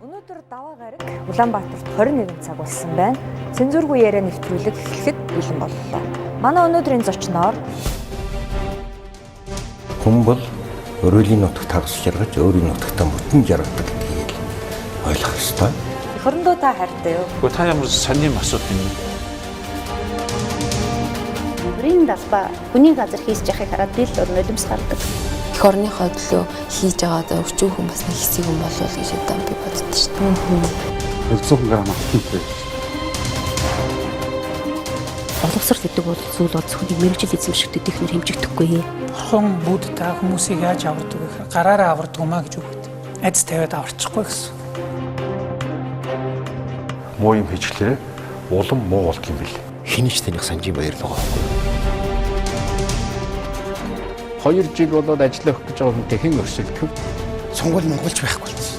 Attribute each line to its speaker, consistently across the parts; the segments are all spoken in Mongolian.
Speaker 1: Өнөөдөр даваа гараг Улаанбаатарт 21 цаг болсон байна. Цензургүй яриа нэвтрүүлэг эхлэхэд бэлэн боллоо. Манай өнөөдрийн зочноор
Speaker 2: хүн бол өөрийн нутагт хагас жаргаж өөрийн нутагтаа мөтөн жаргадаг гэдгийг ойлгох ёстой.
Speaker 1: эх орондоо та хайртай юу?
Speaker 3: Гэхдээ та ямар сонирм асуулт юм бэ?
Speaker 4: Бүрийн далбаа хүний газар хийж яхахыг хараад дээл нулимс гардаг.
Speaker 5: Эх орныхоо төлөө хийж байгаа өчүүхэн бас нэг хэсэг юм болов уу гэж одоо би боддоо шүү дээ.
Speaker 3: 100 грамм алтан байж.
Speaker 6: Боловсрол гэдэг бол зүйл бол зөвхөн мэрэгжил эзэмшигдэх техникээр хэмжигдэхгүй.
Speaker 7: Бурхан бүгд та хүмүүсийг яаж авардаг вэ? Гараараа авардаг юм а гэж үгт. Айц тавиад аварчихгүй гэсэн.
Speaker 2: Муу юм хийчлээ улам муу болт юм бэл. Хинч таних санжийн баяр л байгаа.
Speaker 8: 2 жил болоод ажиллах гэж байгаа хүнтэй хэн өрсөлдөх вэ?
Speaker 2: Сонгол монголч байхгүй болсон.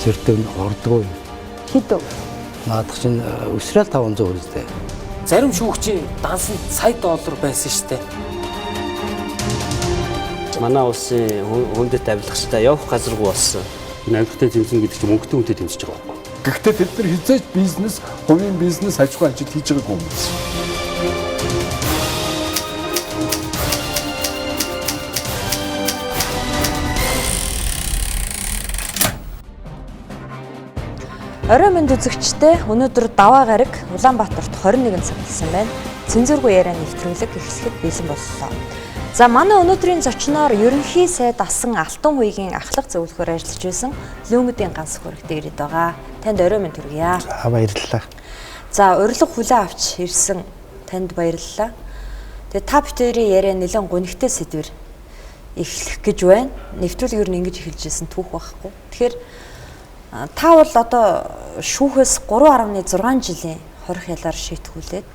Speaker 8: Зэртэн ордгоо.
Speaker 1: хэд вэ?
Speaker 8: Наадах чинь өсрэл 500 үстэй.
Speaker 9: Зарим шүүгчийн дансанд сая доллар байсан шүү дээ. Манай улсын хүндэт авилгачтай явах газаргүй болсон.
Speaker 3: Энэ авилгатай зэмсэн гэдэг чинь мөнгөтэй үнэтэй тэмцэж байгаа байхгүй.
Speaker 8: Гэхдээ тэд нар хизээж бизнес, хувийн бизнес аж ахуй ажил хийж байгаагүй юм.
Speaker 1: Орой мэнд үзэгчдээ өнөөдөр даваа гараг Улаанбаатарт 21 цаг болсон байна. Цензургүй яриа нэвтрүүлэг эхлэхэд бэлэн боллоо. За манай өнөөдрийн зочноор Ерөнхий сайд асан Н.Алтанхуягийн ахлах зөвлөхөөр ажиллаж байсан Л.Гансүх ирээд байгаа. Танд орой мэнд хүргье.
Speaker 8: Баярлалаа.
Speaker 1: За урилга хүлээн авч ирсэн танд баярлалаа. Тэгээ та бүхэн яриа нэлээд гонигтай сэдвэр эхлэх гэж байна. Нэвтрүүлгээр нь ингэж эхэлж ирсэн түүх байхгүй. Тэгэхээр та бол одоо шүүхээс 3.6 жилийн хорих ялаар шийтгүүлээд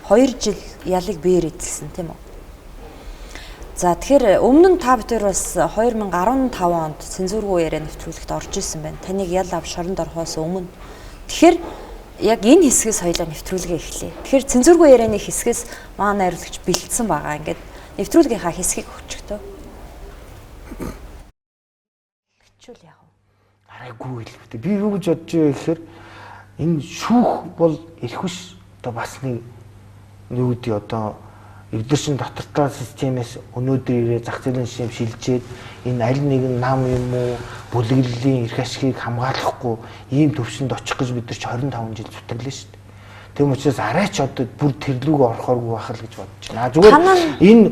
Speaker 1: 2 жил ялыг биеэр эзэлсэн тийм үү? За тэгэхээр өмнө нь та бүхэн бас 2015 онд цензургүй яриа нэвтрүүлэгт орж исэн байна. Таныг ял ав шоронд орохоос өмнө. Тэгэхээр яг энэ хэсгээс хоёлаа нэвтрүүлгээ эхлэе. Тэгэхээр цензургүй ярианы хэсгээс манай найруулагч бэлдсэн байгаа. Ингээд нэвтрүүлгийнхаа хэсгийг өгчөхдөө. Хичүүл яах вэ?
Speaker 10: Арайгүй хэлбэтэй. Би юу гэж бодож байгаа гэхээр энэ шүүх бол эрх биш. Одоо бас нэг юу гэдэг одоо эвдэршин доктортой системээс өнөөдөр ирээ зах зээлийн систем шилжээд энэ аль нэгэн нам юм уу бүлэглэлийн эрх ашигыг хамгаалахгүй ийм төвшөнд очих гэж бид нар ч 25 жил зүтгэлээ шүү дээ. Тийм учраас арайч одоо бүр тэрлүүг орохооргүй байх л гэж бодож байна. Зүгээр энэ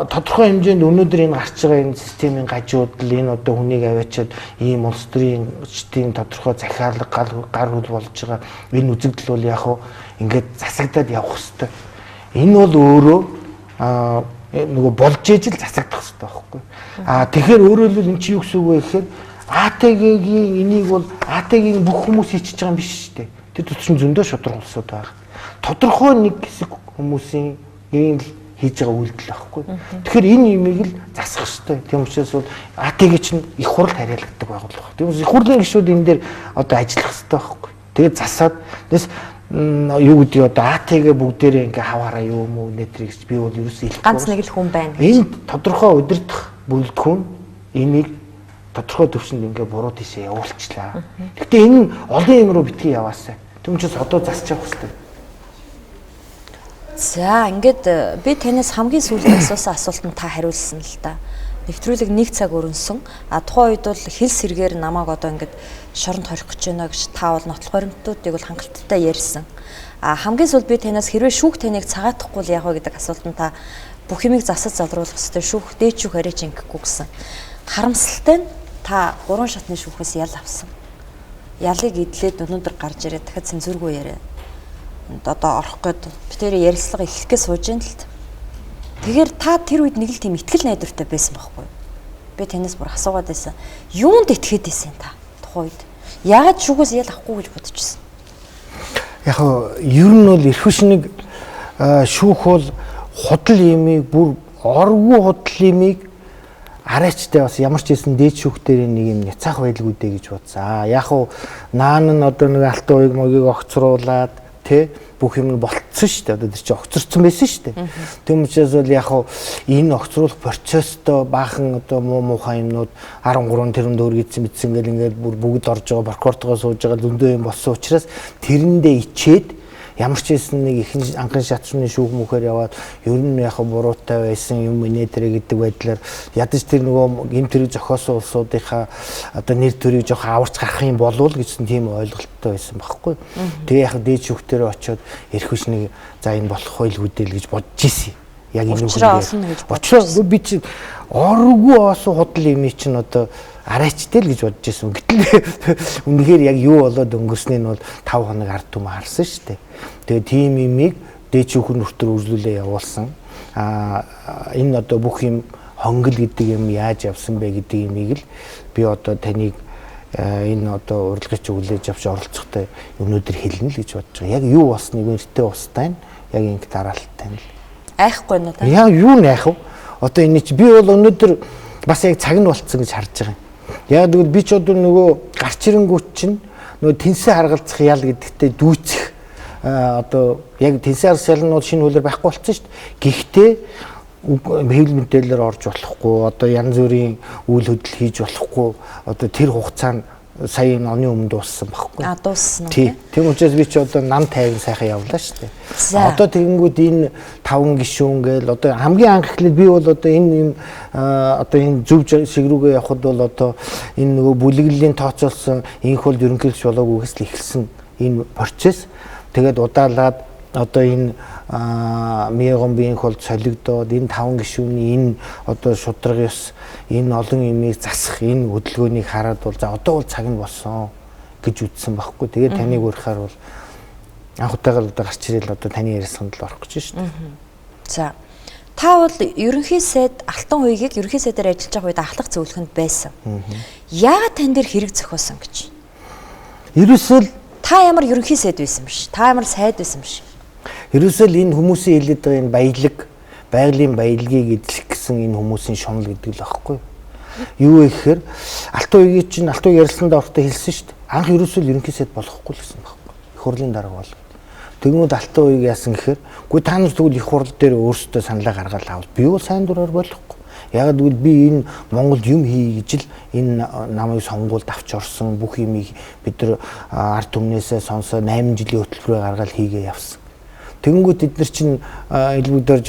Speaker 10: тодорхой хэмжээнд өнөөдөр энэ гарч байгаа энэ системийн гажуудл энэ одоо хүнийг аваачаад ийм улс төрийн чдийн тодорхой захиалга гар хөл болж байгаа энэ үзэгдэл бол яг хөө ингээд засагдаад явах хэвээр. Энэ бол өөрөө нөгөө болж ижил засагдах хэвээр байхгүй. Тэгэхээр өөрөөр хэлбэл эн чинь юу гэсэн үг вэ гэхээр АТГ-ийн энийг бол АТГ-ийн бүх хүмүүс хийчихэж байгаа юм биш шүү дээ. Тэр төсчин зөндөө шудраг улсууд байгаа. Тодорхой нэг хэсэг хүмүүсийн ийм л хийж байгаа үйлдэл байхгүй. Тэгэхээр энэ имийг л засах хэрэгтэй. Тийм учраас бол АТГ чинь их хурл хариалагддаг байгууллага. Тийм учраас их хурлын гишүүд энэ дээр одоо ажиллах хэрэгтэй байхгүй. Тэгээд засаад тэс юу гэдэг одоо АТГ бүгдээрээ ингээ хаваараа юу юм уу нэтрийг би бол ерөөсөө хэлэхгүй.
Speaker 1: Ганц нэг л хүн байна.
Speaker 10: Энэ тодорхой удирдах бүрэлдэхүүн энийг тодорхой төвшөнд ингээ буруу тийшээ явуулчлаа. Гэхдээ энэ олон юм руу битгий яваасаа. Тэм учраас одоо засчих хэвээр.
Speaker 1: За ингээд би танаас хамгийн сүүлийн асуусан асуултанд та хариулсан л да. Нэвтрүүлэг 1 цаг өрнсөн. Тухайн үед бол хэл сэргээр намайг одоо ингээд шоронд хорих гэж байна гэж та бол нотлох баримтуудыг бол хангалттай ярьсан. Хамгийн сүүл би танаас хэрвээ шүүх таныг цагаатахгүй л яах вэ гэдэг асуултанд та бүх юмыг засаж залруулах хэрэгтэй. Шүүх дээд шүүх арайч ингэхгүй гэсэн. Харамсалтай нь та 3 шатны шүүхээс ял авсан. Ялыг эдлээд өнөөдөр гарч ирээд дахиад цензургүй яриа. Одоо орох гээд битээр ярилцлага эхлэхээ сууж ин л. Тэгэхээр та тэр үед нэг л тийм ихтгэл найдвартай байсан байхгүй юу? Би танаас бүр асуугаад байсан. Юунд итгээд байсан та тухайн үед? Яагаад шүүхээс ял авахгүй гэж бодчихсон?
Speaker 10: Яг ер нь бол эрх хүчнийг шүүх бол худал имийг бүр оргүй худал имийг арайчтай бас ямар ч хэлсэн дээд шүүх дээр нэг юм няцаах байлгүй дээ гэж бодсон. Яг уу наан нь одоо нэг алтан уяг могийг огцруулад те бүх юм болцсон шүү дээ. Одоо тэр чинь огцорсон байсан шүү дээ. Тэм учраас бол яг хав энэ огцруулах процесстой баахан одоо муухай юмнууд 13 тэрэн дөргийдсэн битсэн гэл ингээд бүгд орж байгаа прокурортойгоо сууж байгаа зөндөө юм болсон учраас тэрэндээ ичээд ямар ч хэсэн нэг их анхан шатны шүүх мөхөр яваад ер нь яг буруутай байсан юм инээдрэ гэдэг байдлаар ядаж тэр нөгөө гэмт хэрэг зохиосон улсуудынхаа одоо нэр төрийг жоох аварч гарах юм болов гэсэн тийм ойлголттой байсан байхгүй. Тэгээ яг дээд шүүхтэрээ очиод эрх хүчнийг за энэ болох хууль хөдөл гэж бодож ирсэн. Яг энэ үг учраас би чи оргүй осоо худал юм чинь одоо арайчтэй л гэж бодож ирсэн. Гэтэл үнэхээр яг юу болоод өнгөрснийг нь бол 5 хоног ард түмэн харсан шүү дээ. Тэгээ тийм имийг дээд шүүхэн нүртээр үргэлжлүүлээ явуулсан. Энэ одоо бүх юм хонгол гэдэг юм яаж явсан бэ гэдэг имийг л би одоо таныг энэ одоо урилгаж өглөөж авч оролцохтой өнөөдөр хэлнэ л гэж бодож байгаа. Яг юу болсныг нэртэй усттай яг ингэ дараалттай нь.
Speaker 1: Айхгүй нэ та.
Speaker 10: Яа юу нэх вэ? Одоо энэ чи би бол өнөөдөр бас яг цаг нь болцсон гэж харж байгаа юм. Яг тэгвэл би ч одоо нөгөө гарч ирэнгүүт чинь нөгөө тэнцээ харгалзах ял гэдэгтээ дүүцэх одоо яг тэнцээ харгалзах ял нь бол шинэ хуулиар байхгүй болсон шүү дээ. Гэхдээ хэвлэл мэдээлэлээр орж болохгүй одоо янз бүрийн үйл хөдлөл хийж болохгүй одоо тэр хугацаанд сая энэ оны өмнө дууссан байхгүй.
Speaker 1: Дууссан уу?
Speaker 10: Тийм учраас би ч одоо нам тайван сайхан явлаа шүү дээ. Одоо тэгэнгүүт энэ 5 гишүүн гээл одоо хамгийн анх эхлээд би бол одоо энэ юм одоо энэ зөв шиг рүүгээ явхад бол одоо энэ нөгөө бүлэглэлийн тооцоолсон инх бол ерөнхийлөгч болоогүйгээс л эхэлсэн энэ процесс. Тэгээд удаалаад одоо энэ Миягон биенх бол солигдоод энэ 5 гишүүний энэ одоо шударга ёс энэ олон юмыг засах энэ хөдөлгөөнийг хараад бол за одоо бол цаг нь болсон гэж үзсэн байхгүй. Тэгээд таныг урихаар бол анх удаага одоо гарч ирэл одоо таны ярьсанд л орох гэж шүү дээ.
Speaker 1: За та бол ерөнхий сайд Алтанхуягийг ерөнхий сайдаар ажиллаж байгаа үед ахлах зөвлөхөнд байсан. Яагаад тань дээр хэрэг зохиосон гэж?
Speaker 10: Ерөөсөө
Speaker 1: та ямар ерөнхий сайд байсан биш? Та ямар сайд байсан биш?
Speaker 10: Ерөөсөө энэ хүмүүсийн хэлээд байгаа энэ баялаг, байгалийн баялагийг эзлэх гэсэн энэ хүмүүсийн шунал гэдэг л байхгүй. Юу гэхээр Алтанхуягийн чинь Алтанхуяг ярилцлаганд орохдоо хэлсэн шүү дээ. Анх ерөөсөө ерөнхий сайд болохгүй л гэсэн байхгүй. Их хурлын дарга бол. Тэгмүүд Алтанхуяг яасан гэхээр үгүй та нар тэгвэл их хурл дээр өөрсдөө саналаа гаргаад авал би бол сайн дураар болохгүй. Яг тэгвэл би энэ Монголд юм хий гэж л энэ намайг сонгуульд авч орсон бүх юмыг бид нар ард түмнээсээ сонсоо 8 жилийн хөтөлбөрөөр гаргаад хийгээ явсан. Тэгэнгүүт эд нар чинь элбэгдэрж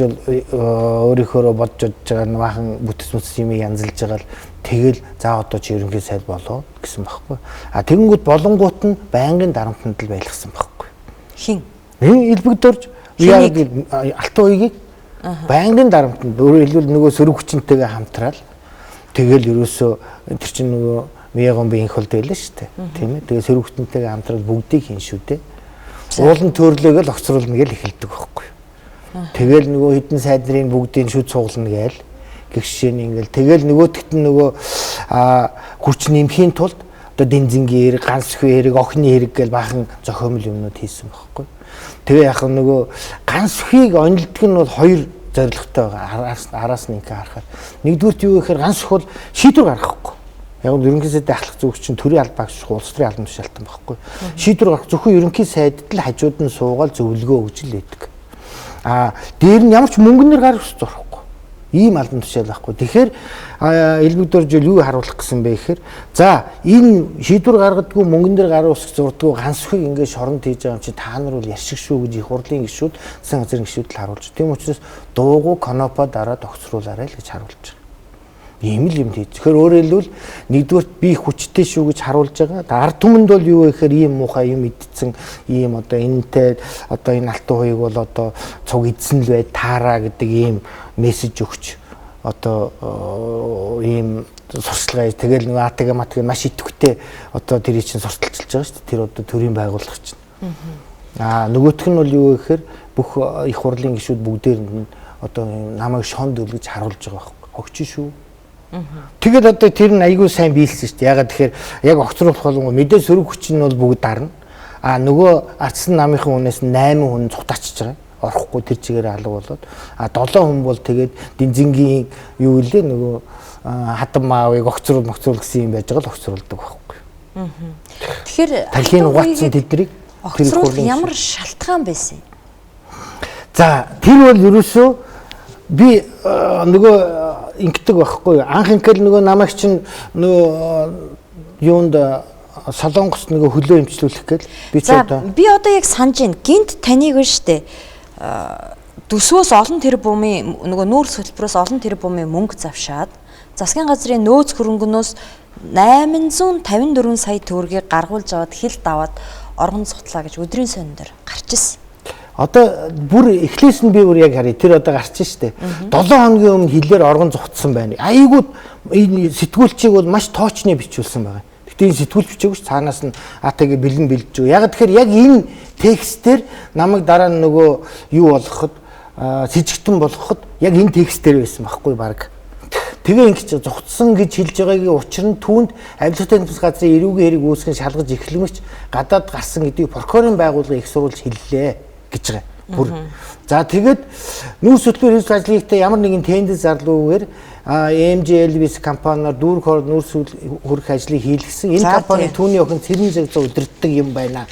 Speaker 10: өөрийнхөө бодж байгаа наахан бүтэц юм янзалж байгаа л тэгэл за одоо чи ерөнхий сайд болоо гэсэн байхгүй. Тэгэнгүүт болонгууд нь байнгын дарамтанд л байлгасан байхгүй.
Speaker 1: Хин?
Speaker 10: Элбэгдэрж яг Алтанхуягийг байнгын дарамтанд өөрөөр хэлбэл нөгөө сөрөг хүчинтэйгээ хамтраал тэгэл ерөөсөө тэр чинь нөгөө Миягон биенх хол байлаа шүү дээ. Тийм ээ. Тэгээ сөрөг хүчинтэйгээ хамтраал бүгдийг хийн шүү дээ. Уулын төрлөөгөө л огцруулна гэж хэлдэг байхгүй. Тэгэл нөгөө хідэн сайд нарын бүгдийг шүд цуглана гээл гэгшээ нь ингээл тэгэл нөгөөдгт нь нөгөө хүч нэмхийн тулд одоо Дэнзингийн хэрэг, Н.Алтанхуягийн хэрэг, охины хэрэг гээл баахан зохиомл юмнууд хийсэн байхгүй. Тэгээ яг нөгөө Н.Алтанхуягийг онилдог нь бол хоёр зорилготой байгаа. Араас нь ингээ харахад нэгдүгürt юу гэхээр Н.Алтанхуяг бол шийдвэр гаргахгүй. Яг нь ерөнхий сайдын ахлах зөвлөгч чинь төрийн албаа гэж улс төрийн албан тушаалтан байхгүй. Шийдвэр гаргах зөвхөн ерөнхий сайдд л хажууд нь суугаад зөвлөгөө өгж л байдаг. Дээр нь ямар ч мөнгөнөр гарах зурхгүй. Ийм албан тушаал байхгүй. Тэгэхээр элбэгдэрж юу харуулах гэсэн бэ гэхээр за энэ шийдвэр гаргадаггүй мөнгөнөр гарах усх зурдаггүй Н.Алтанхуяг ингээд шоронд хийж байгаа юм чи та нар бол ярьшиг шүү гэж их хурлын гишүүд засгийн газрын гишүүд л харуулж. Тийм учраас дуугүй конопо дараад огцруулаарай л гэж харуулж байгаа. Ийм л юм хийж. Тэгэхээр өөрөөр хэлбэл нэгдүгürt би хүчтэй шүү гэж харуулж байгаа. Ард түмэнд бол юу гэхээр ийм муухай юм идсэн ийм одоо энэтэй одоо энэ Алтанхуяг бол одоо цуг идсэн л бай таараа гэдэг ийм мессеж өгч одоо ийм сурчлагаа тэгэл нэг АТГ матг маш идэвхтэй одоо тэрий чинь сурталчилж байгаа шүү дээ. Тэр одоо төрийн байгууллага чинь. Нөгөөх нь бол юу гэхээр бүх их хурлын гишүүд бүгдээр нь одоо намайг шонд өлгөж харуулж байгаа байхгүй. Хогч шүү. Тэгэл одоо тэр нь айгүй сайн биелсэн шүү дээ. Ягаад тэгэхээр яг огцруулах болгоо мэдээ сөрөг хүч нь бол бүгд дарна. Нөгөө ардсан намынхан хүнээс 8 хүн цутаачж байгаа. Орохгүй тэр чигээр алга болоод 7 хүн бол тэгээд Дэнзингийн юу гэлээ нөгөө хатан маавыг огцруул гэсэн юм байж байгаа л огцруулдаг байхгүй.
Speaker 1: Тэгэхээр
Speaker 10: тархийн угаацсан тэднийг
Speaker 1: Огцруулах ямар шалтгаан байсан юм?
Speaker 10: За тэр бол ерөөсөө би нөгөө ингэдэг байхгүй анх ингээл нөгөө намайг чинь нөгөө юунд солонгос нөгөө хөлөө имчлүүлэх гээл би ч одоо
Speaker 1: би одоо яг санаж байна. Гинт таныг нь штэ төсвөөс олон тэрбумын нөгөө нүүрс хөтөлбөрөөс олон тэрбумын мөнгө завшаад засгийн газрын нөөц хөрөнгөнөөс 854 сая төгрөгийг гаргуулж аваад хилд аваад оргон цуглаа гэж өдрийн сонин дээр гарч ирсэн.
Speaker 10: Одоо бүр эхлээс нь би бүр яг харъя тэр одоо гарч штэ 7 хоногийн өмнө хилээр оргон зугтсан байна. Айгууд энэ сэтгүүлчийг бол маш тоочны бичүүлсэн байгаа. Гэтэ энэ сэтгүүлч бичээгүй ш цаанаас нь атагийн бэлэн бэлдэж байгаа. Яг тэгэхээр яг энэ текстээр намайг дараа нь нөгөө юу болгоход сэжигтэн болгоход яг энэ текстээр байсан байхгүй баг. Тэгээ ингэж зугтсан гэж хэлж байгаагийн учир нь түүнд авилгатай тэмцэх газрын эрүүгийн хэрэг үүсгэн шалгаж эхлэмэгч гадаад гарсан гэдгийг прокурорын байгууллагын их сурвалж хэллээ гэж байгаа. Бүр. За тэгээд нүүрс хөтөлбөр хэрэгжих ажлынхтай ямар нэгэн тендер зарлуугаар MJLBS компаниар дүүрэг хооронд нүүрс хөрөх ажлыг хийлгэсэн. Энэ компани түүний охин цэрэн зэгцээ удирддаг юм байна.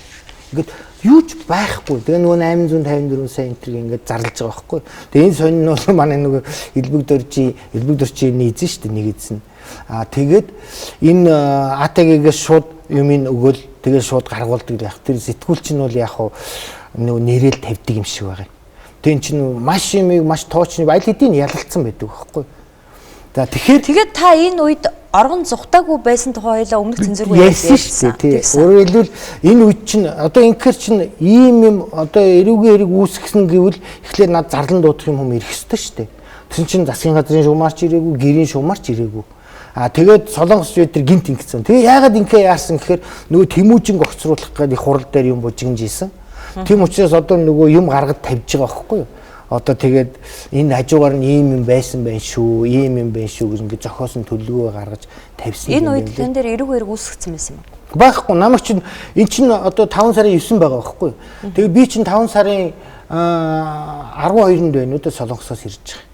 Speaker 10: Ингээд юу ч байхгүй. Тэгээ нөгөө 854 сая энтриг ингээд зарлаж байгаа байхгүй. Тэгээ энэ сонин нь бол манай нөгөө элбэг дөржийн нийцэн шүү дээ нэг эзэн. Тэгээд энэ АТГ-гээс шууд юмын өгөөл тэгээ шууд гаргуулдаг яг. Тэр сэтгүүлч нь бол яг нөгөө нэрэл тавьдаг юм шиг байгаа. Тэн чинь маш юмыг маш тоочны аль хэдийн ялалцсан байдаг байхгүй. За тэгэхээр
Speaker 1: та энэ үед оргон зугтаагүй байсан тухай хоёлаа өмнөх цензургүй
Speaker 10: ярьсан тийм. Өөрөөр хэлбэл энэ үед чинь одоо инкер чинь ийм юм одоо эрүүгийн хэрэг үүсгэсэн гэвэл эхлээд над зарлан дуудах юм ирэх ёстой шүү дээ. Тэсэн чинь засгийн газрын шугамарч ирээгүй, гэрийн шугамарч ирээгүй. Тэгээд солонгос ветер гинт ингэсэн. Тэгээ яагаад ингэ яарсан гэхээр нөгөө тэмүүжин огцруулах гэдэг их хурал дээр юм бужигнж ийсэн. Тийм учраас одоо нөгөө юм гаргад тавьж байгаа байхгүй юу? Одоо тэгээд энэ хажуугаар нь ийм юм байсан байх шүү, ийм юм байх шүү гэж ингээд зохиосон төлөвлөгөө гаргаж тавьсан юм.
Speaker 1: Энэ үед тэн дээр эрүүг үүсгэсэн байсан юм.
Speaker 10: Байхгүй намайг чинь эн чинь одоо 5 сарын 9 байгаа байхгүй юу? Тэгээд би чинь 5 сарын 12-нд байна уу солонгосоос ирж байгаа.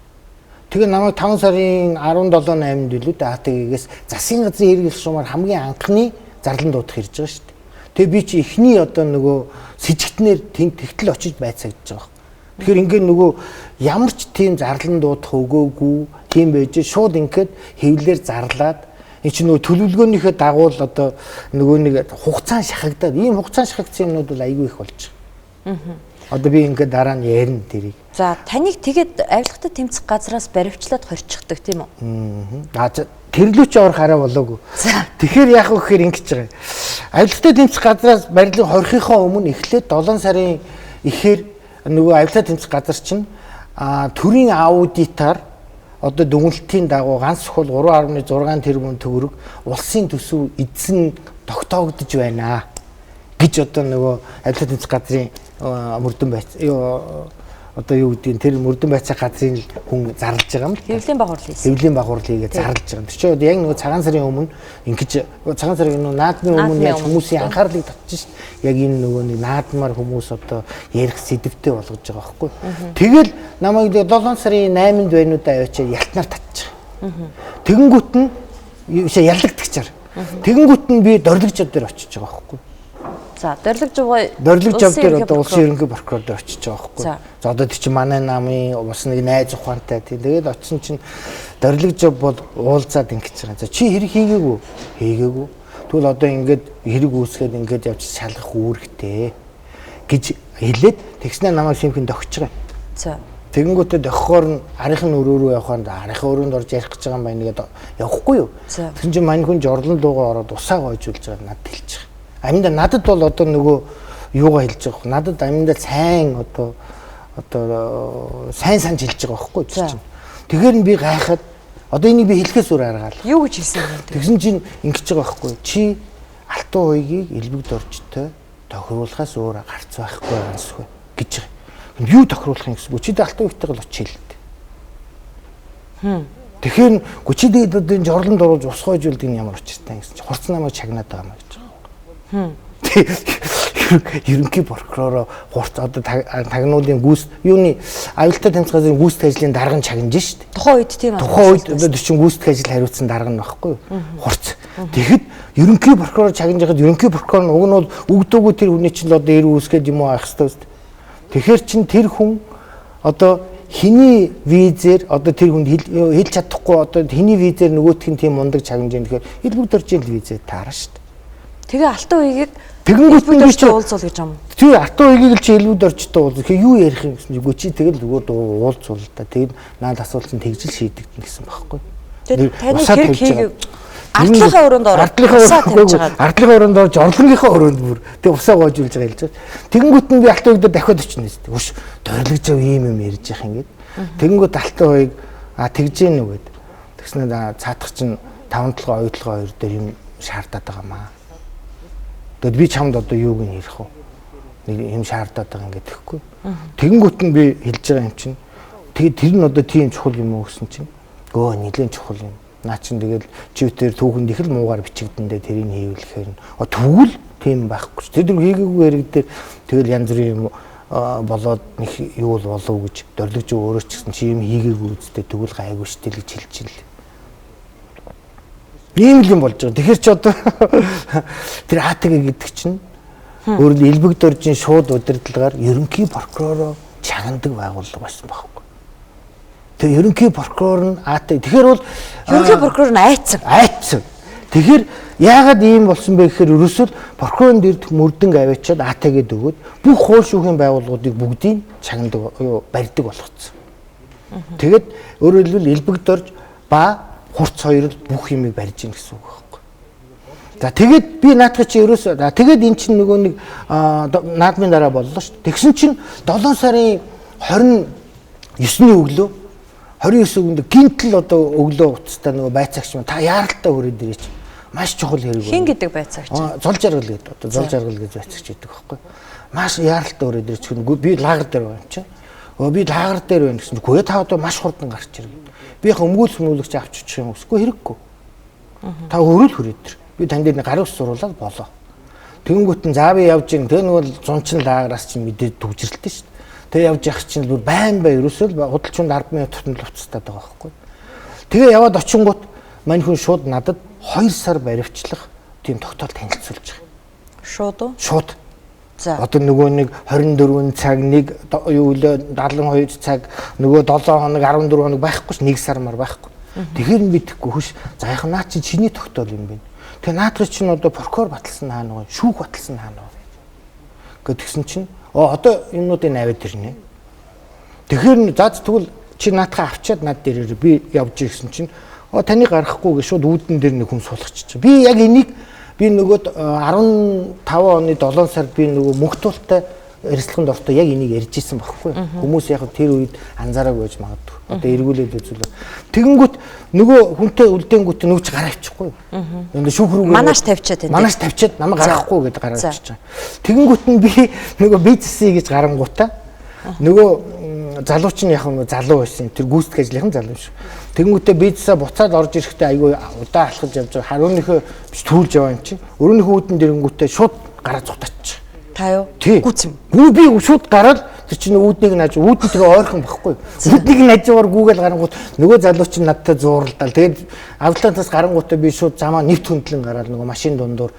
Speaker 10: Тэгээ намайг 5 сарын 17-8-нд билүү дээ АТГ-гээс засгийн газрын хэрэглэх шугамар хамгийн анхны зарлан дуудах ирж байгаа шүү дээ. Тэгээ би чи эхний одоо нөгөө сэжигтнэр тэгтэл очиж байцаагдж байгаа. Тэгэхээр ингээд нөгөө ямар ч тийм зарлан дуудах өгөөгүй тийм байж шууд ингээд хэвлэлээр зарлаад энэ чинь нөгөө төлөвлөгөөнийхөө дагуу л одоо нөгөө нэг хугацаа шахагдаад ийм хугацаа шахагдсан юмнууд бол айгүй их болж байгаа. Одоо би ингээд дараа нь ярина тэрийг.
Speaker 1: За таныг тэгээд авилгатай тэмцэх газраас баривчлаад хорчихдаг тийм үү?
Speaker 10: Тэрлүүч орох арай болоогүй. Тэгэхээр яах вэ гэхээр ингэж байгаа. Авилгатай тэмцэх газраас барилгын хорихынхоо өмнө эхлээд 7 сарын ихээр нөгөө авилгатай тэмцэх газар чинь төрийн аудитаар одоо дүгнэлтийн дагуу Н.Алтанхуяг бол 3.6 тэрбум төгрөг улсын төсөв эзэн тогтоогдож байна гэж одоо нөгөө авилгатай тэмцэх газрын мөрдөн байц одоо юу гэдгийг тэр мөрдөн байцаа газрын хүн зарлж байгаа юм.
Speaker 1: Хэвлэлийн багварлал хийсэн.
Speaker 10: Хэвлэлийн багварлалыг зарлж байгаа. Тэр чинь яг нөгөө цагаан сарын өмнө ингэж цагаан сарын нөгөө наадмын өмнө яаж хүмүүсийн анхаарлыг татчих шít. Яг энэ нөгөө нэг наадмаар хүмүүс одоо ярих сэдвтэй болгож байгаа байхгүй. Тэгэл намайг 7 сарын 8-нд байнуудаа аваачаа ялтнаар татчих. Тэгэнгүүт нь ялагдагчаар. Тэгэнгүүт нь би дорлогжав дээр очиж байгаа байхгүй.
Speaker 1: За дорлогжав
Speaker 10: дээр одоо улсын ерөнхий прокурор дээр очиж байгаа байхгүй. За одоо тий чи манай намын бас нэг найз ухаантай тий тэгээд очсон чинь дорлогжав бол уулзаад ингэж байгаа. За чи хэрэг хийгээгүй. Тэгвэл одоо ингээд хэрэг үүсгээд ингээд явж шалгах үүрэгтэй гэж хэлээд тэгснээр намайг симхэн догч байгаа.
Speaker 1: За
Speaker 10: тэгэнгүүтээ дохихоор нь арийнхын өрөө рүү явахаар арийнхын өрөөнд орж ярих гэж байгаа юм байна гэдэг явахгүй юу. Тэгсэн чинь мань хүн жорлон дуугаа ороод усаа гойжуулж байгаа надад хэлж байгаа. Аминда надад бол одоо нөгөө юугаа хэлж байгаа. Надад аминда сайн одоо сайн санаж хэлж байгаа байхгүй чинь. Тэгэхээр би гайхаад одоо энийг би хэлэхээс өөр аргаал.
Speaker 1: Юу гэж хэлсэн юм бэ?
Speaker 10: Тэгсэн чинь ингэж байгаа байхгүй. Чи Алтанхуягийг элбэг доржтой тохируулахаас өөр гарц байхгүй ансгүй гэж байгаа. Юу тохируулах юм гэсэн. Чи Алтанхуягтайгаа л очиж хэлээ. Тэгэхээр гүчидээд одоо энэ жорлон дуруулж ус гойжуулдаг нь ямар учиртай гэсэн чинь хурц намайг чагнаад байгаа юм гэж байгаа. Ерөнхий прокуророо хурц одоо тагнуулын гүйс юуны авилгатай тэмцэх газрын гүйцэтгэх ажлын дарга нь чагнаж шít.
Speaker 1: Тухайн үед тийм
Speaker 10: аа. Тухайн үед одоо чинь гүйцэтгэх ажил хариуцсан дарга нь байхгүй юу? Хурц. Тэгэхэд ерөнхий прокурор чагнаж байхад ерөнхий прокурор нь уг нь бол өгдөөгүй тэр хүний чинь одоо эр үүсгээд юм уу авах хэрэгтэй шүү дээ. Тэгэхээр чин тэр хүн одоо хиний визээр одоо тэр хүнд хэлж чадахгүй одоо хиний визээр нөгөөх нь тийм мундаг чагнаж юм тэгэхээр элбэг дөржийн визээр таарна шүү дээ.
Speaker 1: Тэгээ алтан үеийг
Speaker 10: тэгэнгүүт нь
Speaker 1: чи уулзуул гэж юм.
Speaker 10: Тэр алтан үеийг л чи элбэг дөржтэй уулзах. Тэгэхээр юу ярих юм гэсэн үгүй чи тэгэл зүгээр уулзуул та. Тэгээд наад асуултанд тэгжил шийдэгдэн гэсэн байхгүй.
Speaker 1: Таны хэрэг хийгээв. Ардлынхаа өрөөнд ороод
Speaker 10: ардлынхаа өрөөнд орж орлонгийнхаа өрөөнд бүр тэг усаа гоожулж байгаа хэлж байна. Тэгэнгүүт нь би алтан үеийг дахиад очно шүү дээ. Үш дөрөлгөж яв юм ярьж явах юм гээд. Тэгэнгүүт алтан үеийг тэгж гин үү гээд. Тэгснээр цаадах чинь 5 толгой оюутлогоо 2 дээр юм шаардаад байгаа маа. Тэгэд би чамд одоо юуг нь ярих вэ? Нэг юм шаардаад байгаа ингээд тэгэхгүй. Тэгэнгүүт нь би хэлж байгаа юм чинь. Тэгээд тэр нь одоо тийм чухал юм уу гэсэн чинь. Гөө нэлээд чухал юм. Наа чин тэгэл чивтэр түүхэнд их л муугаар бичигдэндээ тэрийг хийвлэхээр нь тэгвэл тийм байхгүй. Тэр хийгээгүй хэрэг дээр тэгэл янз бүрийн юм болоод нэг юу болов гэж дөрөлж өөрөө ч гэсэн чи юм хийгээгүй үстэй тэгвэл гайгүй штэ л гэж хэлж ил. Ийм л юм болж байгаа. Тэгэхээр ч одоо тэр АТГ гэдэг чинь өөр нь элбэг дөржийн шууд удирдлагаар ерөнхий прокуророо чагнадаг байгууллага байсан байхгүй. Тэгээ ерөнхий прокурор нь тэгэхээр бол
Speaker 1: ерөнхий прокурор нь айцсан.
Speaker 10: Тэгэхээр яагаад ийм болсон бэ гэхээр ерөөсөө прокурорын дэрд мөрдөн аваачаад АТГ-д өгөөд бүх хууль шүүхийн байгууллагуудыг бүгдийг чагнадаг барьдаг болгоцсон. Тэгээд өөрөөр хэлбэл элбэг дорж ба хурц хоёр л бүх юмыг барьж ийн гэсэн үг байхгүй. За тэгээд би наадах чи ерөөсөө тэгээд эн чинь нөгөө нэг наадмын дараа боллоо шүү дээ. Тэгсэн чинь 7 сарын 29-ний өглөө 29 өглөө гинтл одоо өглөө уцтай нөгөө байцаагч маань та яаралтай хүрээд ирээч. Маш чухал хэрэг байна.
Speaker 1: Хин гэдэг байцаагч?
Speaker 10: Зол жаргал гэдэг. Одоо зол жаргал гэж байцаагч гэдэг байхгүй. Маш яаралтай хүрээд ирээч. Би лагер дээр байна чи. Би лагер дээр байна гэсэн. Үгүй та одоо маш хурдан гарч ирнэ. Би яг өмгөөлөгч авчиж юм өсгүй хэрэггүй. Та өөрөө л хүрээд ир. Би танд дээр гарын ус суруулаад болоо. Тэнгүүт нь заа би явж ийн. Тэр нөгөө зунчин лагераас чинь мэдээд төгжрэлтэй шүү дээ. Тэгээ явж явах чинь бүр байн ерөөсөө худалчуунд 10 минут тутамд л уцтаад байгаа байхгүй. Тэгээ яваад очингууд мань хүн шууд надад 2 сар баривчлах тийм тогтоол танилцуулж байгаа.
Speaker 1: Шууд уу?
Speaker 10: Шууд.
Speaker 1: За.
Speaker 10: Одоо нөгөө нэг 24 цаг нэг юу лээ 72 цаг нөгөө 7 хоног 14 хоног байхгүй ш 1 сар мар байхгүй. Тэгэхээр нь бидэхгүй хүш. За яг наа чи чиний тогтоол юм байна. Тэгээ наадах чинь одоо прокурор баталсан хаана вэ? Шүүх баталсан хаана вэ? Гэтгсэн чинь одоо юмнуудыг аваад ирнэ. Тэгэхээр заа тэгвэл чи наатахаа авчиад над дээрээ би явж ирсэн чинь таны гарахгүй гэж шууд үүдэн дээр нэг хүн суулгачих. Би яг энийг би нөгөө 15 оны 7 сард би нөгөө мөнхтуултай эрсдлэхэнд ортой яг энийг ярьж исэн байхгүй. Хүмүүс яг тэр үед анзаараагүй байж магадгүй. Одоо эргүүлээд үзүүлээ. Тэгэнгүүт нөгөө хүнтэй үлдээнгүүт нөгч гараа авчихгүй. Ингээ шүүх рүү
Speaker 1: манаш тавьчаад байна.
Speaker 10: Манаш тавьчаад намайг гаргахгүй гэдээ гараа авчиж байгаа. Тэгэнгүүт нь би нөгөө бизнесээ гэж гарангуудаа нөгөө залууч нь яг нөгөө залуу байсан. Тэр гүйцэтгэх ажлынхан залуу шүү. Тэгэнгүүтээ бизнесээ буцаад орж ирэхдээ айгүй удаа алхаж явж байгаа. Харууныхөө биш төрүүлж яваа юм чи. Өрөөнийхөө үүдэн дэрэнгүүтээ шууд гараа цугтаачих.
Speaker 1: Та юу?
Speaker 10: Гүц юм. Би шууд гараад тэр чинь үүднийг нааж үүдэн тэгээ ойрхон байхгүй. Үүднийг наажгаар гүүгээл гарангууд нөгөө залууч нь надтай зууралдаал. Тэгээд авлаантаас гарангуудаа би шууд замаа нэвт хөндлөн гараад нөгөө машин дундуур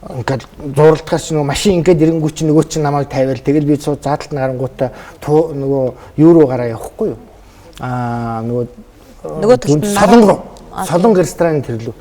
Speaker 10: ингээд зууралдахаар чинь нөгөө машин ингээд ирэнгүү чинь нөгөө чинь намайг тавиал. Тэгэл би шууд заалтанд гарангуудаа нөгөө юу руу гараа явахгүй юу? Нөгөө солонгоо солонго ресторан тэрлүү.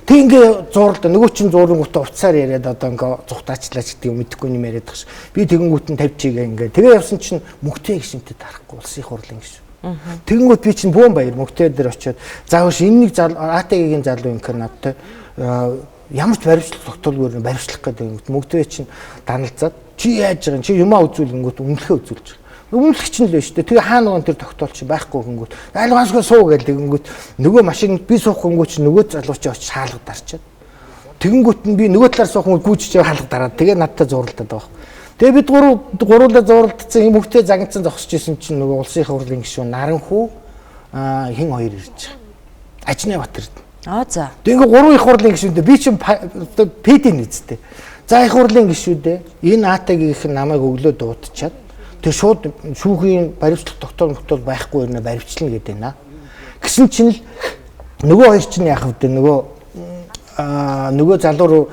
Speaker 10: Тэг ингээ зууралдаа нөгөө чин зуурангуудаа уцаар яриад одоо ингээ зүхтаачлаач гэдэг юм мэдэхгүй юм яриад тахш. Би тэгэнгүүт нь тавьчихээ ингээ. Тэгээ явсан чинь мөнхтэй гişнтэй тарахгүй улсын хурлын гişүн. Тэгэнгүүт би чинь бөөн баяр мөнхтэй дээр очиод за хөөш энэ нэг АТГ-ийн залуу инкер надтай ямар ч баримтлах тогтоолгүй баримтлах гэдэг юм. Мөнхтэй чинь даналзаад чи яаж байгаа чи юмаа үзүүлэнгүүт өмнөхөө үзүүлж байгаа. Өмнөлөгч нь л байна шүү дээ. Тэгээ хаана нэгэн тэр тогтоол чи байхгүй хөнгөт. Айлгансгүй суу гэдэг тэгэнгүүт нөгөө машинд би суух хөнгөт чи нөгөө залуучаа очиж хаалга дарчаад. Тэгэнгүүт нь би нөгөө талаар суух хөнгөт гүйчиж хаалга дараад тэгээ надтай зууралдаад байгаа. Тэгээ бид гуруулаа зууралдсан юм хөвгтэй загнацсан зогсож исэн чинь нөгөө улсын хурлын гишүүн Наранхүү хин хоёр ирж байгаа. Ажны Батэрд.
Speaker 1: За.
Speaker 10: Тэгээ гурван их хурлын гишүүнтэй би чинь ПД нэзтэй. За их хурлын гишүүдээ энэ АТГ-ийн намайг өглөө дуудчихад тэг шууд шүүхийн баримтлах тогтоол байхгүй нэ баримтлна гэдэг байна. Гэсэн чинь л нөгөө хоёр чинь яах вэ? Нөгөө нөгөө залуу руу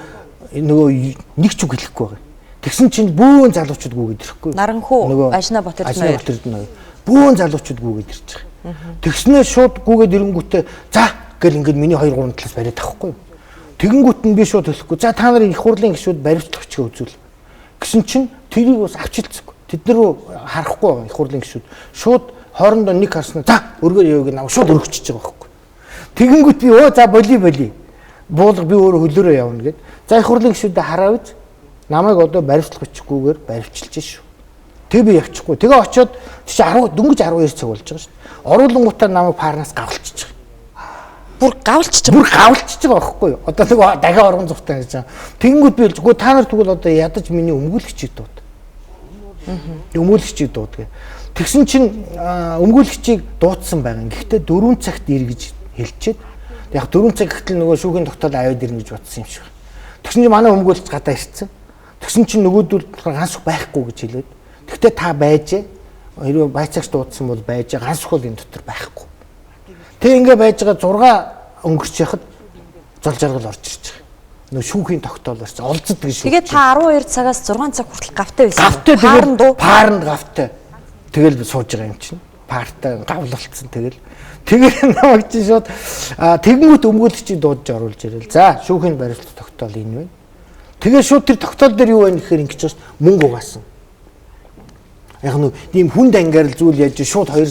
Speaker 10: нөгөө нэг ч үг хэлэхгүй байгаа. Тэгсэн чинь бүүн залуучууд гүгээд ирэхгүй.
Speaker 1: Наранхуу Ажна Батэрдэн
Speaker 10: бүүн залуучууд гүгээд ирж байгаа. Тэгснээр шууд гүгээд ирэнгүүтээ за гэл ингээд миний 2 3 талаас бариад авахгүй. Тэгэнгүүт нь би шууд хэлэхгүй. За та нарын их хурлын гишүүд баримтлагчгаа үзүүл. Гэсэн чинь тэрийг бас авчилцсан. Тэд нар харахгүй байгаа их хурлын гишүүд. Шууд хоорондоо нэг харснаа за өргөр явъя намайг шууд өргөчж байгаа байхгүй. Тэгэнгүүт би за боли. Буулга би өөрөө хөлөөрөө явна гэд. За их хурлын гишүүдэд хараавж намайг одоо баримтлагчгүйгээр баримтчилж шүү. Тэг би явчихгүй. Тэгээ очиод тийч 10 дөнгөж 12 цаг болж байгаа шүү. Оруулангуудаа намайг парнаас гавлчихж байгаа.
Speaker 1: Бүр гавлчихж
Speaker 10: байгаа байхгүй юу? Одоо нэг дахиад оргон зуртай гэж байгаа. Тэгэнгүүт би хэлж та нар тэгвэл одоо ядаж миний өмгөөлөгчийг дууд. Өмгөөлөгчийг дууд гэ. Тэгсэн чинь өмгөөлөгчийг дуудсан байгаа. Гэхдээ 4 цагт ир гэж хэлчихэд яг 4 цаг гэтэл нөгөө шүүхийн тогтоол аваад ирнэ гэж бодсон юм шиг байна. Тэгсэн чинь манай өмгөөлөгч гадаа ирсэн. Тэгсэн чинь нөгөөдөл Н.Алтанхуяг байхгүй гэж хэлээд. Гэхдээ та байжээ. Хэрвээ байцаагч дуудсан бол байжээ. Н.Алтанхуяг бол энэ дотор байхгүй. Тэг ингээ байж байгаа 6 өнгөрч яхад зол жаргал орж ирж байгаа. Нөгөө шүүхийн тогтоол барьсан. Олзод гэж шүү.
Speaker 1: Тэгээд та 12 цагаас 6 цаг хүртэл гавтай байсан.
Speaker 10: Гавтай парнд гавтай. Тэгэл сууж байгаа юм чинь. Партай гавлалцсан тэгэл. Тэгээд намайг чи шууд тэгэнгүүт өмгөөлөгчийг дуудаж оруулж ирэл. За шүүхийн баримтлах тогтоол энэ байна. Тэгээд шууд тэр тогтоол дээр юу байна гэхээр ингэж байна. Мөнгө угаасан. Яг нэг тийм хүнд ангаарл зүйл яаж шууд 2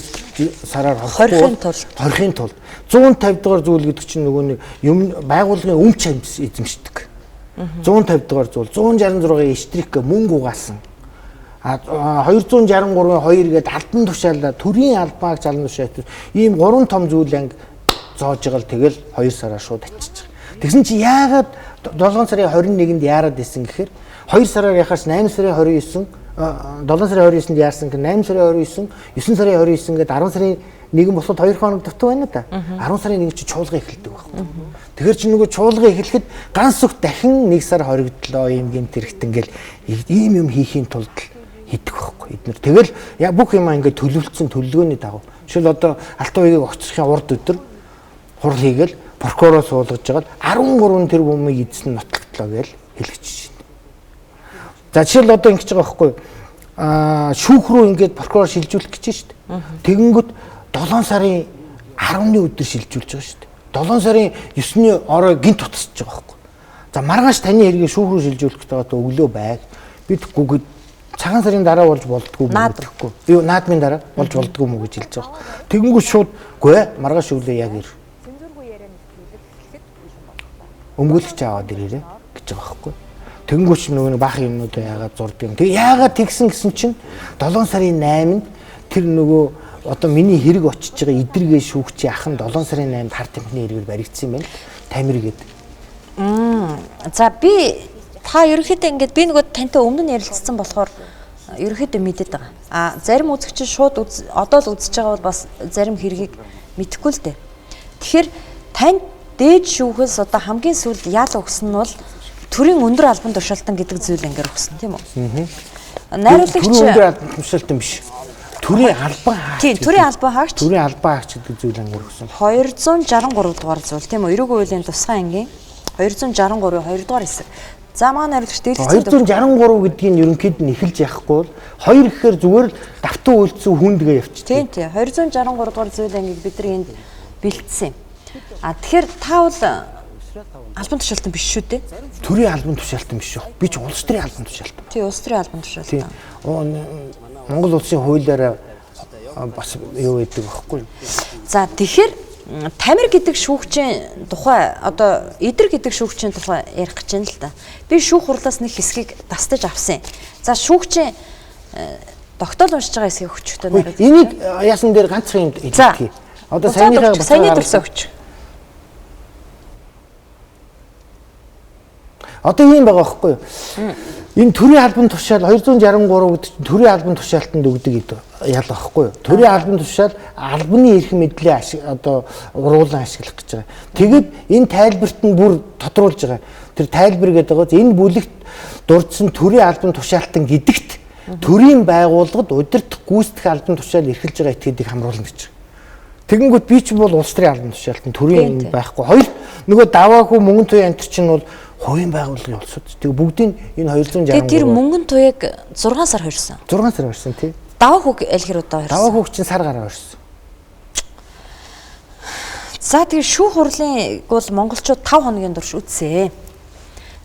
Speaker 10: сараар
Speaker 1: хорихын
Speaker 10: тулд 150 дугаар зүйл гэдэг чинь нөгөө нэг юм байгууллагын өмч эзэмшдэг. 150 дугаар зүйл 166-ийн эштрик мөнгө угаасан. 263-ийн 2 гээд албан тушаалаа төрийн албааг залан тушаалт ийм 3 том зүйл анги зоож байгаа л тэгэл 2 сараар шууд ачиж байгаа. Тэгсэн чи яагаад 7 сарын 21-нд яарад исэн гэхээр 2 сараар яхаас 8 сарын 29 7 сарын 29-нд яарсан гэх 8 сарын 29 9 сарын 29 гээд 10 сарын 1 босоод 2 хоног дутуу байна да. 10 сарын 1 чи чуулга эхэлдэг байхгүй. Тэгэхээр чи нөгөө чуулга эхлэхэд Н.Алтанхуяг дахин 1 сар хоригдлоо ийм гэмт хэрэгт ингээл ийм юм хийхийн тулд хийдэг байхгүй. Эднэр тэгэл бүх юм ингээд төлөвлөсөн төлөвлөгөөний дагуу. Жишээл одоо Алтанхуягийг огцохын урд өдөр хурал хийгээл прокурор суулгаж байгаа 13 тэрбумыг эзэн нотлогдлоо гэж хэлгэж байна. За жишээл одоо ингэж байгаа байхгүй. Шүүх рүү ингээд прокурор шилжүүлэх гэж шүү дээ. Тэгэнгүүт 7 сарын 10-ны өдөр шилжүүлж байгаа шүү дээ. 7 сарын 9-ний орой гинт тутасж байгаа байхгүй. За маргааш таны хэргийг шүүх рүү шилжүүлэх гэдэг өглөө байг. Бид гүгэд цагаан сарын дараа болж болдгоо мөгөхгүй. Юу наадмын дараа болж болдгоо мө гэж хэлж байгаа. Тэгэнгүүт шууд гүй маргааш өглөө яг ир. Цензургүй яриа нэвтрүүлэг өмгөөлөгч аваад ирээрээ гэж байгаа байхгүй. Тэнгүүч нөгөө баах юмнуудаа яагаад зурдаг юм. Тэг яагаад тэгсэн гэсэн чинь 7 сарын 8-нд тэр нөгөө одоо миний хэрэг очиж байгаа эдэргээ шүүгчийн ах нь 7 сарын 8-нд хар тамхины хэрэгээр баригдсан юм байна. Тамир гээд.
Speaker 1: За би та ерөнхийдөө ингээд би нөгөө тантай өмнө нь ярилцсан болохоор ерөнхийдөө мэдээд байгаа. Зарим үзэгч шууд одоо л үзэж байгаа бол бас зарим хэргийг мэдэхгүй л дээ. Тэгэхээр тань дээд шүүхээс одоо хамгийн сүүлд яал өгсөн нь бол төрийн өндөр албан тушаалтан гэдэг зүйл ангаар өгсөн тийм үү? Найруулагч
Speaker 10: төрийн өндөр албан тушаалтан биш. Төрийн албан хаагч.
Speaker 1: Тийм, төрийн албан хаагч.
Speaker 10: Төрийн албан хаагч гэдэг зүйл ангаар өгсөн.
Speaker 1: 263 дугаар зүйл тийм үү? Ерөнхий хуулийн тусгай ангийн 263-ийн 2 дугаар хэсэг. За манай найруулагч дэлгэцэн
Speaker 10: 263 гэдгийг ерөнхийд нь эхэлж яахгүй бол 2 гэхээр зүгээр л давтан үйлцэн хүндгээ явчих.
Speaker 1: Тийм тийм 263 дугаар зүйл ангийг бид нар энд бэлдсэн. Тэгэхээр та бол албан тушаалтан биш шүү дээ.
Speaker 10: Төрийн албан тушаалтан биш шүү. Би ч улс төрийн албан тушаалтан.
Speaker 1: Тийм улс төрийн албан тушаалтан.
Speaker 10: Монгол улсын хуулиараа бас юу гэдэг байхгүй юу?
Speaker 1: За тэгэхээр тамир гэдэг шүүгчийн тухай одоо эдэр гэдэг шүүгчийн тухай ярих гэж байна л да. Би шүүх хурлаас нэг хэсгийг дастаж авсан. За шүүгчийн тогтоол уншиж байгаа хэсгийг өгчөхдөө найруулагч.
Speaker 10: Энийг яасан дээр ганцхан юм хэлье. Одоо саяны
Speaker 1: төвсөө өгч.
Speaker 10: Одоо ийм байгаа байхгүй юу? Энэ төрийн албан тушаал 263 гэдэг төрийн албан тушаалтанд өгдөг ял байхгүй юу? Төрийн албан тушаал албаны эрх мэдлээ одоо уруулан ашиглах гэж байгаа. Тэгэд энэ тайлбарт нь бүр тодруулж байгаа. Тэр тайлбар гэдэг байгаа энэ бүлэгт дурдсан төрийн албан тушаалтан гэдэгт төрийн байгууллагад удирдах гүйцэтгэх албан тушаал эрхэлж байгаа этгээдийг хамруулна гэж. Тэгэнгүүт би ч бол улс төрийн албан тушаалтан төрийн юм байхгүй. Хоёр нөгөө даваагүй мөнгөн туяа энэ чинь бол хувийн байгууллагын улсууд. Тэгээ бүгдийн энэ 260.
Speaker 1: Тэгээ тэр мөнгөн туяаг 6 сар хорьсон.
Speaker 10: 6 сар хорьсон тий.
Speaker 1: Даваа хүүг аль хэр удаа хорьсон?
Speaker 10: Даваа хүүг чинь сар гараа хорьсон.
Speaker 1: За тэгээ шүүх хурлын бол монголчууд 5 хоногийн турш үтсээ.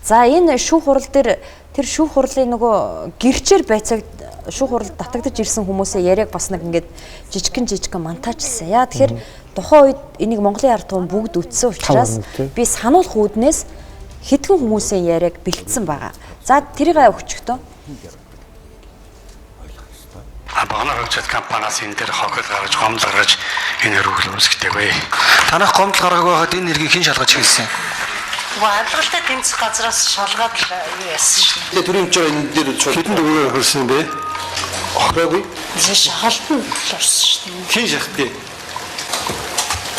Speaker 1: За энэ шүүх хурал дээр тэр шүүх хурлын нөгөө гэрчээр байцаагд шүүх хурал татагдж ирсэн хүмүүсээ яриаг бас нэг ингээд жижигхэн монтажлсан. Яа тэгэхээр тухайн үед энийг Монголын ард түмэн бүгд үтсэн учраас би сануулах үүднээс хэдхэн хүмүүсийн яриаг бэлдсэн байгаа. За тэрийг өгчөхдөө
Speaker 11: Багнаар хөгжил компаниас энэ дээр хохол гаргаж, гомдол гаргаж энэ өргөл үүсгэдэг. Танах гомдол гаргаагүй байхад энэ нэрийг хэн шалгаж хэлсэн?
Speaker 12: Амралтаа тэмцэх газраас шалгаад юу яасан шүү дээ.
Speaker 11: Төрийн өмчөөр энэ дээр хэдэн дөрөөр хөрсөн бэ? Охроогүй.
Speaker 12: Зэш холтон орсон шүү дээ.
Speaker 11: Хэн шахтыг?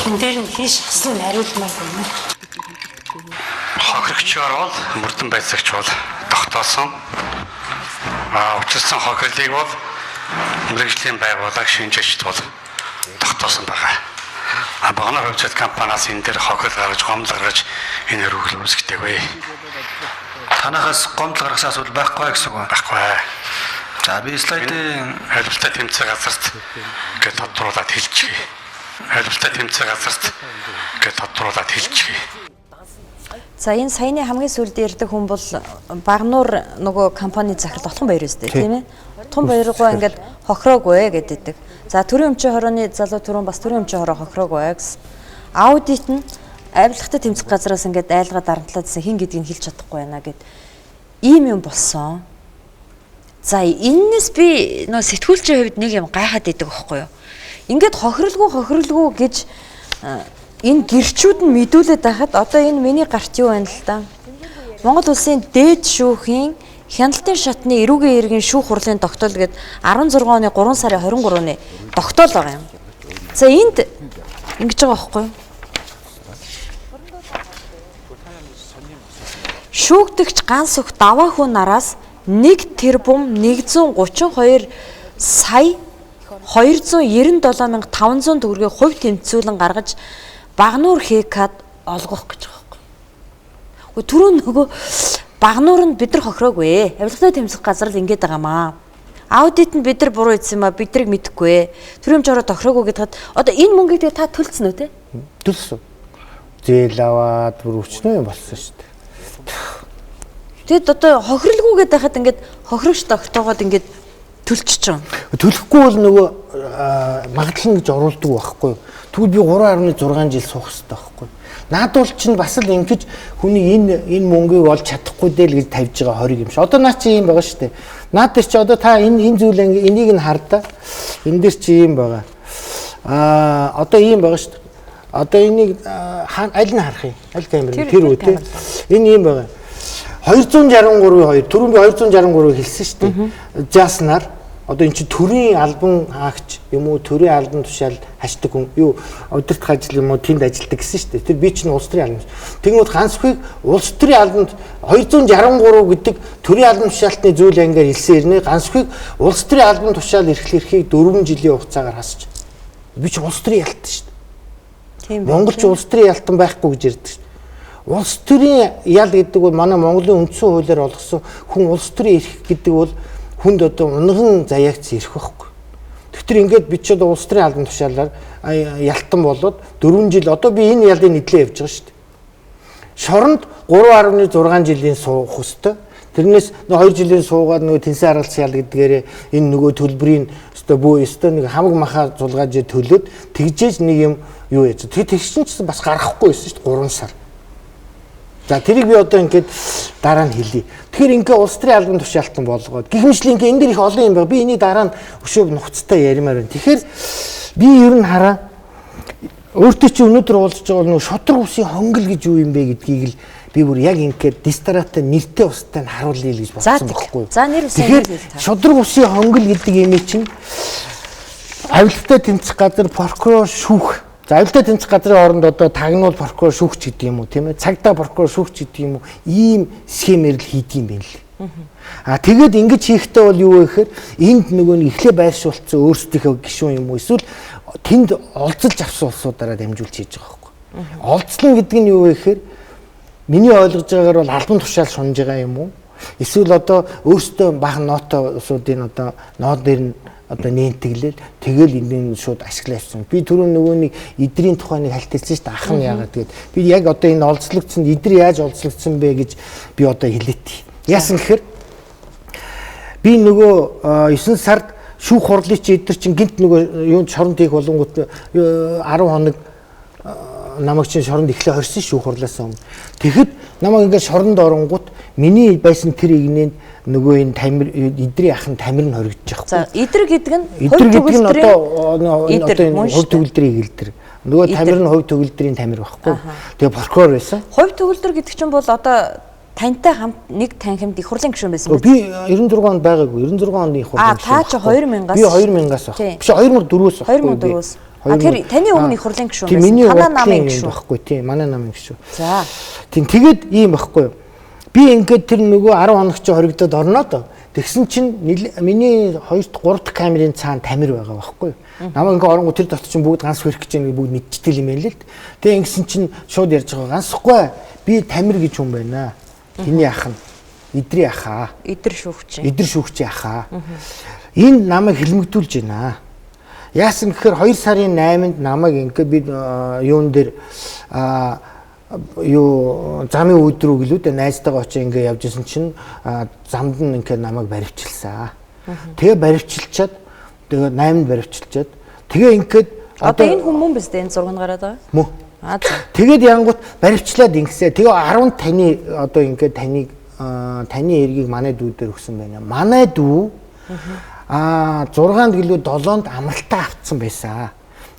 Speaker 12: Тэн дээр нь хэн шахсан хариулмаар байна.
Speaker 11: Хохирогчоор бол мөрдөн байцаагч бол тогтоосон. Учирсан хохирлыг бол мэрэгжлийн байгууллага шинжээчд бол тогтоосон байгаа. Багнаар хөгжил компаниас энэ дээр хохол гаргаж, гомдол гаргаж энэ өргөл үүсгэдэг. Танахаас гомдол гаргасан асуудал байхгүй гэсэн үг байхгүй. За би слайдын хариултаа тэмцэх газарт гэж тодруулаад хэлчихье. Хариултаа тэмцэх газарт гэж тодруулаад хэлчихье.
Speaker 1: За энэ саяны хамгийн сүүлд ярьдаг хүн бол Багнуур нөгөө компани захирал Отхон баяр үстэй тийм ээ. Отхон баяргаа ингээд хохироогүй гэдэг. За төрийн өмчийн хорооны залуу түрүүн бас төрийн өмчийн хороо хохироогүй гэсэн. Аудит нь авилгатай тэмцэх газраас ингээд айлгаа дарамтлаадсан хин гэдгийг хэлж чадахгүй байна гэд ийм юм болсон. За энэс би нөө сэтгүүлчийн хувьд нэг юм гайхаад идэг байхгүй юу. Ингээд хохирлгүй гэж энэ гэрчүүд нь мэдүүлээд байхад одоо энэ миний гарт юу байна л да. Монгол улсын дээд шүүхийн хяналтын шатны эрүүгийн иргэн шүүх хурлын тогтоол гээд 16 оны 3 сарын 23-ны тогтоол байгаа юм. За энд ингэж байгаа байхгүй юу? Шүүгдэгч Н.Алтанхуягийн даваа хүн нараас 1 тэрбум 132 сая 297,500 төгрөгийн хувь тэмцүүлэн гаргаж Багнуур ХК-д олгох гэж байгаа юм. Түрүүн нөгөө Багнуур нь бид нар хохироогүй. Авилгатай тэмцэх газар л ингэж байгаамаа. Аудит нь бид нар буруу хийсэн ба бидрийг мэдэхгүй. Төрийн жороо тохироогүй гэдэгт одоо энэ мөнгийг та төлсөн үү те?
Speaker 10: Төлсөн. Зээл аваад бүр өчнөө юм болсон шүү дээ.
Speaker 1: Тэгэд одоо хохирлгүйгээд байхад ингээд хохирогч тогтоогоод ингээд төлчих чинь.
Speaker 10: Төлөхгүй бол нөгөө магадлал гэж оруулдаг байхгүй юу? Тэгвэл би 3.6 жил суух хэрэгтэй байхгүй. Наадуул чинь бас л ингэж хүний энэ мөнгийг олж чадахгүй дээ л гэж тавьж байгаа хориг юм шиг. Одоо наа чи юм байгаа шүү дээ. Наад дээр чи одоо та энэ зүйлээ энийг нь хардаа. Энэ дээр чи юм байгаа. Одоо ийм байгаа шүү дээ. Одоо энийг аль нь харах юм? Аль камер тэр үү те? Энэ ийм байгаа. 263-2 түрүүн би 263 хэлсэн шүү дээ. Жааснаар одоо эн чинь төрийн албан хаагч юм уу төрийн албан тушаал хашдаг хүн юу удирдах ажил юм уу тэнд ажилладаг гэсэн шүү дээ. Тэр би чинь улс төрийн албан. Тэнгүүд Н.Алтанхуяг улс төрийн албанд 263 гэдэг төрийн албан тушаалтны зүйл ангиар хэлсэн ирнэ. Н.Алтанхуяг улс төрийн албан тушаал эрхлэрхийг 4 жилийн хугацаагаар хасч. Би чинь улс төрийн ялтан шүү дээ. Тийм байна. Монголч улс төрийн ялтан байхгүй гэж ярьдаг шүү дээ. Улс төрийн ял гэдэг бол манай Монголын үндсэн хуулиар олгосон хүн улс төрийн эрх гэдэг бол хүнд одоо унган заяагц ирэх байхгүй. Тэгэхээр ингээд бид ч одоо улс төрийн албан тушаалаар ялтан болоод 4 жил одоо би энэ ялын нийтлээ явж байгаа шүү дээ. Шоронд 3.6 жилийн суух хөстэй. Тэрнээс 2 жилийн суугаад нөгөө тэнцэн аргалзах ял гэдгээрээ энэ нөгөө төлбөрийн өстой бөө өстой нэг хамаг махаа зулгааж төлөөд тэгжээж нэг юм юу яаж. Тэр тэгшин ч бас гарахгүй байсан шүү дээ 3 сар. За тэрийг би одоо ингээд дараа нь хэлье. Тэгэхээр ингээ улс төрийн албан тушаалтан болгоод гихмичлэн ингээ энэ дэр их олон юм байна. Би энийг дараа нь өшөө нухацтай ярмаар байна. Тэгэхээр би ер нь хараа өөртөө чи өнөөдөр уулзж байгаа нөгөө шодрог усын хонгол гэж юу юм бэ гэдгийг л би бүр яг ингээд дистаратай нэртэй устай нь харуулъя гэж бодсон байхгүй юу.
Speaker 1: За нэр усын
Speaker 10: тэгэхээр шодрог усын хонгол гэдэг юм чинь авилгатай тэмцэх газар прокурор шүүх. За авилгатай тэмцэх газрын оронд одоо тагнуул прокурор шүүгч гэдэг юм уу тийм ээ цагдаа прокурор шүүгч гэдэг юм уу ийм схемээр л хийдэг юм байна л. Тэгээд ингэж хийхдээ бол юу вэ гэхээр энд нөгөө нэг эхлээ байршуулсан өөрсдийнхөө гишүүн юм уу эсвэл тэнд олзолж авсан улсуудаараа дамжуулж хийж байгаа байхгүй. Олзлон гэдэг нь юу вэ гэхээр миний ойлгож байгаагаар бол албан тушаал шунж байгаа юм уу? Эсвэл одоо өөрсдөө бахан нотоосуудын одоо ноод дээр нь одоо нээнтэглэл тэгэл энийг шууд ашиглаасан. Би түрүү нөгөөний эдрийн тухайныг хальтэрсэн шүү дээ. Ах нь яагаад тэгээд би яг одоо энэ олзлогдсон эдэр яаж олзлогдсон бэ гэж би одоо хэлээт. Яасан гэхээр би нөгөө 9 сард шүүх хурлын чи эдэр чинь гинт нөгөө юунд шоронд хийх болонгууд 10 хоног намайг чинь шоронд эхлээ хорсон шүүх хурлаас өмнө. Тэгэхэд намайг ингээд шоронд оронгууд миний байсан тэр игнэнд нөгөө энэ тамир эдрийн ах нь тамир нь хоригдож байгаа.
Speaker 1: За эдэр гэдэг нь
Speaker 10: эдэр гэдэг нь одоо хувь төгөлдрийн эдэр. Нөгөө тамир нь хувь төгөлдрийн тамир байхгүй. Тэгээ прокурор байсан.
Speaker 1: Хувь төгөлдөр гэдэг чинь бол одоо тантай хамт нэг танхимд их хурлын гишүүн байсан
Speaker 10: биз? Би 96 онд байгаагүй. 96 оны их хурлын гишүүн.
Speaker 1: Та чи 2000-аас.
Speaker 10: Би 2000-аас баг. Биш 2004-өөс баг.
Speaker 1: 2004-өөс. Тэр таны өмнө их хурлын гишүүн байсан.
Speaker 10: Манай намын гишүүн байхгүй тийм. Манай намын гишүүн.
Speaker 1: За.
Speaker 10: Тийм тэгээд ийм байхгүй. Би ингээд тэр нөгөө 10 хоног чи хоригдоод орноо доо. Тэгсэн чинь миний 2-3 дахь камерын цаана тамир байгаа байхгүй. Намайг ингээд оронгоо тэр дотор чинь бүгд Н.Алтанхуяг гэж нэг бүгд мэдчихдэг юм байл л л. Тэгээ ингэсэн чинь шууд ярьж байгаа. Н.Алтанхуй би тамир гэж хүн байна. Тэний ах нь эдрийн ахаа.
Speaker 1: Эдэр шүүгч.
Speaker 10: Эдэр шүүгчийн ахаа. Энэ намайг хилмигдүүлж байна. Яасан гэхээр 2 сарын 8-нд намайг ингээд би юун дээр юу замын өдрөө гэлүүд найзтайгаа очиж ингээ явж исэн чинь замд нь ингээ намайг баривчилсан. Тэгээ баривчилчаад тэгээ 8-нд баривчилчаад тэгээ ингээд
Speaker 1: одоо энэ хүмүүс биз дээ энэ зураг гараад байгаа.
Speaker 10: Мөн. Тэгээд янгууд баривчлаад ингэсээ. Тэгээ 10 таны одоо ингээ таны эргийг манай дүү дээр өгсөн байна. Манай дүү 6-нд гэлүү 7-нд амралтаа авцсан байсан.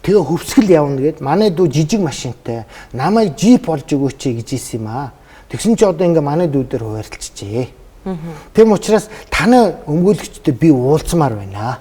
Speaker 10: Тэгээ хөвсгөл явна гэд манай дүү жижиг машинтай намайг жип болж өгөөч гэж ийсэн юм аа. Тэгсэн чи одоо ингээ манай дүү дээр хуваарлцжээ. Тэм учраас таны өмгөөлөгчтэй би уулзмаар байна.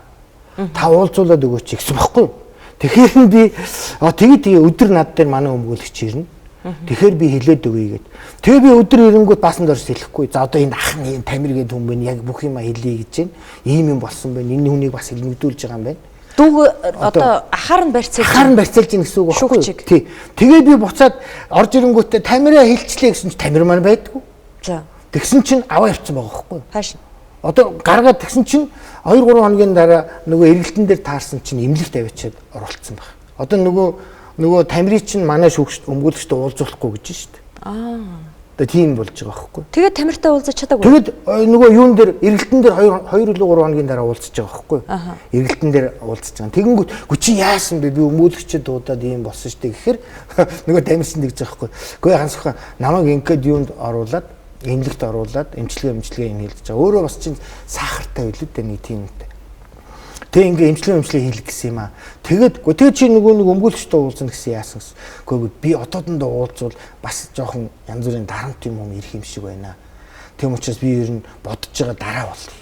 Speaker 10: Та уулзуулаад өгөөч гэсэн баггүй. Тэгэхээр би тэгээ өдөр над дээр манай өмгөөлөгч ирнэ. Тэгэхээр би хэлээд өгье гэд. Тэгээ би өдөр ирэнгүүт баасан дорс хэлэхгүй. За одоо энэ ах нь тамир гээд хүн байна. Яг бүх юм хэлье гэж байна. Ийм юм болсон байна. Энэ хүнийг бас хэлмэгдүүлж байгаа юм байна.
Speaker 1: Дүүг одоо ахаар нь барьцаалж ийн гэсэн үг байхгүй.
Speaker 10: Тий. Тэгээ би буцаад орж ирэнгүүтээ тамираа хилчлээ гэсэн чинь тамир маань байдгүй.
Speaker 1: За.
Speaker 10: Тэгсэн чинь аваа явцсан байгаа байхгүй.
Speaker 1: Хааш.
Speaker 10: Одоо гаргаад тэгсэн чинь 2-3 хоногийн дараа нөгөө эргэлтэн дээр таарсан чинь эмнэлэг тавиачаад оруулсан баг. Одоо нөгөө тамирын чинь манай шүүгч өмгөөлөгчтэй уулзуулахгүй гэж шүү дээ. Одоо тийм болж байгаа байхгүй.
Speaker 1: Тэгээд тамиртай уулзаж чадаагүй.
Speaker 10: Тэгээд нөгөө юун дээр эргэлтэн дээр 2 3 хоногийн дараа уулзаж байгаа байхгүй. Эргэлтэн дээр уулзаж байгаа. Тэгэнгүүт чи яасан бэ? Би өмгөөлөгчөд дуудаад ийм болсон шүү дээ гэхээр нөгөө тамирчин тэгж байгаа байхгүй. Гэхдээ Н.Алтанхуй намайг ингээд юунд оруулаад эмнэлэгт оруулаад эмчилгээ юм хэлж байгаа. Өөрөө бас чинь сахартай байлгүй дээ нэг тиймтэй. Тэг ингээ эмчилгээ хийх гэсэн юм аа. Тэгээд чи нөгөө нэг өмгөөлөгчтэй уулзна гэсэн яасан гэсэн. Гэхдээ би одоодондоо уулзвал бас жоохон янз бүрийн дарамт юм ирэх юм шиг байна. Тэм учраас би ер нь бодож байгаа дараа болъё.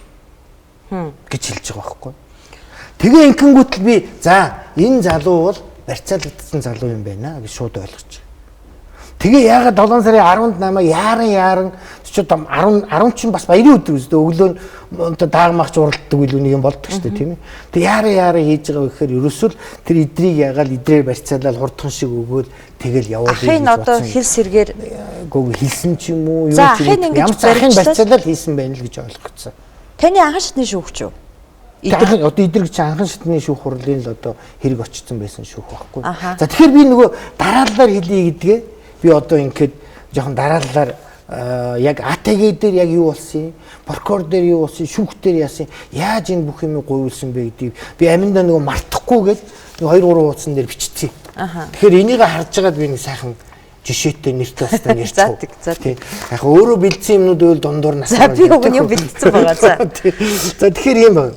Speaker 10: гэж хэлж байгаа байхгүй. Тэгээ инхэнгүүт л би за энэ залуу бол барьцаалагдсан залуу юм байна гэж шууд ойлгож. Тэгээ яагаад 7 сарын 10-нд намайг яаран ч одоо 10 чинь бас баярын өдөр үстэ өглөө одоо даагмагч уралддаг үйл нэг юм болдог шүү дээ тийм ээ. Тэгээ яаран хийж байгаа гэхээр ерөөсөө тэр эдрийг ягаал эдрээр барьцаалал хурдхан шиг өгөөл тэгэл явуулъя гэж
Speaker 1: бодсон. Ахын одоо хэл сэргээр
Speaker 10: гоо хэлсэн ч юм уу юу ч юм ямар ч ахын барьцаалал хийсэн байна л гэж ойлгоцсон.
Speaker 1: Таны анхан шатны шүүгч юу?
Speaker 10: Одоо эдэр гэж анхан шатны шүүх хурлын л одоо хэрэг очсон байсан шүүх байхгүй. За тэгэхээр би нөгөө дараалалаар хэлье гэдгээ би одоо ингээд жоохон дараалалаар яг АТГ дээр яг юу болсон юм, прокурор дээр юу болсон, шүүх дээр яасан, яаж энэ бүх юмыг гуйвуулсан бэ гэдгийг би аминдаа нөгөө мартахгүйгээд 2-3 хуудсан дээр биччихье. Тэгэхээр энийг харж байгаад би нэг сайхан жишээтэй нэртэй басна ярьчих.
Speaker 1: За тийм.
Speaker 10: Яг өөрөө бэлдсэн юмнууд байвал дундуур насаа.
Speaker 1: За би өгнө бэлдсэн байгаа.
Speaker 10: За тэгэхээр юм байна.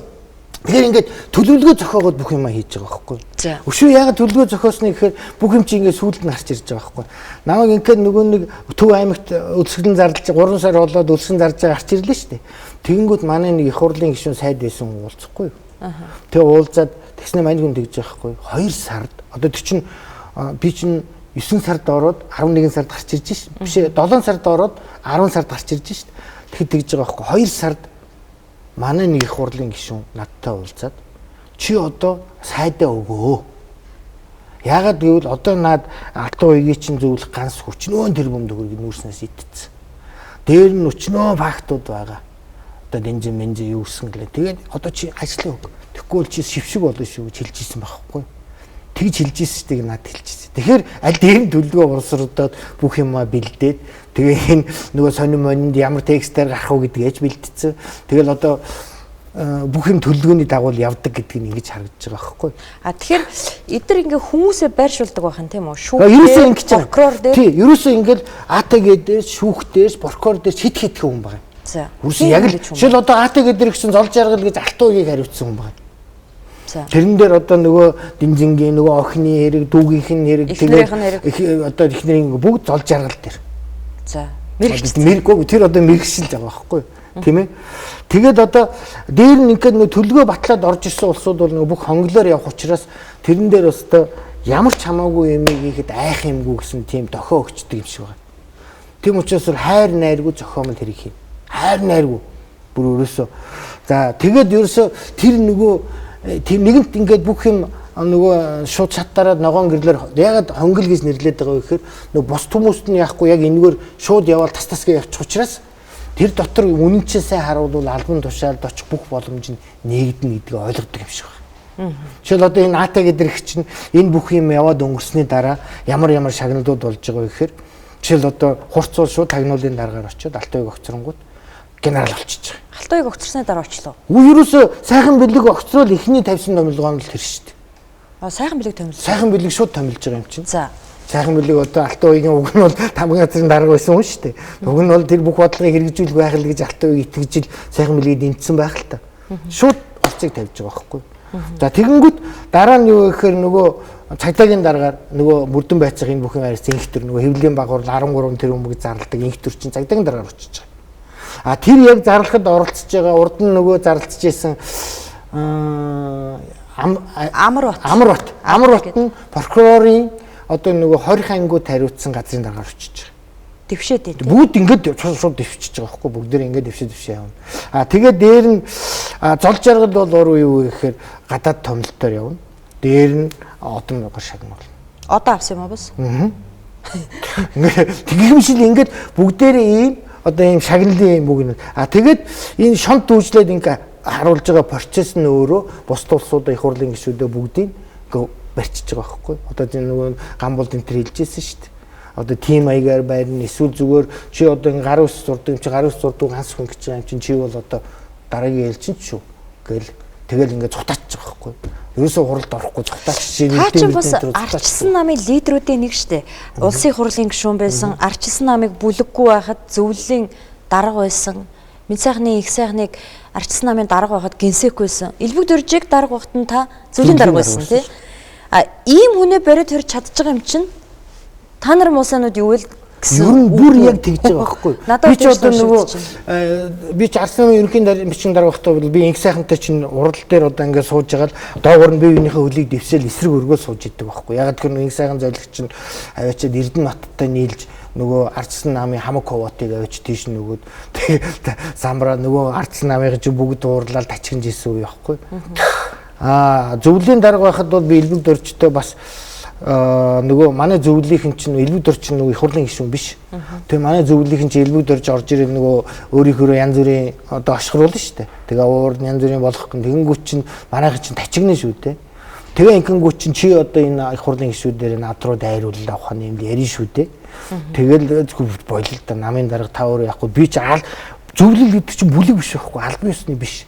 Speaker 10: Тэгэхээр ингээд төлөвлөгөө зохиогоод бүх юмаа хийж байгаа байхгүй. Өшөө яагаад төлөвлөгөө зохиосныг гэхээр бүх юм чи ингээд сүүлд нь гарч ирж байгаа байхгүй. Намайг ингээд нөгөө нэг Төв аймагт өлсгөн зарлж 3 сар болоод өлсгөн зарж байгаа гарч ирлээ шүү дээ. Тэгэнгүүт манай нэг их хурлын гишүүн сайд байсан уулзахгүй. Тэгээ уулзаад тэгснэ мань хүн тэгж байгаа байхгүй. 2 сард одоо тэр чинь би чинь 9 сард ороод 11 сард гарч ирж шээ. Биш 7 сард ороод 10 сард гарч ирж шээ. Тэгэхэд тэгж байгаа байхгүй. 2 сард манай нэг их хурлын гишүүн надтай уулзаад чи одоо сайдаа өгөө. Яагаад гэвэл одоо наад Алтан хуягийн чинь зөвлөх ганс хүчнөө тэрбум төгрөгийг нүүрснээс итцсэн. Дээр нь өчнөө фактууд байгаа. Одоо дэнжин мэнжи юу гэсэн гэлээ. Тэгээд одоо чи ажлаа өг. Тэгэхгүй бол чи шившиг болно шүү гэж хэлж ирсэн байхгүй. Тэгж хэлж ирсэн штеп надад хэлчихсэн. Тэгэхээр аль дээр нь төлөвлөгөө урсруудаад бүх юмаа бэлдээд тэгээ энэ нөгөө сонин монинд ямар текстээр гарах уу гэдгийж бэлдсэн. Тэгэл одоо бүх юм төлөвлөгөөний дагуу явдаг гэдгийг ингэж харагдаж байгаа байхгүй.
Speaker 1: Тэгэхээр эдгээр ингээ хүмүүсээ байршуулдаг байхын тийм үү?
Speaker 10: Шүүх
Speaker 1: прокурор дээр.
Speaker 10: Тий, ерөөсөө ингээл АТГ дээр, шүүх дээр, прокурор дээр хит хүн байгаа.
Speaker 1: За.
Speaker 10: Үрсэн яг л жишээл одоо АТГ дээр гэсэн зол жаргал гэж Алтан хуягийг хариуцсан хүн байгаа.
Speaker 1: За.
Speaker 10: Тэрэн дээр одоо нөгөө динжингийн нөгөө охины хэрэг, дүүгийнх нь хэрэг тэгээд одоо ихнэрийн бүгд зол жаргал дээр.
Speaker 1: За.
Speaker 10: Мэрэггүй тэр одоо мэрэгшилж байгаа байхгүй юу? Тийм ээ. Тэгээд одоо дээр нь ингээд нөгөө төлгөө батлаад орж ирсэн улсууд бол нөгөө бүх хонглоор явах учраас тэрэн дээр бас одоо ямар ч хамаагүй юм хийхэд айх юмгүй гэсэн тийм дохио өгчдөг юм шиг байна. Тийм учраас хайр найргүй зохиомл хэрэг хий. Хайр найргүй бүр өрөөсөө. За тэгээд ерөөсөө тэр нөгөө тэр нэгэнт ингээд бүх юм нөгөө шууд шаттараад ногоон гэрлэр ягаад хонгил гэж нэрлээд байгаа вэ гэхээр нөгөө бус хүмүүст нь яахгүй яг энэгээр шууд яваал тасгээ явчих учраас тэр дотор үнэнчээ сайн харуулвал албан тушаалд очих бүх боломж нь нэгдэнэ гэдгийг ойлгодог юм шиг байна. Жишээл одоо энэ АТГ гэдэг чинь энэ бүх юм яваад өнгөрсний дараа ямар шагналууд болж байгаа вэ гэхээр жишээл одоо хурцуул шууд тагнуулын дараагаар очиод Алтан хуяг огцронгууд генерал болчихж байгаа.
Speaker 1: Алтан хуяг огцорсны дараа очлоо.
Speaker 10: Ерөөсөө сайхан бэлэг огцрол ихний тавьсан томилгоо нь л тэр шүү дээ.
Speaker 1: Сайхан бэлэг томилж.
Speaker 10: Сайхан бэлэг шууд томилж байгаа юм чинь.
Speaker 1: За.
Speaker 10: Сайхан бэлэг одоо Алтан хуягийн уг нь бол тамгын газрын дарга байсан хүн шүү дээ. Уг нь бол тэр бүх бодлогыг хэрэгжүүлэх байх л гэж Алтан хуяг итгэжил сайхан бэлгийг дэмжсэн байх л та. Шууд орцыг тавьж байгаа байхгүй. За тэгэнгүүт дараа нь юу гэхээр нөгөө цагдаагийн дараагаар нөгөө мөрдөн байцаах энэ бүхэн арьс инх төр нөгөө хэвлэлийн багвар 13 тэрбум гэж зарладаг инх төр чинь цагдаагийн дараагаар очиж байгаа. А тэр яг зарлахад оролцож байгаа урд нь нөгөө зарлж байсан Амар бат нь прокурорын одоо нөгөө 20 ангууд хариуцсан газрын дараагаар очиж байгаа.
Speaker 1: Дэвшээд дээ.
Speaker 10: Бүгд ингээд шууд дэвшиж байгаа байхгүй бүгдээр ингээд дэвшээ явна. А тэгээд дээр нь зол жаргал бол өөр юу гэхээр гадаад томилтоор явна. Дээр нь одон муугар шагнуул.
Speaker 1: Одоо авсан юм уу бас?
Speaker 10: Тэгэмшил ингээд бүгдээрээ ийм одоо ийм шагналын юм үг нь. А тэгээд энэ шонт дүүжлээд ингээ харуулж байгаа процесс нь өөрөө бус улсуудын их хурлын гишүүдээ бүгдийг ингээ барьчиж байгаа байхгүй. Одоо энэ нөгөө гамболд энэ төр хэлжсэн шүү дээ. Одоо тим маягаар байрна эсвэл зүгээр чи одоо ингээ гарын ус зурдаг юм чи гарын ус зурдаг ганц хүн гэж байгаа юм чи бол одоо дараагийн ээлжин шүү гэл тэгэл ингээ цутаачих байгаа байхгүй. Ерөөсөө хуралд орохгүй цутаач чи
Speaker 1: нийтийн арчсан намын лидерүүдийн нэг штэ. Улсын хурлын гишүүн байсан, арчсан намыг бүлэггүй байхад зөвлөлийн дарга байсан. Мэд сайхны их сайхныг арчсан намын дарга байхад гинсэхгүй байсан. Элбэг дөржиг дарга байхад нь та зөвлөлийн дарга байсан тий. А ийм хүнээ бариад хөрч чадж байгаа юм чинь та нар муусанууд юу вэ
Speaker 10: гэсэн бүр яг тэгж байгаа байхгүй. Би ч одоо нөгөө би ч арсан ерөнхийн бичгийн дарга багтаа бол би инх сайхантай чинь урал дээр одоо ингээд сууж байгаа л доогор нь бие биенийхээ хөлийг дэвсэл эсрэг өргөө сууж идэг байхгүй. Ягаад гэвэл инх сайхан зорилго чинь аваачаад Эрдэнэ нотттой нийлж нөгөө арчсан намын хамаг ковотыг аваач тийш нөгөөд самбраа нөгөө арчсан намын чи бүгд уурлал тачигнж исэн үе байхгүй. Зөвлөлийн дарга байхад бол би элбэг дөржтэй бас нөгөө манай зөвлөлийнхэн чинь элбэг дөрж чинь нөгөө их хурлын гишүүн биш. Тэгээ манай зөвлөлийнхэн чинь элбэг дөрж орж ирээд нөгөө өөрийнхөө янз бүрийн одоо ашгруулна шүү дээ. Тэгээ уурд янз бүрийн болох гэн тэгэнгүүт чинь манайхан чинь тачигнэ шүү дээ. Тэгээ инхэнгүүт чинь чи одоо энэ их хурлын гишүүдээр над руу дайруулал авах юм ярина шүү дээ. Тэгэл болил да намын дарга та өөрөө яахгүй би чи зөвлөл гэдэг чинь бүлэг биш байхгүй албан ёсны биш.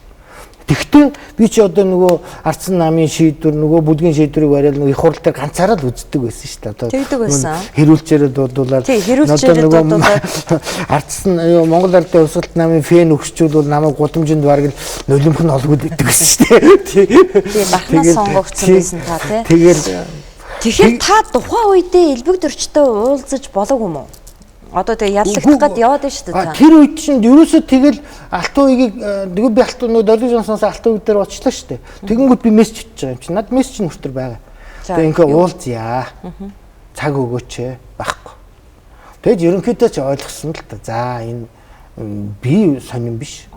Speaker 10: Тэгтээ би чи одоо нөгөө арцсан намын шийдвэр нөгөө бүлгийн шийдвэрийг бариад нөгөө их хурл дээр ганцаараа л үздэг байсан шүү дээ. Одоо
Speaker 1: тэгдэг байсан.
Speaker 10: Хэрүүлчээрээ дуудуулаад арцсан Монгол ардын хувьсгалт намын фэн өгсчүүл бол намайг гудамжинд бараг л нулимх нь олгоод идэг байсан шүү дээ.
Speaker 1: Тий бахнаас сонгогдсон байсан та тий. Тэгэхээр та тухайн үедээ элбэг дөрчтэй уулзаж болов юм уу? Одоо тэгээ яллагдах гээд яваад байна шүү дээ.
Speaker 10: Тэр үед чинь ерөөсөө тэгэл Алтан хуягийг нөгөө би Алтан нөгөө Доллиг Жонсоноос Алтан хуяг дээр очлоо шүү дээ. Тэгэнгүүт би мессеж хийж байгаа юм чинь. Над мессеж нь хүртэр байгаа. Тэгээ ингээ уулзъя. Цаг өгөөч байхгүй. Тэгэж ерөнхийдөө ч ойлгосон л та. За энэ би сонирн биш.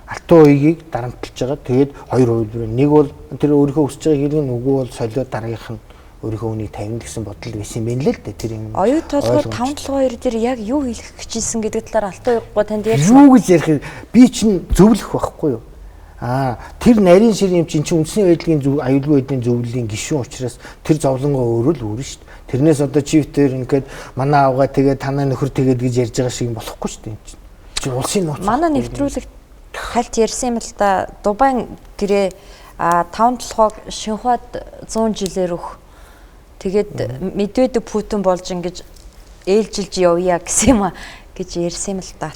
Speaker 10: Алтан хуягийг дарамтлаж байгаа. Тэгээд хоёр хувилбар. Нэг бол тэр өөрийнхөө өсөж байгаа хэлний үгүй бол солиод дараагийнх нь өөрийнхөө үнийг тавина гэсэн бодол байсан юм байна л дээ тэр юм.
Speaker 1: Оюу толгой 572 дээр яг юу хэлэх гэж ирсэн гэдэг талаар Алтан уяггүй танд ярьсан.
Speaker 10: Юу гэж ярих би чинь зөвлөх байхгүй юу? Тэр нарийн ширийн чинь үндэсний байдлын аюулгүй байдлын зөвлөлийн гишүүн учраас тэр зовлонгоо өөрөө л үүрэн шүү дээ. Тэрнээс одоо чивтэр ингээд манай авгаа тэгээд танаа нөхөр тэгээд гэж ярьж байгаа шиг юм болохгүй шүү дээ. Чи улсын нууц.
Speaker 1: Манай нэвтрүүлэг хальт ярьсан юм л да. Дубайн гэрээ 5 толгойг шинхад 100 жилээр өг. Тэгээд мэдвэдэг Путин болж ингэж ээлжилж явъя гэсэн юм а гэж ярьсан юм л да.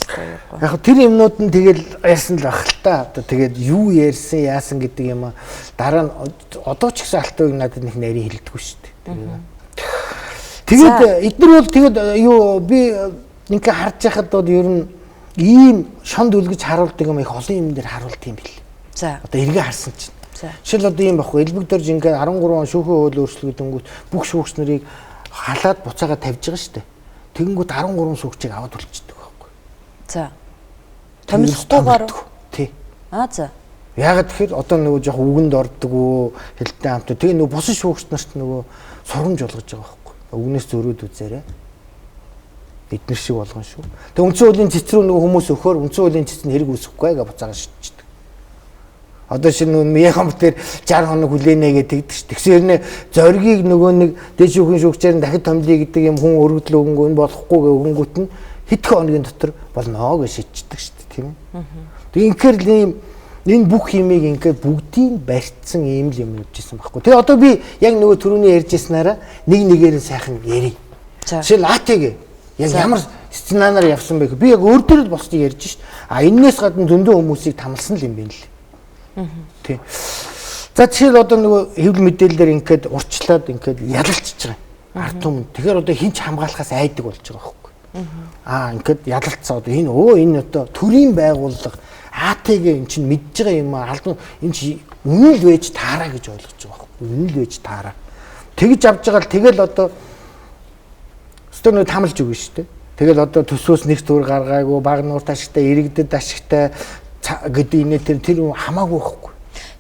Speaker 10: Яг тэр юмнууд нь тэгэл ярьсан л ах л та. Одоо тэгээд юу ярьсан яасан гэдэг юм а дараа нь одоо ч гэсэн Алтан уяг надад нэг нарийн хэлдэггүй шүү дээ. Тэгээд эдгээр бол тэгээд юу би ингээ харж байхад бол ер нь ийм шонд үлгэж харуулдаг юм их олон юм дээр харуулт юм бэл.
Speaker 1: За.
Speaker 10: Одоо эргээ харсан чинь. Жишээл одоо ийм баггүй элбэгдэрж ингээ 13 он шүүхийн хууль өөрчлөгдөнгүүт бүх шүүгч нарыг халаад буцаагаа тавьж байгаа шүү дээ. Тэгэнгүүт 13 шүүгчийг аваад үлчдэг байхгүй.
Speaker 1: За. Томилхгүйгээр
Speaker 10: тий.
Speaker 1: За.
Speaker 10: Яагаад тэгэхээр одоо нөгөө жоох үгэнд ордог уу хэлтэй хамт. Тэгээ нөгөө бус шүүгч нарт нөгөө сурамж болгож байгаа байхгүй. Үгнээс зөрөөд үзээрэй. Эднэр шиг болгон шүү. Тэгээ үндсэн хуулийн цэц рүү нөгөө хүмүүс өгөхөөр үндсэн хуулийн цэц нь хэрэг үүсэхгүй гэж буцаага шийдчихдэг. Одоо шинэ нөгөө яхам дээр 60 хоног хүлээнэ гэж тэгдэг ш. Тэгсээр нэ зоригийг нөгөө нэг дээд шүүхийн шүүгчээр дахид томлие гэдэг юм хүн өргөдөл өгөнгөө энэ болохгүй гэх өгөнгөт нь хэдхэн хоногийн дотор болно гэж шийдчихдэг ш. Тийм ээ. Тэгээ инхээр л энэ бүх юмыг ингээд бүгдийг барьцсан ийм л юм явжсэн байхгүй. Тэгээ одоо би яг нөгөө түрүүний ярьжсэнаараа нэг нэгээр нь сайхан ярий. Жишээл АТГ яг ямар сценараар явсан бэ? Би яг өөр төрөл болсныг ярьж шít. Энээс гадна зөндөө хүмүүсийг тамалсан л юм байна л. Тий. За жишээл одоо нөгөө хэвлэл мэдээлэлээр ингээд урчлаад ингээд ялалчж байгаа. Ард түмэн. Тэгэхээр одоо хинч хамгаалахаас айдаг болж байгаа байхгүй. Ингээд ялалцсан одоо энэ одоо төрийн байгууллага АТГ эн чинь мэдж байгаа юм аа алдан эн чи үнэн л вэж таараа гэж ойлгож байгаа байхгүй. Үнэн л вэж таараа. Тэгж авж байгаа л тэгэл одоо өстөө нэг тамалж өгнө шүү дээ. Тэгэл одоо төсөөс нэг төр гаргаагүй баг нуурт ашигтай иргэдэд ашигтай гэдэг инээ тэр хамаагүй байхгүй.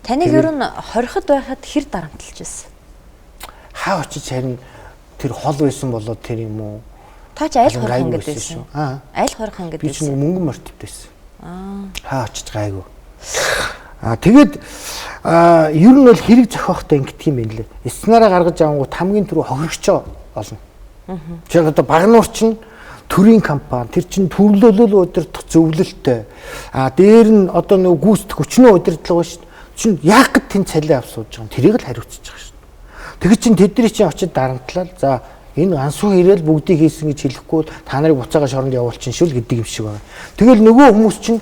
Speaker 1: Таныг ер нь хориход байхад хэр дарамтлж байсан?
Speaker 10: Хаа очиж харин тэр хол байсан болоод тэр юм уу?
Speaker 1: Та ч аль хорхон гэдээсэн. Аль хорхон гэдээсэн.
Speaker 10: Би ч мөнгөн мортод байсан. Хаа очиж гайгүй. Тэгээд ер нь бол хэрэг зохиохтой ингэдэг юм байна лээ. Сценараа гаргаж авангууд хамгийн түрүү хохирогчоо олно. Тэгэхээр одоо багнуур чинь төрийн компани тэр чинь төрлөөлөл удирдах зөвлөлттэй. Дээр нь одоо нөгөө гүйцэтгэх хүчнээ удирдлага ба шүү дээ. Чинь яах гэд тэн цалин авсууж байгаа юм. Тэрийг л хариуцж байгаа шүү дээ. Тэгэхээр чинь тэдний чинь очиж дарамтлал за энэ ансуу ирээл бүгдийг хийсэн гэж хэлэхгүй та нарыг буцаага шоронд явуулчин шүү л гэдэг юм шиг байна. Тэгэл нөгөө хүмүүс чинь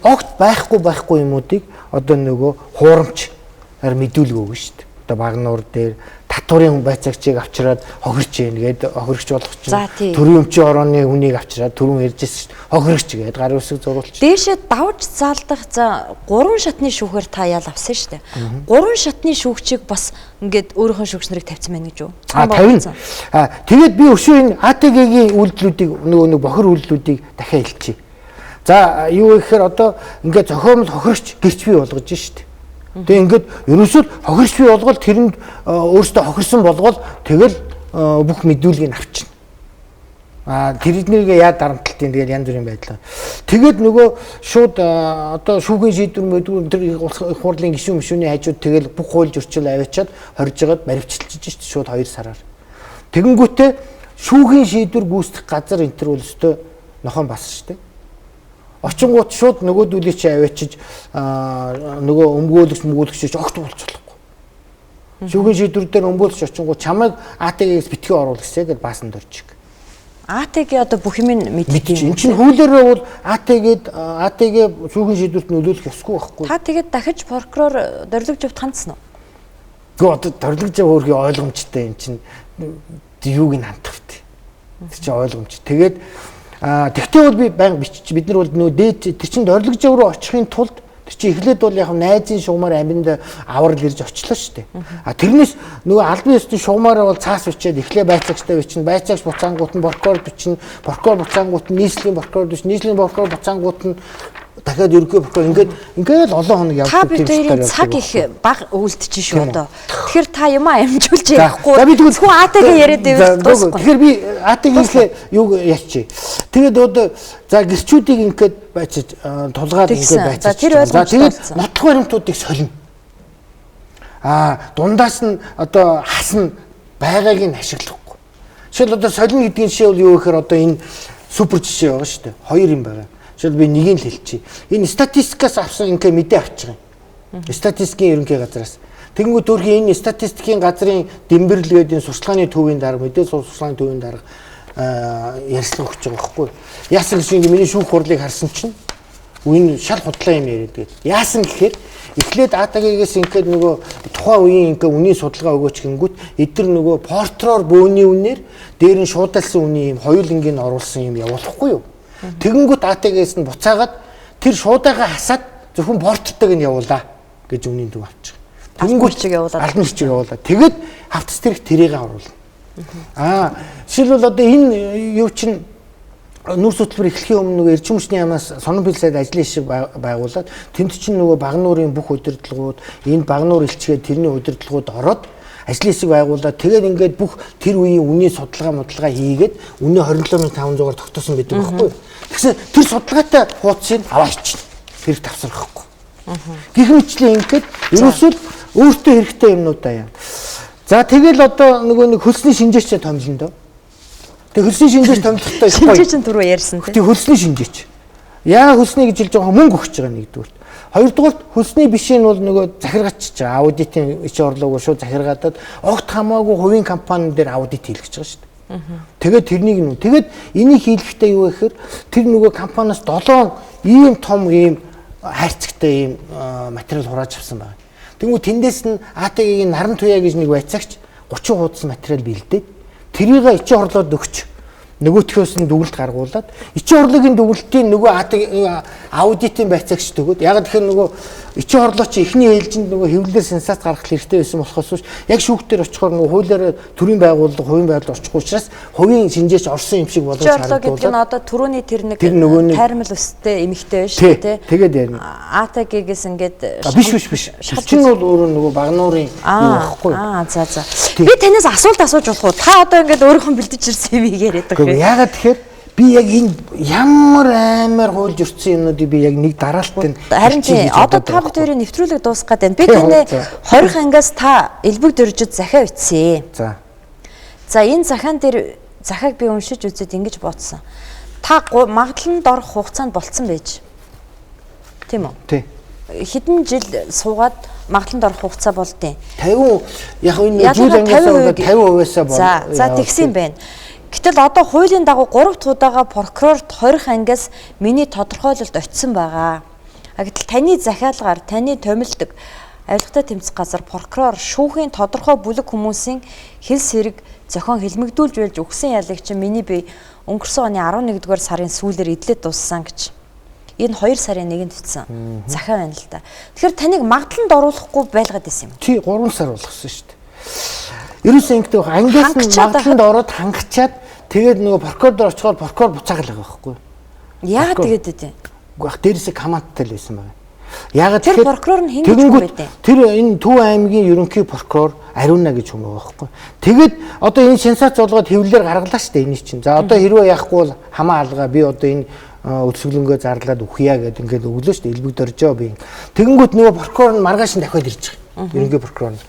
Speaker 10: огт байхгүй юмуудыг одоо нөгөө хуурамчаар мэдүүлэг өгнө шүү дээ. Одоо багнуур дээр татварын байцаагчийг авчираад хохирч ийн гээд хохирогч болох чинь төрийн өмчийн орооны хүнийг авчираад түрүүн ярьжсэн шүү дээ. Хохирогч гээд гар үсэг зурулч.
Speaker 1: Дээшээ давж заалдах за 3 шатны шүүхээр та ял авсан шүү дээ. 3 шатны шүүгчийг бас ингээд өөрийнхөө шүүгч нарыг тавьсан байна гэж юу?
Speaker 10: Тавина. Тэгээд би өшөө энэ АТГ-гийн үйлдэлүүдийг нөгөө бохир үйлдэлүүдийг дахиад хэлчихье. За юу гэхээр одоо ингээд зохиомл хохирогч гэрч бий болгож шүү дээ. Тэгээ ингээд ерөөсөө хохирч бий болгол тэрэнд өөртөө хохирсон болгол тэгэл бүх мэдүүлгийг авчна. Тэрнийг яа дарамтлалтын тэгэл янз бүрийн байдлаа. Тэгээд нөгөө шууд одоо шүүхийн шийдвэр мэдгүй тэр их хурлын гишүүн мишүүний хажууд тэгэл бүх хууль зөрчил аваачаад хорж жагаад баривчилж шүү дээ шууд 2 сараар. Тэгэнгүүтээ шүүхийн шийдвэр гүйцэтгэх газар энэ төр өлсдөө нохон бас шүү дээ. Очингууд шууд нөгөөдүүлээ чи аваачиж нөгөө өмгөөлөгч огт болчихлохгүй. Шүүхийн шийдвэр дээр өмгөөлөгч очингууд чамайг АТГ-ээс битгий оруулъя гэж баасан дөржиг.
Speaker 1: АТГ одоо бүх юм мэддэг юм.
Speaker 10: Энд чинь хуулиараа бол АТГ шүүхийн шийдвэрт нөлөөлөх ёсгүй байхгүй.
Speaker 1: Та тэгээд дахиж прокурор дөрвөлж явт хандсан уу?
Speaker 10: Гэхдээ одоо дөрвөлж яв өөрхий ойлгомжтой юм чинь юуг нь хандах вэ? Тэр чинь ойлгомж. Тэгээд тэгтээ бол би баян бичиж бид нар бол нөө дээд тэр чин дөрвөлж руу очихын тулд тэр чин эхлээд бол яг найзын шугамар аминд аврал ирж очлоо шүү дээ. Тэрнээс нөгөө албан ёсны шугамаараа бол цаас бичээд эхлээ байцаагчтай бичнэ. Байцаагч буцаангууд нь прокурор бичнэ. Прокурор буцаангууд нь нийслэлийн прокурор бичнэ. Нийслэлийн прокурор буцаангууд нь дахиад ерөнхий прокурор ингээд олон хоног явж
Speaker 1: та бидний цаг их бага үлдчихэж шүү одоо. Тэгэхээр та юмаа амжуулж ярихгүй. Зөвхөн АТГ яриад байвал дуусахгүй.
Speaker 10: Тэгэхээр би АТГ-ийнхээ юу яачих. Тэгээд одоо за гэрчүүдийг ингээд байцаж тулгаад ингээд байцаж. За тэгээд нотлох баримтуудыг солино. Дундаас нь одоо хасна байгааг нь ашиглахгүй. Жишээл одоо солино гэдгийн жишээ бол юу гэхээр одоо энэ супер жишээ байгаа шүү дээ. Хоёр юм байгаа. Жишээл би нэгийг л хэлчихье. Энэ статистикаас авсан ингээ мэдээ авчих юм. Статистикийн ерөнхий газраас. Тэгэнгүүт өөрхийн энэ статистикийн газрын дэмбэрлэгээд энэ сурчлагын төвийн дарга мэдээ сурчлагын төвийн дарга ярьслага өгч байгаа байхгүй. Яасан гэсэн миний шүүх хурлыг харсан чинь энэ шал худлаа юм яриад гээд. Яасан гэхээр эхлээд АТГ-гээс ингээд нөгөө тухайн үеийн ингээ үнийн судалгаа өгөөч гингүүт эдгээр нөгөө портроор бөөний үнээр дээр нь шуудалсан үний юм хоёулангийн оруулсан юм явуулахгүй юу? Тэгэнгүүт АТГ-гээс нь буцаагаад тэр шуудаага хасаад зөвхөн портртойг нь явуулаа гэж үнийн төв авчих.
Speaker 1: Тэгэнгүүт
Speaker 10: албан бичиг явуулаа. Тэгээд хавцас тэрэг тэрийг оруулна. Жишээлбэл одоо энэ юу чинь нүүр судалбар эхлэхийн өмнө нөгөө эрчим хүчний яамнаас сонон бил сайд ажлын шиг байгуулад тэнд чинь нөгөө багнуурын бүх удирдлагууд энэ багнуур илчгээд тэрний удирдлагууд ороод ажлын шиг байгуулад тэгээд ингээд бүх тэр үеийн үнийн судалгаа хийгээд үнэ 27500-аар тогтоосон байдаг байхгүй юу. Тэгсэн тэр судалгаатай хуудсыг аваач. Тэр тавсрахгүй. Гэх мэтлээ ингээд ерөөсөө өөртөө хэрэгтэй юмнуудаа яа. За тэгэл одоо нөгөө нэг хөлсний шинжээч томилно доо. Тэг хөлсний шинжээч томилохтой
Speaker 1: шинжээч нь түрүү ярьсан тийм.
Speaker 10: Тэг хөлсний шинжээч. Яа хөлсний гэж хэлж байгаа мөнгө өгч байгаа нэгдүгээр. Хоёрдугаар хөлсний бишийн бол нөгөө захиргаачж байгаа. Аудитын ич орлогоо шууд захиргаадад огт хамаагүй хувийн компани дээр аудит хийлгэж байгаа шүү дээ. Тэгээд тэрнийг нүү. Тэгээд энийг хийлгэхдээ юу гэхээр тэр нөгөө компаниас 7 ийм том ийм хайрцагтай ийм материал хурааж авсан байна. Тэгвэл тэндээс нь АТГ-ийн наран туяа гэж нэг байцаагч 30 хуудас материал бэлдээд тэрийг ичи хорлоод өгч нөгөөтгөөс нь дүгнэлт гаргуулад ичи хорлогийн дүгнэлтийн нөгөө аудитын байцаагч төгөөд яг тэгэхээр нөгөө ичи хорлоо чи эхний ээлжинд нөгөө хэвлэлээр сенсац гаргах хэрэгтэй байсан болохоос яг шүүхтэр очихоор нөгөө хуулиараа төрийн байгууллага хувийн байгууллага очихгүй учраас хувийн шинжээч орсон юм шиг болгож
Speaker 1: харагдуулаад ичи хорлоо гэдэг нь одоо түрүүний тэр нэг тайрмал өстэй эмэгтэй байж шүү дээ.
Speaker 10: Тэгээд ярина.
Speaker 1: АТГ-гээс ингээд
Speaker 10: биш. Шалчин бол өөрөө нөгөө багнуурын юу байхгүй.
Speaker 1: За. Би танаас асуулт асууж болох уу? Та одоо ингээд өөрийнхөө бэлдэж ирсэн юм яриад байгаа.
Speaker 10: Яагаад тэгэхээр би яг энэ ямар амар хуульж өрцсөн юмнуудыг би яг нэг дараалтын
Speaker 1: харин тийм одоо та бүхэн нэвтрүүлэг дуусгаад байна. Би танай 20 ангиас та элбэг дөржид захиа ütсэн. За энэ захаан дээр захааг би уншиж үзээд ингэж бодсон. Та магадланд орох хугацаанд болцсон байж. Тийм үү?
Speaker 10: Тийм.
Speaker 1: Хэдэн жил суугаад магадланд орох хугацаа болдیں۔
Speaker 10: 50 яг энэ зүйл ангиасаа 50%-аас бол.
Speaker 1: За тэгсэн байна. Гэтэл одоо хуулийн дагуу 3 тудаага прокурорт 20 ангиас миний тодорхойлолд очисон байгаа. Гэтэл таны захиалгаар таны томилдог авилгатай тэмцэх газар прокурор шүүхийн тодорхой бүлэг хүмүүсийн хэлс хэрэг зохион хэлмэгдүүлж байлж өгсөн ялыг чинь миний би өнгөрсөн оны 11-р сарын сүүлээр эдлээд дууссан гэж. Энэ 2 сарын 1-нд бичсэн. Захиа байна л да. Тэгэхээр таныг магадланд оруулахгүй байлгаад байсан юм.
Speaker 10: Тий 3 сар болгосон шүү дээ. Ерөөсөө ингэдэг ангиас нь магадланд ороод хангачаад тэгээд нөгөө прокурор очихоор прокурор буцаагалаа байхгүй.
Speaker 1: Яагаад тэгээд дээ?
Speaker 10: Гэхдээ дээрээсээ командтай л байсан байгаа. Яагаад
Speaker 1: тэр прокурор нь хин гэж байдیں۔
Speaker 10: Тэр энэ Төв аймгийн ерөнхий прокурор Ариуна гэж хүн байгаа байхгүй. Тэгээд одоо энэ сенсац болгоод хэвлэлээр гаргалаа шүү дээ энийг чинь. За одоо хэрвээ яахгүй бол хамаа алгаа би одоо энэ өсвөлөнгөө зарлаад үхье гэдэг ингээд өглөө шүү дээ элбэг дөржөө би. Тэгэнгүүт нөгөө прокурор нь маргааш нь дахиад ирж байгаа. Ерөнхий прокурор нь.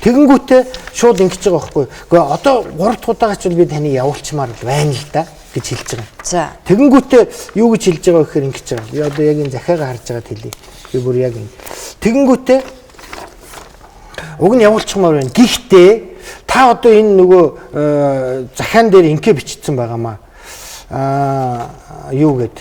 Speaker 10: Тэгэнгүүтээ шууд ингэж байгаа байхгүй. Гэхдээ одоо 3 дахь удаагач бол би таны явуулчмаар байна л да гэж хэлж байгаа.
Speaker 1: За.
Speaker 10: Тэгэнгүүтээ юу гэж хэлж байгаа гэхээр ингэж байгаа. Би одоо яг энэ захиагаа харж байгаад хэлье. Би бүр яг энэ. Тэгэнгүүтээ уг нь явуулчмаар байна. Гэхдээ та одоо энэ нөгөө захиан дээр инкэ бичсэн байгаамаа. Юу гэд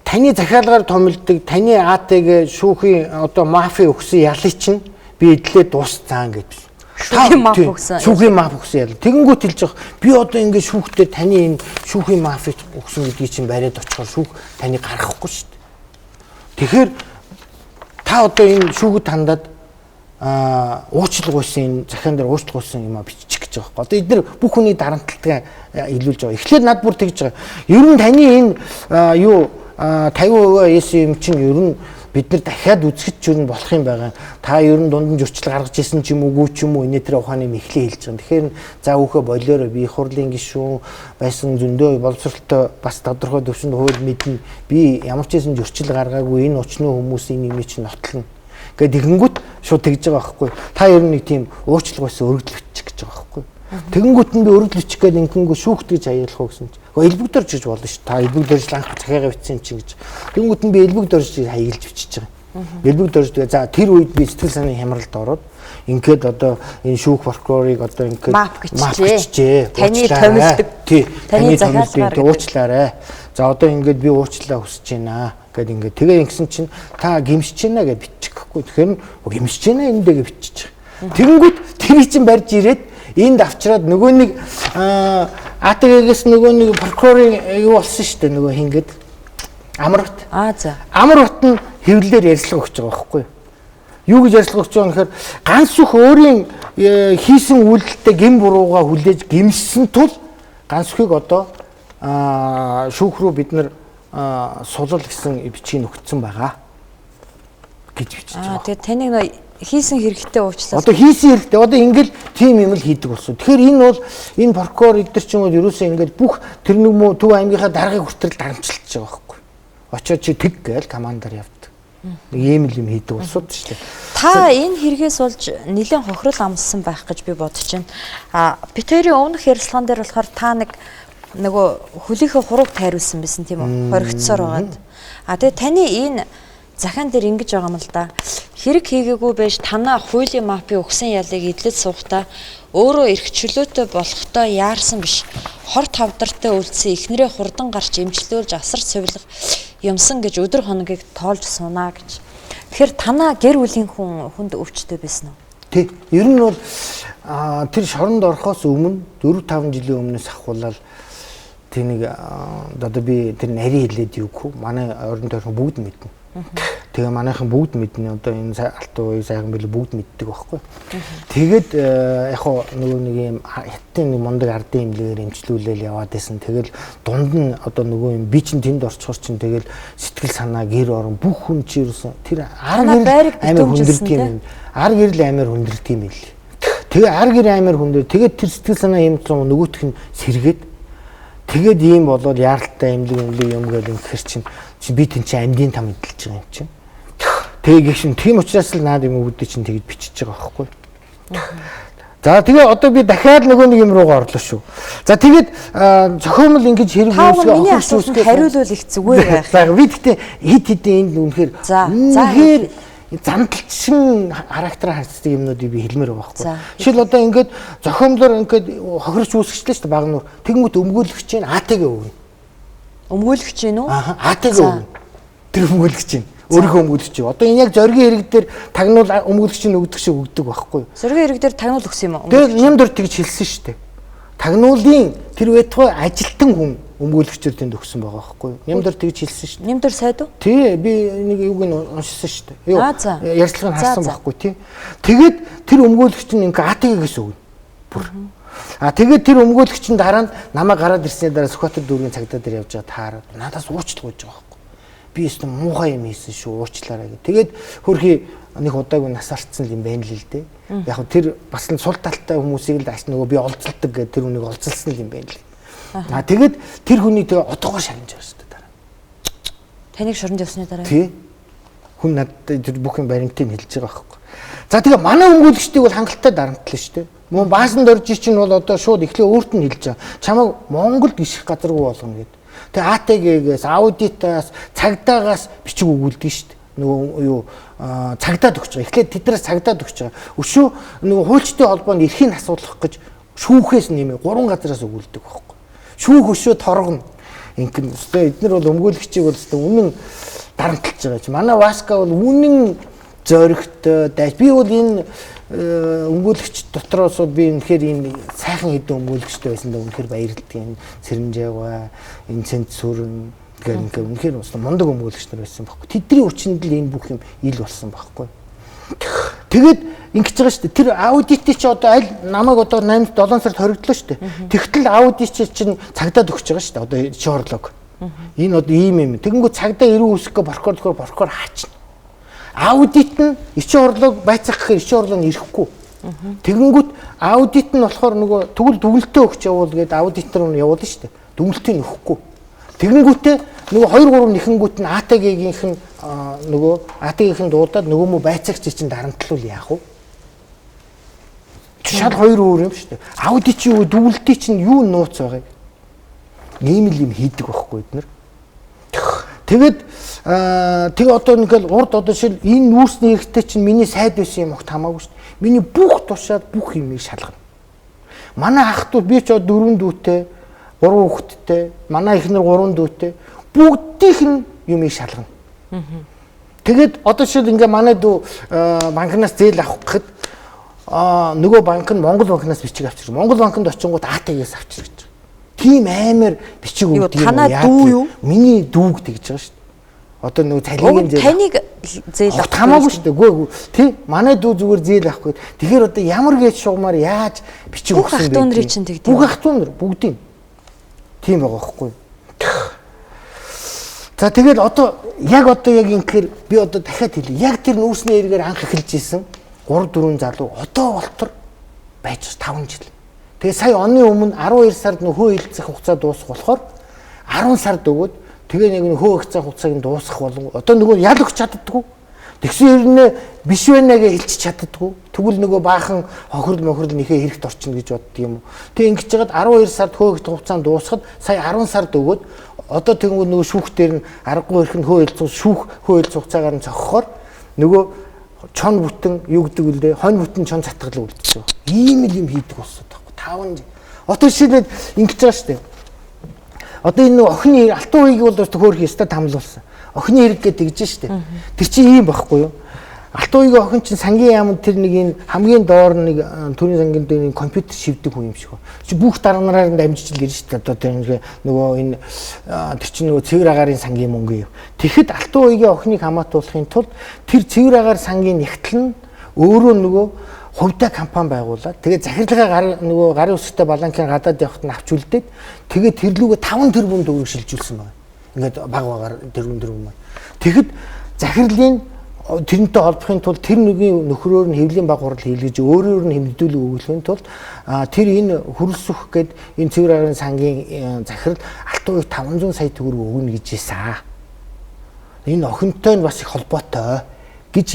Speaker 10: таны захиалгаар томилдог таны АТГ шүүхийн одоо мафи өгсөн ялыг чинь би эдлээ дуусцаан гэж.
Speaker 1: Шүүхийн маф өгсөн.
Speaker 10: Шүүхийн маф өгсөн ял. Тэгэнгүүт хэлж байгаа. Би одоо ингээд шүүхтээ таны энэ шүүхийн мафи өгсөн гэдгийг чинь бариад очихоор шүүх таны гаргахгүй шүү дээ. Тэгэхээр та одоо энэ шүүхэд хандаад уучлал гуйсан захиан дээр уучлал гуйсан юм а бичих гэж байгаа. Одоо эдгээр бүх хүний дарамтлалтаа илүүлж байгаа. Эхлээд над бүр тэгж байгаа. Ер нь таны энэ юу 50% аяасан юм чинь ер нь бид нар дахиад үзэхэд ч ер нь болох юм байгаа. Та ер нь дунд нь зөрчил гаргаж исэн ч юм уу, гүү ч юм уу, энэ тэр ухааны мэхлээ хэлж байгаа. Тэгэхээр за өөхөө болоорой, би их хурлын гишүүн байсан, зөндөө боловсролтой бас тодорхой төвшөнд хууль мэднэ. Би ямар ч хэсэн зөрчил гаргаагүй, энэ өчнөө хүмүүсийн нэмий чинь нотлно. Гэт тэгэнгүүт шууд тэгж байгаа байхгүй. Та ер нь нэг тийм уучлал байсан өргөдлөвчих гэж байгаа байхгүй. Тэгэнгүүт нь би өргөдлөвчих гээд инхэнгүү шүүхт гэж аяалах уу гэсэн чинь. Элбэг дөрж гэж болно шүү. Та элбэг дөрж анх захиагаа бичсэн чинь гэж. Тэгэнгүүт нь би элбэг дөрж хаягилж бичиж байгаа. Элбэг дөрж тэгээ за тэр үед би сэтгэл санааны хямралд ороод ингээд одоо энэ шүүх прокурорыг одоо ингээд
Speaker 1: мап бичжээ. Таны томилдог.
Speaker 10: Таны томилдог уучлаарай. За одоо ингээд би уучлалаа хүсэж байна гэд ингээд тэгээ ингэсэн чинь та гимшиж байна гэж бичих гэхгүй. Тэгэхээр гимшиж байна эндээ гэж бичиж байгаа. Тэгэнгүүт тэрий чинь барьж ирээд энд авчраад нөгөө нэг АТГ-гээс нөгөө нэг прокурорын юу болсон шүү дээ нөгөө хингээд Амрат.
Speaker 1: За.
Speaker 10: Амрат нь хэвлэлээр ярьцлага өгч байгаа байхгүй юу? Юу гэж ярьцлага өгч байгаа нөхөр Гансүх өөрийн хийсэн үйлдэлтэй гин бурууга хүлээж гимссэн тул Гансүхийг одоо шүүх рүү бид нар сулал гэсэн бичгийг өгсөн байгаа гэж бичиж байгаа.
Speaker 1: Тэгээ таныг хийсэн хэрэгтэй уучлаа.
Speaker 10: Одоо хийсэн хэрэгтэй. Одоо ингээл тийм юм л хийдэг болсон. Тэгэхээр энэ бол энэ прокурор эдгэр чинь бол ерөөсөө ингээд бүх тэр нэг муу Төв аймгийнхаа даргыг хүртэл дарамжилж байгаа байхгүй. Очоод чи тэг гээл командаар явдаг. Нэг ийм л юм хийдэг болсон шүү дээ.
Speaker 1: Та энэ хэрэгээс болж нэлээд хохирол амссан байх гэж би бодож байна. Питерийн өмнөх ярилцлаган дээр болохоор та нөгөө хөлийнхөө хурууг тайруулсан байсан тийм үү? Хоригдсоор байгаад. Тэгээ таны энэ захаан дээр ингэж байгаа юм л да. Хэрэг хийгээгүй байж танаа хуулийн мапыг өгсөн ялыг эдлэж суухдаа өөрөө эрх чөлөөтэй болохдоо яарсан биш. Хор тавдартай үлдсэн эхнэрээ хурдан гарч эмчлүүлж асар цувилах юмсан гэж өдөр хоногийг тоолж сунаа гэж. Тэгэхээр танаа гэр бүлийн хүнд өвчтэй байсан уу?
Speaker 10: Тий. Ер нь бол тэр шоронд орохоос өмнө 4-5 жилийн өмнөөс ахуулаад тэр нэг одоо би тэр нарийн хэлээд юугүй манай орон тойрхон бүгд мэднэ. Тэгээ манайхан бүгд мэднэ одоо энэ алтан ууй сайхан бил бүгд мэддэг байхгүй. Тэгээд яг хоо нөгөө нэг юм хятадын нэг мундаг ардын имлэгээр эмчлүүлэл яваад байсан. Тэгэл дунд нь одоо нөгөө юм би чинь тэнд орчхор чинь тэгэл сэтгэл санаа гэр орон бүх хүн чи юусэн тэр ар гэрэл амар хүндэрдэг юм. Ар гэрэл амар хүндэрдэг юм л. Тэгээ ар гэр амар хүндэр. Тэгээд тэр сэтгэл санаа юм цон нөгөөх нь сэргээд тэгээд ийм болоод яаралтай имлэг юм гэл ингэхэр чинь би тэн чи амьдын там эдэлж байгаа юм чинь. Тэгээ гişin тийм учраас л наад юм үүдээ чинь тэгж бичиж байгаа байхгүй. За тэгээ одоо би дахиад нөгөө нэг юм руугаа орлоо шүү. За тэгээд зохиомл ингэж хэрэг үүсгээ
Speaker 1: авах хариулвал их зүгээр байх.
Speaker 10: За би гэхдээ хит энд үнэхээр үнэхээр замталчин характераар харцдаг юмнуудыг би хэлмээр байгаа байхгүй. Жишээл одоо ингээд зохиомлоор ингээд хохирч үүсгэжлээ шүү дээ баг нуур. Тэгмүүд өмгөөлөгч чинь АТГ өгнө.
Speaker 1: Өмгөөлөгч юм уу?
Speaker 10: АТГ өгнө. Тэр өмгөөлөгч чинь өөрийнхөө өмгөөлөгч. Одоо энэ яг зоригийн хэрэг дээр тагнуул өмгөөлөгч нь өгдөг шиг өгдөг байхгүй.
Speaker 1: Зоригийн хэрэг дээр тагнуул өгсөн юм уу?
Speaker 10: Тэгээд нямдор тэгж хэлсэн шүү дээ. Тагнуулын тэр байтугай ажилтан хүн өмгөөлөгчөөр тэнд өгсөн байгаа байхгүй. Нямдор тэгж хэлсэн шүү дээ.
Speaker 1: Нямдор сайд уу?
Speaker 10: Тий, би нэг юуг нь уншсан шүү дээ. Юу? Ярьцлагыг харсан байхгүй тий. Тэгээд тэр өмгөөлөгч нь ингээ АТГ-гээс өгнө. Бүр. Тэгээд тэр өмгөөлөгч нь дараа нь намайг гараад ирсний дараа Сүхбаатар дүүргийн цагдаа дээр явж байгаа таараад надаас уучлал гуйж байгаа байхгүй. Би өстө муухай юм хийсэн шүү уучлаарай гэх. Тэгээд хөрхий нэг удаагүй нас алдсан юм байна л л дээ. Яг нь тэр бас л сул талтай хүмүүсийг л аш нөгөө би олзолдог гэдэг тэр хүнийг олзолсон юм байна л. Тэгээд тэр хүний тэгээ одоогоор шагнаж байгаа шүү дээ дараа.
Speaker 1: Таныг шоронд явсны дараа.
Speaker 10: Тий. Хүн надад тэр бүх юм баримтыг хэлж байгаа байхгүй. За тэгээ манай өмгөөлөгчдийг бол хангалттай дарамтлаа шүү дээ. Мөн баасан дорж чинь бол одоо шууд эхлээ өөрт нь хэлж байгаа. Чамайг Монголд гიშих газаргүй болгоно гэд. Тэгээ АТГ-гээс, аудитаас, цагдаагаас бичиг өгүүлдэг шүү дээ. Нөгөө юу цагдаад өгч байгаа. Эхлээд тэднээс цагдаад өгч байгаа. Өшөө нөгөө хуульчдын холбоонд эрхийг асуулах гэж шүүхээс нэмээ 3 газараас өгүүлдэг байхгүй. Шүүх өшөө торгоно. Инхэн өстой эднэр бол өмгөөлөгчийг бол өстой үнэн дарамтлж байгаа чи. Манай Васка бол үнэн зоригтой дайс. Би бол энэ өмгөөлөгч дотроос би үнэхээр ийм сайхан хэдэн өмгөөлөгчтэй байсан да үнэхээр баярлалдаг юм. Цэрэнжээва, энэ цензургүй гэх юм үнэхээр бас мундаг өмгөөлөгч нар байсан байхгүй. Тэдний хүчинд л энэ бүх юм ил болсон байхгүй. Тэгээд ингэж байгаа шүү дээ. Тэр аудит чи одоо аль намайг одоо 8-7 сард хоригдлоо шүү дээ. Тэгтэл аудит чинь цагдаад өгч байгаа шүү дээ. Одоо чи орлог. Энэ одоо ийм юм. Тэгэнгүүт цагдаа ирүү үсэхгүй прокурор хаачна. Аудит нь эрчим орлогыг байцаах гэхээр эрчим орлого нь ирэхгүй. Тэгэнгүүт аудит нь болохоор нөгөө тэгвэл дүгнэлтээ өгч явуул гэдэг аудитор нь явуулна шүү дээ. Дүгнэлтийг өгөхгүй. Тэгэнгүүтээ нөгөө 2 3 нэхэнгүүт нь АТГ-гийнх нь нөгөө АТГ-ийн дуудаад нөгөө мө байцаагч чинь дарамтлуул яах вэ? Шал 2 өөр юм шүү дээ. Аудит чи юу дүгнэлтийн чинь юу нууц байгаа юм? Ийм л юм хийдэг байхгүй бид нар. Тэгээд одоо ингээл урд одоо шил энэ нүүрсний хэрэгтэй чинь миний сайд байсан юм огт хамаагүй шүү дээ. Миний бүх тушаад бүх юмыг шалгана. Манай ах トゥ би ч 4 дүүтэй, 3 хүүхэдтэй, манай эхнэр 3 дүүтэй бүгдийнх нь юмыг шалгана. Тэгээд одоо шил ингээ манай дүү банкнаас зээл авах гэхэд нөгөө банк нь Монгол банкнаас бичиг авчирч, Монгол банкнд очингууд АТГ-ээс авчирч. Тийм амар бичиг өгдөг юм.
Speaker 1: Танаа дүү юу?
Speaker 10: Миний дүүг тэгж байгаа шүү дээ. Одоо нөгөө цалингийн зээл.
Speaker 1: Таныг зээл авах
Speaker 10: хамаагүй шүү дээ. Үгүй тий. Манай дүү зүгээр зээл авахгүй. Тэгэхээр одоо ямар гэж шугамар яаж бичиг өгсөн бэ?
Speaker 1: Бүх ах トゥ нарын чинь тэгдэг.
Speaker 10: Бүх ах トゥ нар бүгдийн. Тийм байгаа байхгүй. За тэгээд одоо яг ингэхээр би одоо дахиад хэлье. Яг тэр нүүрсний эргээр анх эхэлж исэн 3 4 залуу одоо болтор байж 5 жил. Тэгээ сая оны өмнө 12 сард нөхөө хилцэх хугацаа дуусах болохоор 10 сард өгөөд тэгээ нэг нөхөө хилцэх хугацааг нь дуусгах болон одоо нөгөө ял өгч чаддаггүй. Тэгсэн хэрнээ биш байна гэж хэлчих чаддаггүй. Тэгвэл нөгөө баахан хохирол нэхээ хэрэгт орчихно гэж боддөг юм уу. Тэгээ ингэж жагаад 12 сард хөө хилцэх хугацаанд дуусахад сая 10 сард өгөөд одоо тэгвэл нөгөө шүүхтэр нь аргагүй ирэх нь хөө хилцэх хугацаагаар нь цогхохоор нөгөө чон бүтэн юу гэдэг үлдээ хонь бүтэн чон цатгалаа үлдчихв. Ийм л юм хийдэг болсон таахгүй. 5 жил. Одоо шилээд ингэж байгаа шүү дээ. Одоо энэ охины алтан уйгийг бол хөөрхий өстой тамлуулсан. Охины хэрэг гэдэг гэж шүү дээ. Тэр чинь ийм байхгүй юу? Алтан уйгийн охин чинь сангийн яамд тэр нэг энэ хамгийн доор нэг төрийн сангийн дээр компьютер шивдэг хүн юм шиг. Чи бүх дарга нараар дамжиж л ирж шүү дээ. Одоо тэр нөгөө энэ тэр чинь нөгөө цэвэр агарын сангийн мөнгө юм. Тэгэхэд алтан уйгийн охиныг хамаатуулахын тулд тэр цэвэр агаар сангийн нягтлал нь өөрөө нөгөө хувьтай компани байгуулад тэгээ захирлагаа нөгөө гарын үсгтэй баланкын гадаад явахт нь авч үлдээд тэгээ тэрлүүгээ 5 тэрбум төгрөг шилжүүлсэн байна. Ингээд баг тэрбум маань. Тэгэхэд захирлын тэрнтэй холбохын тулд тэр нэгийн нөхрөөр нь хэвлийн баг хурал хийлгэж өөрөөр нь хэмнэлдүүлэг өгүүлэхийн тулд тэр энэ хөрөлсөх гээд энэ цэвэр агаарын сангийн захирал алтан уйг 500 сая төгрөг өгнө гэж ийсэн. Энэ охинтой нь бас их холбоотой гэж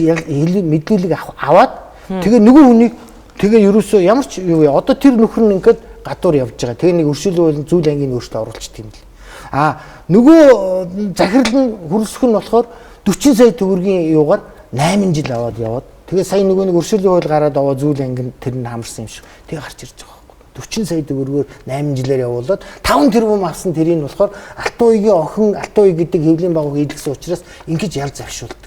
Speaker 10: мэдүүлэг аваад тэгээ нөгөө хүнийг тэгээ ерөөсөө ямар ч юу яа одоо тэр нөхөр нь ингээд гадуур явж байгаа. Тэгээ нэг өршөөлөл зүйл ангийн өөртөө оруулчих юм л. Нөгөө захирал нь хөрөлсөх нь болохоор 40 сая төгрөгийн юугаар 8 жил аваад яваад тэгээ сая нөгөө нэг өршөөлийн хууль гараад аваа зүйл анги тэр нь хамарсан юм шиг. Тэгээ гарч ирж байгаа байхгүй. 40 сая төгрөгөөр 8 жилээр явуулаад 5 тэрбум авсан тэрийг нь болохоор алтан уйгийн охин алтан уй гэдэг хэвлийн багуу хийлгсэн учраас ингэж ял завшуулдаг.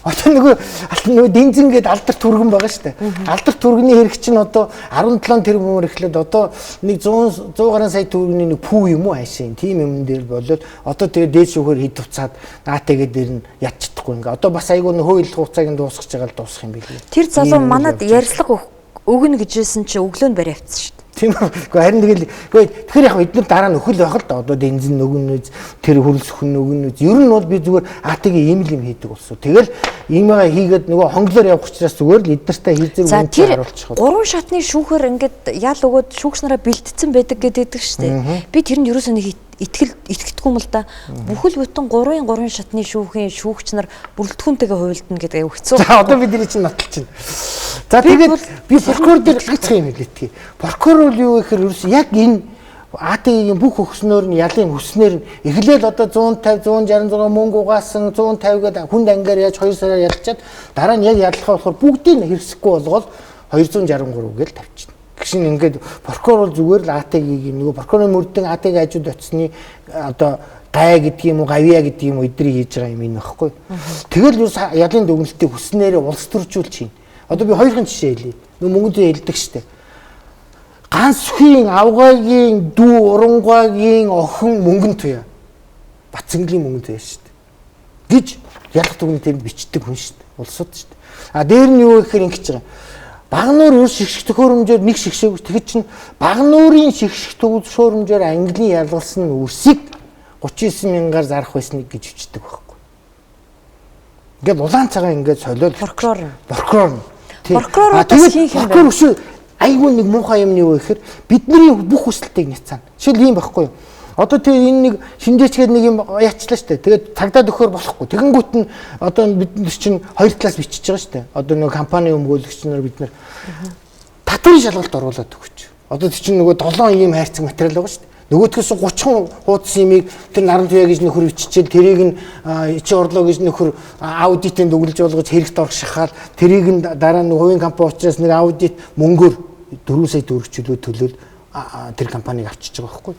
Speaker 10: Одоо нөгөө дэнзэн гээд алдар түргэн байгаа шүү дээ. Алдар түргэний хэрэг чинь одоо 17 тэрбумаар эхлээд одоо нэг 100 гаруй сая төгрөгийн нэг пүү юм уу хайшин. Тийм юм дээр болоод одоо тэгээ дээд шүүхээр хид туцаад АТГ дээр нь ядчихдаггүй ингээ. Одоо бас айгүй нөхөө хил хугацааг нь дуусгаж байгаа л дуусах юм билээ.
Speaker 1: Тэр залуу манад ярьслага өгнө гэжсэн чи өглөөнд барь авчихсан шүү дээ.
Speaker 10: Тийм үү. Харин тэгэхээр яг эдгээр дараа нь өхөл байх л да. Одоо дэнзэн нөгөнөж тэр хөрөлсөх нөгөнөж. Ер нь бол би зүгээр АТГ ийм л юм хийдэг болсон. Тэгэл иймээгээ хийгээд нөгөө хонглоор явах учраас зүгээр л эднэртэй хийзэр үнтэй харуулчих.
Speaker 1: 3 шатны шүүхээр ингээд ял өгөөд шүүгч нараа бэлтцсэн байдаг гэдэг шүү дээ. Би тэр нь ерөөсөө нэг итгэдэггүй юм л да. Бүхэл бүтэн 3 шатны шүүхийн шүүгч нар бүрэлдэхүүнтэйгээ хувилдана гэдэг аюу хэцүү.
Speaker 10: За одоо бидний чинь нотолж байна. За тэгээд би прокурор дээр ганцхан юм хэлээдгий. Прокурор юу гэхээр ерөөс яг энэ АТГ-ийн бүх өгснөөр нь ялын хүснээр нь эхлээл одоо 150 166 мөнгө угаасан 150 гээд хүнд ангаар яаж 2 сараар ялчаад дараа нь яг ядлахаа болохоор бүгдийг хэрэгсэхгүй болгоод 263 гээл тавьчихна. Гişin ингээд прокурор зүгээр л АТГ-ийн нөгөө прокурорын мөрдөн АТГ хажууд очсны одоо гай гэдэг юм уу гавья гэдэг юм уу эдрийг хийж байгаа юм энэ багхгүй. Тэгэл юу ялын дүгнэлтийг хүснээрээ улс төржүүлж чинь. Одоо би хоёрын жишээ хэлье. Нөгөө мөнгөдөө хэлдэг штэ. Н.Алтанхуягийн авгаагийн дүү урангаагийн охин мөнгөн туяа. Бацэнгийн мөнгөн туяа штэ. Гэж ялах дүгнэлтээр бичдэг хүн штэ. Улсууд штэ. Дээр нь юу гэхээр ингэж байгаа. Багнуур юу шигших төхөөрөмжөөр нэг шигшээгүй. Тэгэхэд чинь багнуурын шигших төхөөрөмжөөр Английн ялгалсан үрсийг 39 мянгаар зарах байсныг гэж хүчдэг байхгүй. Ингээд улаан цагаан ингээд солиод
Speaker 1: прокурор нь.
Speaker 10: Прокурорудаас хийх юм байна. Прокурор айгүй нэг муухай юм юу гэхээр бидний бүх хүсэлтийг няцаана. Жишээл ийм байхгүй юу? Одоо тэр энэ нэг шинжээчгээд нэг юм яачлаа штэ. Тэгээд цагдаад өгөхөр болохгүй. Тэгэнгүүт нь одоо бид нар чинь 2 талаас бичиж байгаа штэ. Одоо нэг компани өмгөөлөгч нар бид нар татварын шалгалт оруулаад өгч. Одоо тэр чинь нөгөө 7 ийм хайрцаг материал байгаа штэ. Нөгөөдгөөс 30 хуудас имийг тэр Н.Алтанхуяг гэж нөхөр биччихэл тэрийг нь чи орлоо гэж нөхөр аудитэнд өгүүлж болгож хэрэгт орох шахаал тэрийг нь дараа нь хувийн компани учраас нэг аудит мөнгөөр 4 сая төгрөгчлөө төлөөл тэр компаниг авчиж байгаа байхгүй.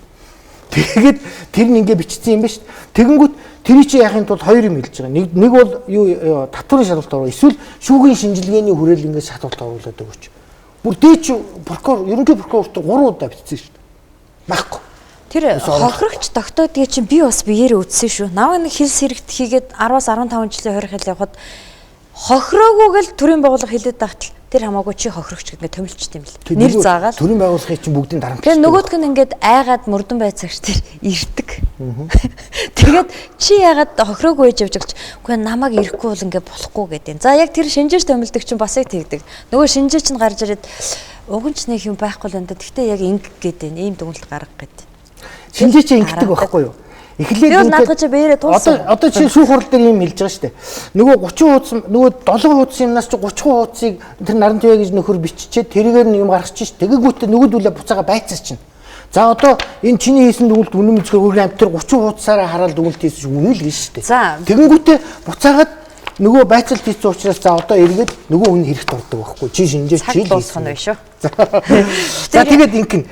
Speaker 10: Тэгээд тэр нь ингээ бичсэн юм ба шүү. Тэгэнгүүт тэрий чи яахын тулд хоёр юм хэлж байгаа. Нэг бол юу татварын шалгалт оруулах эсвэл шүүхийн шинжилгээний хүрээлэн ингээ шалгалт оруулаад өгөөч. Бүр дээч прокурор ерөнхий прокурорт 3 удаа бичсэн шүү. Баггүй.
Speaker 1: Тэр хохирогч тогтоодгийг чинь би бас биеэрээ үтсэн шүү. Наваа нэг хилс хэрэгт хийгээд 10-аас 15 жилийн хорих хэл явахад хохироогүйг л төрийн байгууллага хилээд байхад тэр хамаагүй чи хохирогч гэдгээ томилчт юм л. Нэр заагаад
Speaker 10: төрийн байгууллагын чинь бүгдийн дарамт.
Speaker 1: Тэгээ нөгөөдг нь ингээд айгаад мөрдөн байцаагч тэр ирдэг. Тэгээд чи яагаад хохироогүй байж явж үгүй намайг ирэхгүй бол ингээд болохгүй гэдэг. За яг тэр шинжээч томилдог чинь бас яг тэгдэг. Нөгөө шинжээч нь гарч ирээд уганч нэг юм байхгүй л энэ. Гэхдээ яг инг гэдэг ийм дүгнэлт гаргах гэдэг.
Speaker 10: Шинжээч ингэдэг байхгүй юу? Эхлээд одоо чинь шүүх хурал дээр юм хэлж байгаа шүү дээ. Нөгөө 30 хуудас нөгөө 7 хуудас юмнаас чи 30 хуудасыг тэр Н.Алтанхуяг гэж нөхөр биччихээд тэрээр нэг юм гаргачих ш. Тэгээгүүтээ нөгөөдүүлээ буцаага байцаас чинь. За одоо энэ чиний хийсэн дүгнэлт үнэн мэцгээр хөргөн амт тэр 30 хуудасаараа хараад дүгнэлт хийсэн үнэн л гэж шүү дээ. Тэгэнгүүтээ буцаагаад нөгөө байцаалт хийсэн учраас за одоо эргээд нөгөө хүн хэрэгт ордог байхгүй. Чи шинжээч чи
Speaker 1: дуусах нь биш шүү.
Speaker 10: За тэгээд ингэн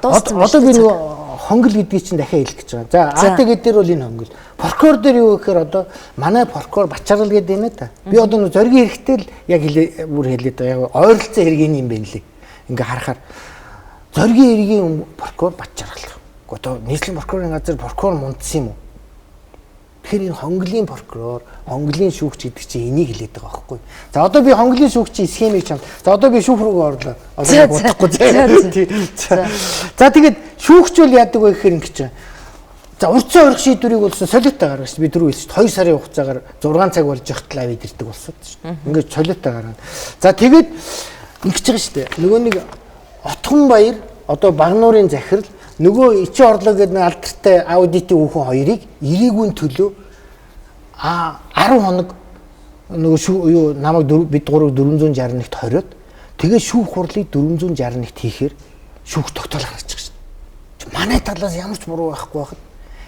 Speaker 10: одоо би нөгөө хонгол гэдгийг чинь дахиад хэлэх гэж байгаа. За АТГ дээр бол энэ хонгол. Прокурор дээр юу гэхээр одоо манай прокурор Бачарал гэдэг юм да. Би одоо нэг зоригийн хэрэгтэй л яг бүр хэлээд байгаа. Яг ойролцоо хэргийн юм байна лээ. Ингээ харахаар зоригийн хэргийн прокурор Бачарал. Одоо нийслэлийн прокурорын газар прокурор мундсан юм уу? Тэгэхээр энэ хонголын прокурор, хонголын шүүгч гэдэг чинь энийг хэлээд байгаа байхгүй. За одоо би хонголын шүүгчийн схемийг чамд. За одоо би шүүх рүү орлоо. Одоо бодохгүй. За тэгээд шүүгч бол яадаг вэ гэхээр ингэж байна. За урьдчилан орих шийдвэрийг болсон солиотой гаргаж би түрүү хэлсэн шүү дээ. 2 сарын хугацаагаар 6 цаг болж явахад авид ирдэг болсон шүү дээ. Ингээд солиотой гаргана. За тэгээд ингэж байгаа шүү дээ. Нөгөө нэг Отхон баяр одоо Багнуурын захирал нөгөө ичи орлоо гэдэг нэг алдартай аудитын хүүхэн хоёрыг ирээгүй төлөө 10 хоног нөгөө юу намайг бид гурав 461-т хориод тэгээ шүүх хурлыг 461-т хийхээр шүүх тогтоол гаргачих шин. Манай талаас ямар ч буруу байхгүй байхад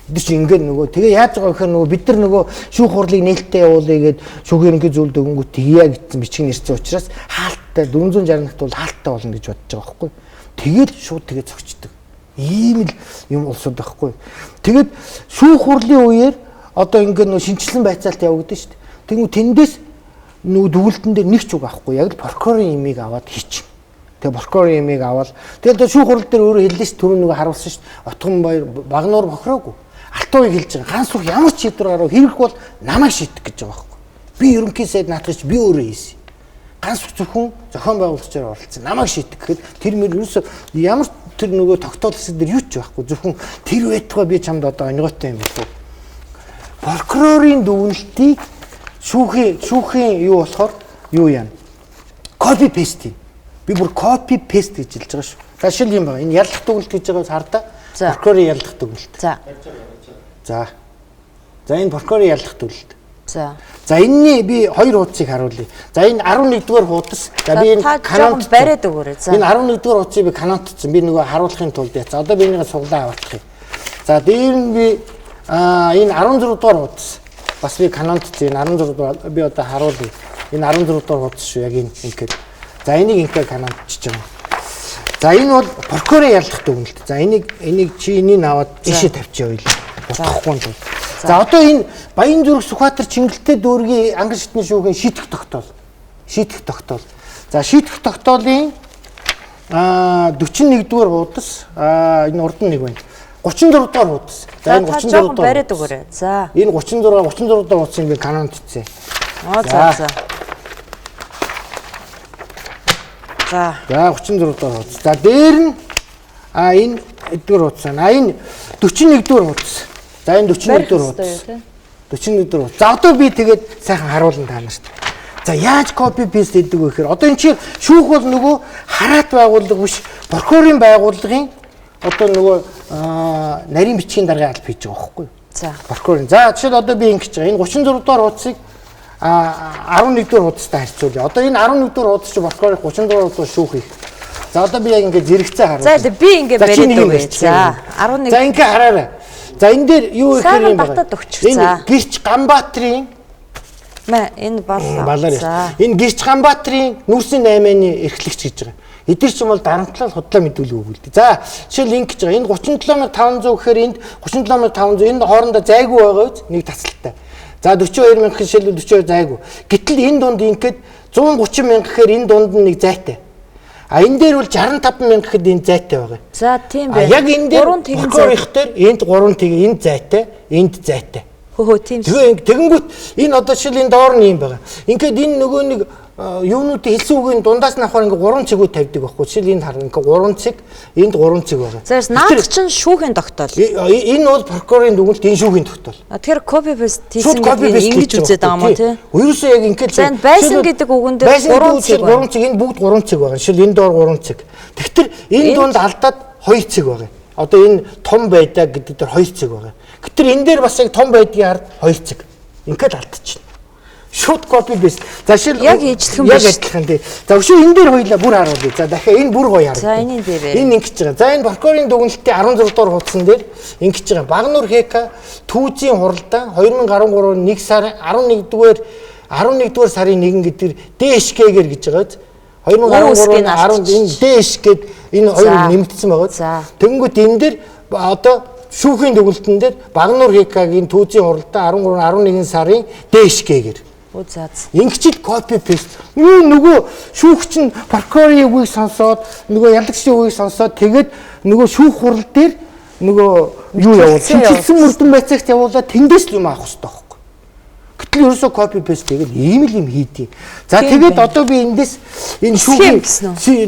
Speaker 10: бид чи ингээд нөгөө тэгээ яаж байгаа гэхээр нөгөө бид нар нөгөө шүүх хурлыг нээлттэй явуулъя гэд шүүхийн ерөнхий зөвлөлд өгөнгөт тэгье гэсэн бичгийн нэрсэн учраас хаалттай 461-т бол хаалттай болно гэж бодож байгаа байхгүй. Тэгээд шууд тэгээ зогчдөг. Ийм л юм улсууд байхгүй. Тэгээд шүүх хурлын үеэр одоо ингээд нөгөө шинжилсэн байцаалт явагдсан шүү дээ. Тэгвэл тэндээс нөгөө дүгэлтэн дээр нэг ч үг авахгүй. Яг л прокурорын имийг аваад хийчих. Тэгээ прокурорын имийг аваад тэгэл шүүх хурал дээр өөрөө хэллээ шүү. Түрүү нөгөө харуулсан шүү. Отхон баяр Багнуур бохироогүй. Алтууыг хэлж байгаа. Гансүх ямар ч шийдвэр гаргав хэрэг бол намайг шийдэх гэж байгаа байхгүй. Би ерөнхий сайд наатгаж би өөрөө хийсэн. Гансүх зөвхөн зохион байгуулагчаар оролцсон. Намайг шийдэх гэхэд тэр мөр ерөөсөө ямар тэр нөгөө тогтоол хэсэг дээр юу ч байхгүй. Зөвхөн тэр байтугай би чамд одоо онигоотой юм болов. Прокурорын дүгнэлтийг шүүхийн юу болохоор юу яана? Copy paste. Би бүр copy paste гэж хэлж байгаа шүү. За шил юм байна. Энэ яллах дүгнэлт гэж байгаас хардаа. Прокурорын яллах дүгнэлт. За энэ прокурорын яллах дүгнэлт. За энэний би 2 хуудсыг харуулъя. За энэ 11-р хуудас. За би энэ канонд
Speaker 1: бариад өгөөрэй. За
Speaker 10: энэ 11-р хуудсыг би канондцсан. Би нөгөө харуулахын тулд яа. За одоо би энийг суглаа аваадах юм. За дээр нь би энэ 16-р хуудас. Бас би канондцсан. Энэ 16-р би одоо харуулъя. Энэ 16-р хуудас шүү яг энэ ингээд. За энийг ингээд канондчиж байгаа. За энэ бол прокурорын яллах дүгнэлт. За энийг чи энийг аваад жишээ тавьчих ойлоо. Утгахгүй юм. За одоо энэ Баянзүрх Сүхбаатар Чингэлтэй дүүргийн англи шатны шүүхийн шийдэх тогтоол. За шийдэх тогтоолын 41-р хуудас энэ урд нь нэг байна. 34-р хуудас. За энэ 34-р
Speaker 1: бариад өгөөрэй. За
Speaker 10: энэ 36-р хуудсыг би канондцсан. За 34-р хуудас. За дээр нь энэ эдгээр хуудас. Энэ 41-р хуудас. За энэ 41 хуудас. 41 хуудас. За одоо би тэгээд сайхан харуулна та нарт. За яаж copy paste хийдэг вэ гэхээр одоо энэ чи шүүх бол нөгөө хараат байгууллага биш, прокурорын байгууллагын одоо нөгөө нарийн бичгийн даргын алба хийж байгаа байхгүй юу?
Speaker 1: За.
Speaker 10: Прокурорын. За жишээл одоо би ингэж байгаа. Энэ 36 дугаар хуудсыг 11 дугаар хуудастай харьцуулъя. Одоо энэ 11 дугаар хуудас чи прокурорын 36 дугаар шүүх их. За одоо би яг ингэ зэрэгцээ харуулъя.
Speaker 1: За би ингэ бариад өгье. За 11.
Speaker 10: За ингэ хараарай. За энэ дээр юу их юм бэ? Энэ Гэрч Ганбаатарын
Speaker 1: энэ
Speaker 10: балаар. Энэ Гэрч Ганбаатарын нүүрсийн 8-ны эрхлэгч гэж байгаа. Эдгээр ч юм бол дарамтлал худлаа мэдүүлэг өгүүлдэг. За жишээл ингэ гэж байгаа. Энэ 37500 гэхээр энд 37500 энэ хоорондоо зайгүй байгаа үз нэг тасалтай. За 42000 жишээл 42 зайгүй. Гэтэл энэ дунд ингээд 130,000 гэхээр энэ дунд нэг зайтай. А энэ дээр бол 65,000 гэхэд энэ зайтай байгаа.
Speaker 1: За тийм байна.
Speaker 10: Яг энэ дээр прокурор их дээр энд 3 тэгээ энд зайтай, энд зайтай.
Speaker 1: Хөө тийм.
Speaker 10: Тэгэнгүүт энэ одоо жишээл энэ доор нь юм байгаа. Ингээд энэ нөгөө нэг юунуудын хэлсэн үгийн дундаас нь авахаар ингээ 3 цэгүүд тавьдаг байхгүй. Жишээл энэ харна ингээ 3 цэг, энд 3 цэг байгаа.
Speaker 1: За наад чинь шүүхийн тогтоол.
Speaker 10: Энэ бол прокурорын дүгнэлт энэ шүүхийн тогтоол.
Speaker 1: Тэгэхээр copy paste хийсэн гэдэг ингэж үзээд байгаа юм тий.
Speaker 10: Ерөөсөө яг ингээд
Speaker 1: за байсан гэдэг үгэн дээр 3 цэг.
Speaker 10: 3 цэг энэ бүгд 3 цэг байгаа. Жишээл энэ доор 3 цэг. Тэгэхээр энэ дунд алдаад 2 цэг байгаа. Одоо энэ том байдаг гэдэг дээр 2 цэг байгаа. Гэтэр энэ дээр бас яг том байдгийн ард 2 цэг. Ингээд алдчихна. Шууд copy paste. За шил
Speaker 1: яг ижлэх юм байна.
Speaker 10: Яг адилхан тий. За өшөө энэ дээр хоёлаа бүр харуулъя. За дахиад энэ бүр гоё харуулъя.
Speaker 1: За энэ дээр.
Speaker 10: Энэ ингэж байгаа. За энэ прокурорын дүгнэлтийн 16 дугаар хуудсан дээр ингэж байгаа. Багнуур ХК түүзийн хуралдаан 2013 1 сарын 11-р сарын 1 гэдэг ДШК-гэр гэж байгаа. 2013 10 энэ ДШК гэд энэ хоёр нэмэгдсэн байгаа. Тэнгүүт энэ дээр одоо шүүхийн дүгнэлтэн дээр Багнуур ХК-гийн түүзийн хуралдаан 13-11 сарын ДШК-гэр. Ингэчид copy paste. Нөгөө шүүгч нь прокурорын үгийг сонсоод, нөгөө ялагчдын үгийг сонсоод тэгээд нөгөө шүүх хурал дээр нөгөө юу явуул. Шинжилсэн мөрдөн байцаагт явуулаад тэндээс л юм авах хэрэгтэй байхгүй. Гэтэл ерөөсөө copy paste тэгээд ийм л юм хийдий. За тэгээд одоо би эндээс энэ шүүхийн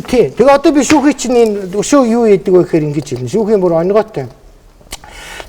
Speaker 10: тий. Тэгээд одоо би шүүхий чинь энэ өшөө юу хийдэг вэ гэхээр ингэж хэлнэ. Шүүхийн бүр онгойтой.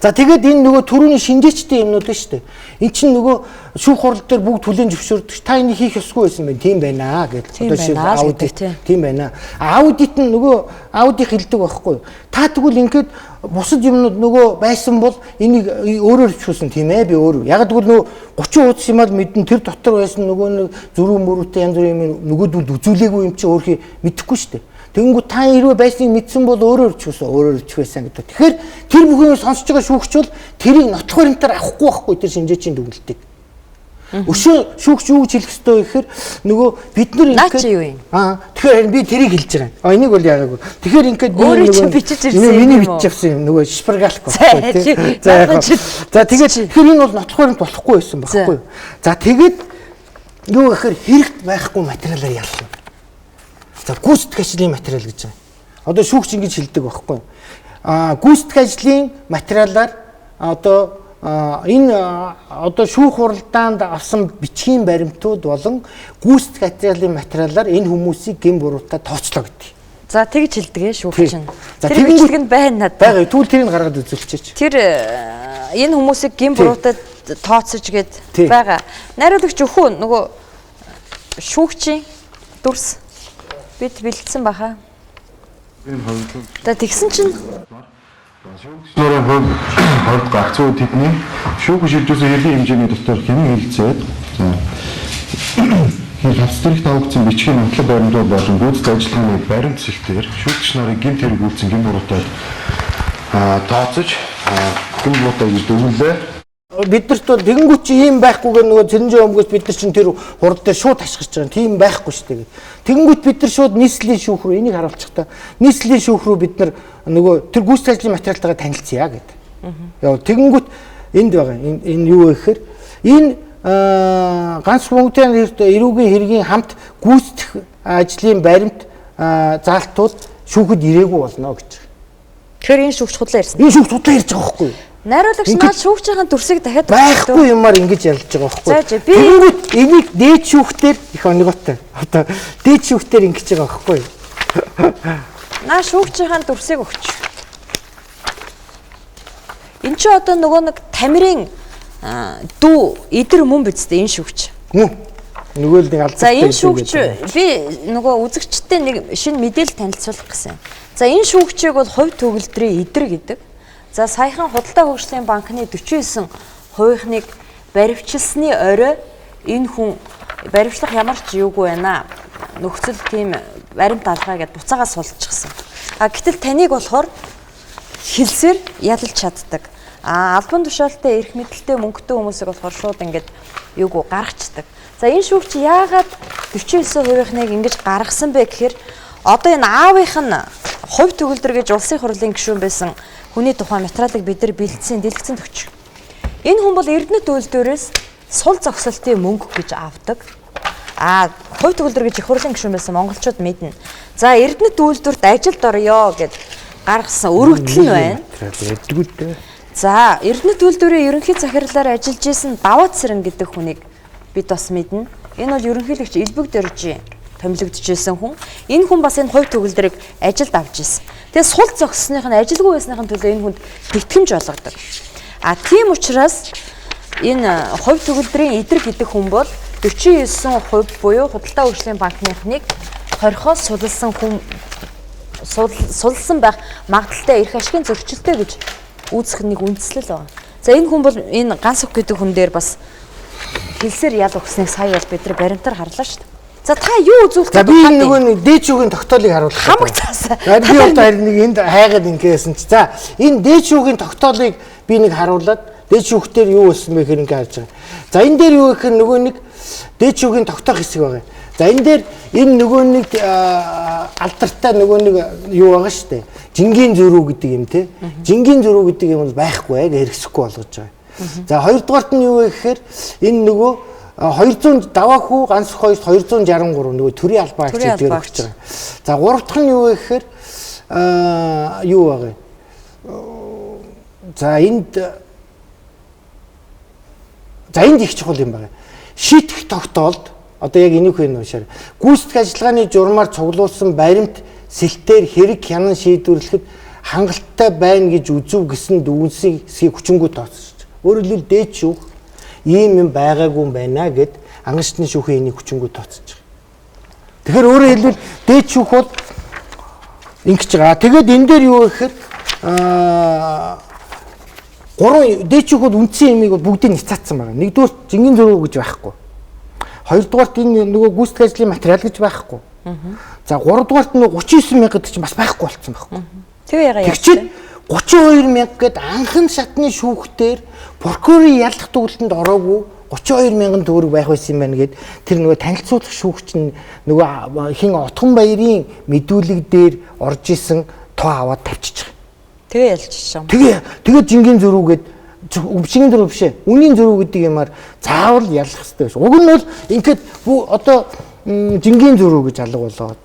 Speaker 10: За тэгээд энэ нөгөө түрүүний шинжээчдийн юмнууд нь шүү дээ. Эн чинь нөгөө шүүх хурал дээр бүгд хүлээн зөвшөөрдөг. Та энийг хийх ёсгүй байсан байх. Тийм байна гэдэг. Одоо шиг аудит тийм байна. Аудит нь нөгөө аудит хэлдэг байхгүй юу? Та тэгвэл ингээд бусад юмнууд нөгөө байсан бол энийг өөрөөр хөвчүүлсэн тийм ээ би өөрөө. Яг тэгвэл нөгөө 30 хуудас юм ал мэдэн тэр дотор байсан нөгөө нэг зөрүү мөрөөтэй янз бүрийн юм нөгөөдүүд үзүүлээгүй юм чи өөрхий мэдэхгүй шүү дээ. Тэгэнгүүт та хэрвээ байсныг мэдсэн бол өөрөөр чивсэн гэдэг. Тэгэхээр тэр бүхнийг сонсож байгаа шүүгч бол тэрийг нотлох баримтаар авахгүй байхгүй тэр шинжээчийн дүгнэлтийг. Өшөө шүүгч юу гэж хэлэх ёстой вэ гэхээр нөгөө бид нар тэгэхээр би тэрийг хэлж байгаа. Энийг бол яагаад. Тэгэхээр ингээд би нөгөө миний бичиж авсан юм нөгөө шпаргалах байхгүй тий. За тэгээд тэгэхээр энэ бол нотлох баримт болохгүй байсан байхгүй юу. За тэгээд юу гэхээр хэрэгт байхгүй материалаар яллаа. За гүйцэтгэх ажлын материал гэж байгаа. Одоо шүүгч ингэж хэлдэг байхгүй юу? Гүйцэтгэх ажлын материалаар одоо энэ одоо шүүх хуралдаанд авсан бичгийн баримтууд болон гүйцэтгэх ажлын материалаар энэ хүмүүсийг гин буруутай тооцлоо гэдэг.
Speaker 1: За тэгж хэлдэг ээ шүүгч нь. Тэр бичлэг нь байна надад.
Speaker 10: Бага түүл тэрийг гаргаад үзүүлчихээч.
Speaker 1: Тэр энэ хүмүүсийг гин буруутай тооцож гээд байгаа. Найруулагч өхөө нөгөө шүүгчийн дүрс бид бэлдсэн баха. За тэгсэн чинь
Speaker 13: шүүгчнэрийн хувьд гагцуу тэдний шүүх шилжүүлсэн хэргийн хэмжээний дотор хэмнэн хэлцээд хавцдагт тавгдсан бичгийн нотлох баримтууд болон гүйцэтгэх ажиллагааны баримт цэгтээр шүүгч нарын гин тэрэг үйлцэн гин буруутай тооцож гин буруутай гэж дүгнэлээ.
Speaker 10: Биднэрт бол тэгэнгүүт чи ийм байхгүйгээр нөгөө цэрэнжээ өмгөөс бид нар чинь тэр хурд дээр шууд хашгирч байгаа. Тийм байхгүй шүү дээ. Тэгэнгүүт бид нар шууд нийслэлийн шүүх рүү энийг харуулчих та. Нийслэлийн шүүх рүү бид нар нөгөө тэр гүйцэтгэх ажлын материалтайгаа танилцъя гэдэг. Яа тэгэнгүүт энд байгаа. Энэ юу вэ гэхээр энэ Ганцхан мөнгөтэй эрүүгийн хэргийн хамт гүйцэтгэх ажлын баримт заалтууд шүүхэд ирээгүй болно гэж.
Speaker 1: Тэгэхээр энэ шүүгч худлаа ирсэн.
Speaker 10: Энэ шүүгч худлаа ирж байгаа байхгүй юу?
Speaker 1: Найруулагч наад шүүгчийн дүрсийг дахиад
Speaker 10: байхгүй юмар ингэж ялж байгаа байхгүй. Тэгэнгүүт энийг дээд шүүхтэр их онгойтой. Одоо дээд шүүхтэр ингэж байгаа байхгүй.
Speaker 1: Наа шүүгчийн дүрсийг өгч. Энд чи одоо нөгөө нэг тамирын дүү идэр мөн бидтэй энэ шүүгч.
Speaker 10: Нөгөө л нэг алдартай.
Speaker 1: За энэ шүүгч би нөгөө үзэгчтэй нэг шинэ мэдээлэл танилцуулах гэсэн. За энэ шүүгчийг бол хувь төгөлдрийн идэр гэдэг. За саяхан Худалдаа хөгжлийн банкны 49 хувийнхныг баривчилсны орой энэ хүн баривчлах ямар ч юугүй байна. Нөхцөл тийм баримт алгаа гэдээ буцаагаа сулчихсан. Гэтэл таныг болохоор хэлсээр ялалж чаддаг. Албан тушаалтай эрх мэдэлтэй мөнгөтэй хүмүүсийг болохоор шууд ингээд юугүй гаргацдаг. За энэ шүүгч яагаад 49%-ыг ингэж гаргасан бэ гэхээр одоо энэ аавынх нь хувь төгөлдөр гэж улсын хурлын гишүүн байсан хүний тухай материалыг бид нар бэлдсэн, дэлгэцэн төгч. Энэ хүн бол Эрдэнэт үйлдвэрээс сул зогсолтын мөнгө гэж авдаг. Хувь төгөлдөр гэж их хурлын гишүүн байсан монголчууд мэднэ. За Эрдэнэт үйлдвэрт ажилд орё гэд гаргасан өргөдөл нь байна. За Эрдэнэт үйлдвэрийн ерөнхий захирлаар ажиллаж исэн Даваад Сэрэн гэдэг хүнийг бид бас мэднэ. Энэ бол ерөнхийлөгч Элбэг Дөржи томилогдчихсэн хүн. Энэ хүн бас энэ хувь төгөлдрийг ажилд авч исэн. Тэгээ сул зогссных нь ажилгүй байсныхын төлөө энэ хүнд тэтгэмж болгодог. Тийм учраас энэ хувь төгөлдрийн идэр гэдэг хүн бол 49% буюу Худалдаа хөгжлийн банкныхныг хорхоос сулсан байх магадaltaй эрх ашигын зөрчилтэй гэж үүсэх нэг үндслэл байна. За энэ хүн бол энэ Н.Алтанхуягийн гэдэг хүн дээр бас хэлсээр ял өгснэг сая бол бид нар баримтаар харлаа шүү дээ. За та юу үзүүлэх
Speaker 10: гэж байна? Би нөгөө нэг дээчүүгийн тогтоолыг харуулах.
Speaker 1: Хамаг цаасаа.
Speaker 10: Би бол харин нэг энд хайгаад ингэсэн чи. За энэ дээчүүгийн тогтоолыг би нэг харуулад дээчүүхтэр юу болсон бэ гэхээр ингэ харж байгаа. За энэ дээр юу гэхээр нөгөө нэг дээчүүгийн тогтоох хэсэг байгаа. За энэ дээр энэ нөгөө нэг алдартай нөгөө нэг юу байгаа шүү дээ. Жингийн зөрүү гэдэг юм те. Жингийн зөрүү гэдэг юм бол байхгүй яг хэрэгсэхгүй болгож байгаа. За хоёрдугаарт нь юу вэ гэхээр энэ нөгөө 200 даваахүү Н.Алтанхуяг 263 нөгөө төрийн албаа акцидээр өгч байгаа. За гурав дахь нь юу вэ гэхээр юу байгаа. За энд их чухал юм байна. Шийтгэх тогтоолд одоо яг энийг хийнэ уушаар гүйцэтгэх ажиллагааны журмаар цуглуулсан баримт сэлтээр хэрэг хянан шийдвэрлэхэд хангалттай байна гэж үзв гэсэн дүгнсийг хүчингү тооцсон. Өөрөөр хэлбэл дээд шүүх ийм юм байгаагүй юм байна гэд ангашны шүүхийн энийг хүчингү тооцож байгаа. Тэгэхээр өөрөөр хэлбэл дээд шүүх бол ингэж байгаа. Тэгээд энэ дээр юу гэхээр гурван дээд шүүх бол үндсэн юмыг бүгдийг няцаацсан байгаа. Нэгдүгээр жингийн зөрүү гэж байхгүй. Хоёрдугаарт энэ нөгөө гүйцэтгэх ажлын материал гэж байхгүй. За гуравдугаарт нөгөө 39 мянга гэдэг чинь бас байхгүй болцсон байхгүй.
Speaker 1: Тэгээ ягаа яа.
Speaker 10: 32 мянга гэд анхан шатны шүүхтээр прокурорын ялах төгөлдөнд ороогүй 32 мянган төгрөг байх байсан юм байна гэд тэр нөгөө танилцуулах шүүгч нь нөгөө хин Отгон баярын мэдүүлэг дээр орж исэн тоо аваад тавьчих.
Speaker 1: Тэгээ ялчихсан.
Speaker 10: Тэгээ жингийн зөрүүгээд жингийн зөрүү биш ээ. Үнийн зөрүү гэдэг юмар заавал ялах хэрэгтэй байсан. Уг нь бол ингээд одоо жингийн зөрүү гэж алга болоод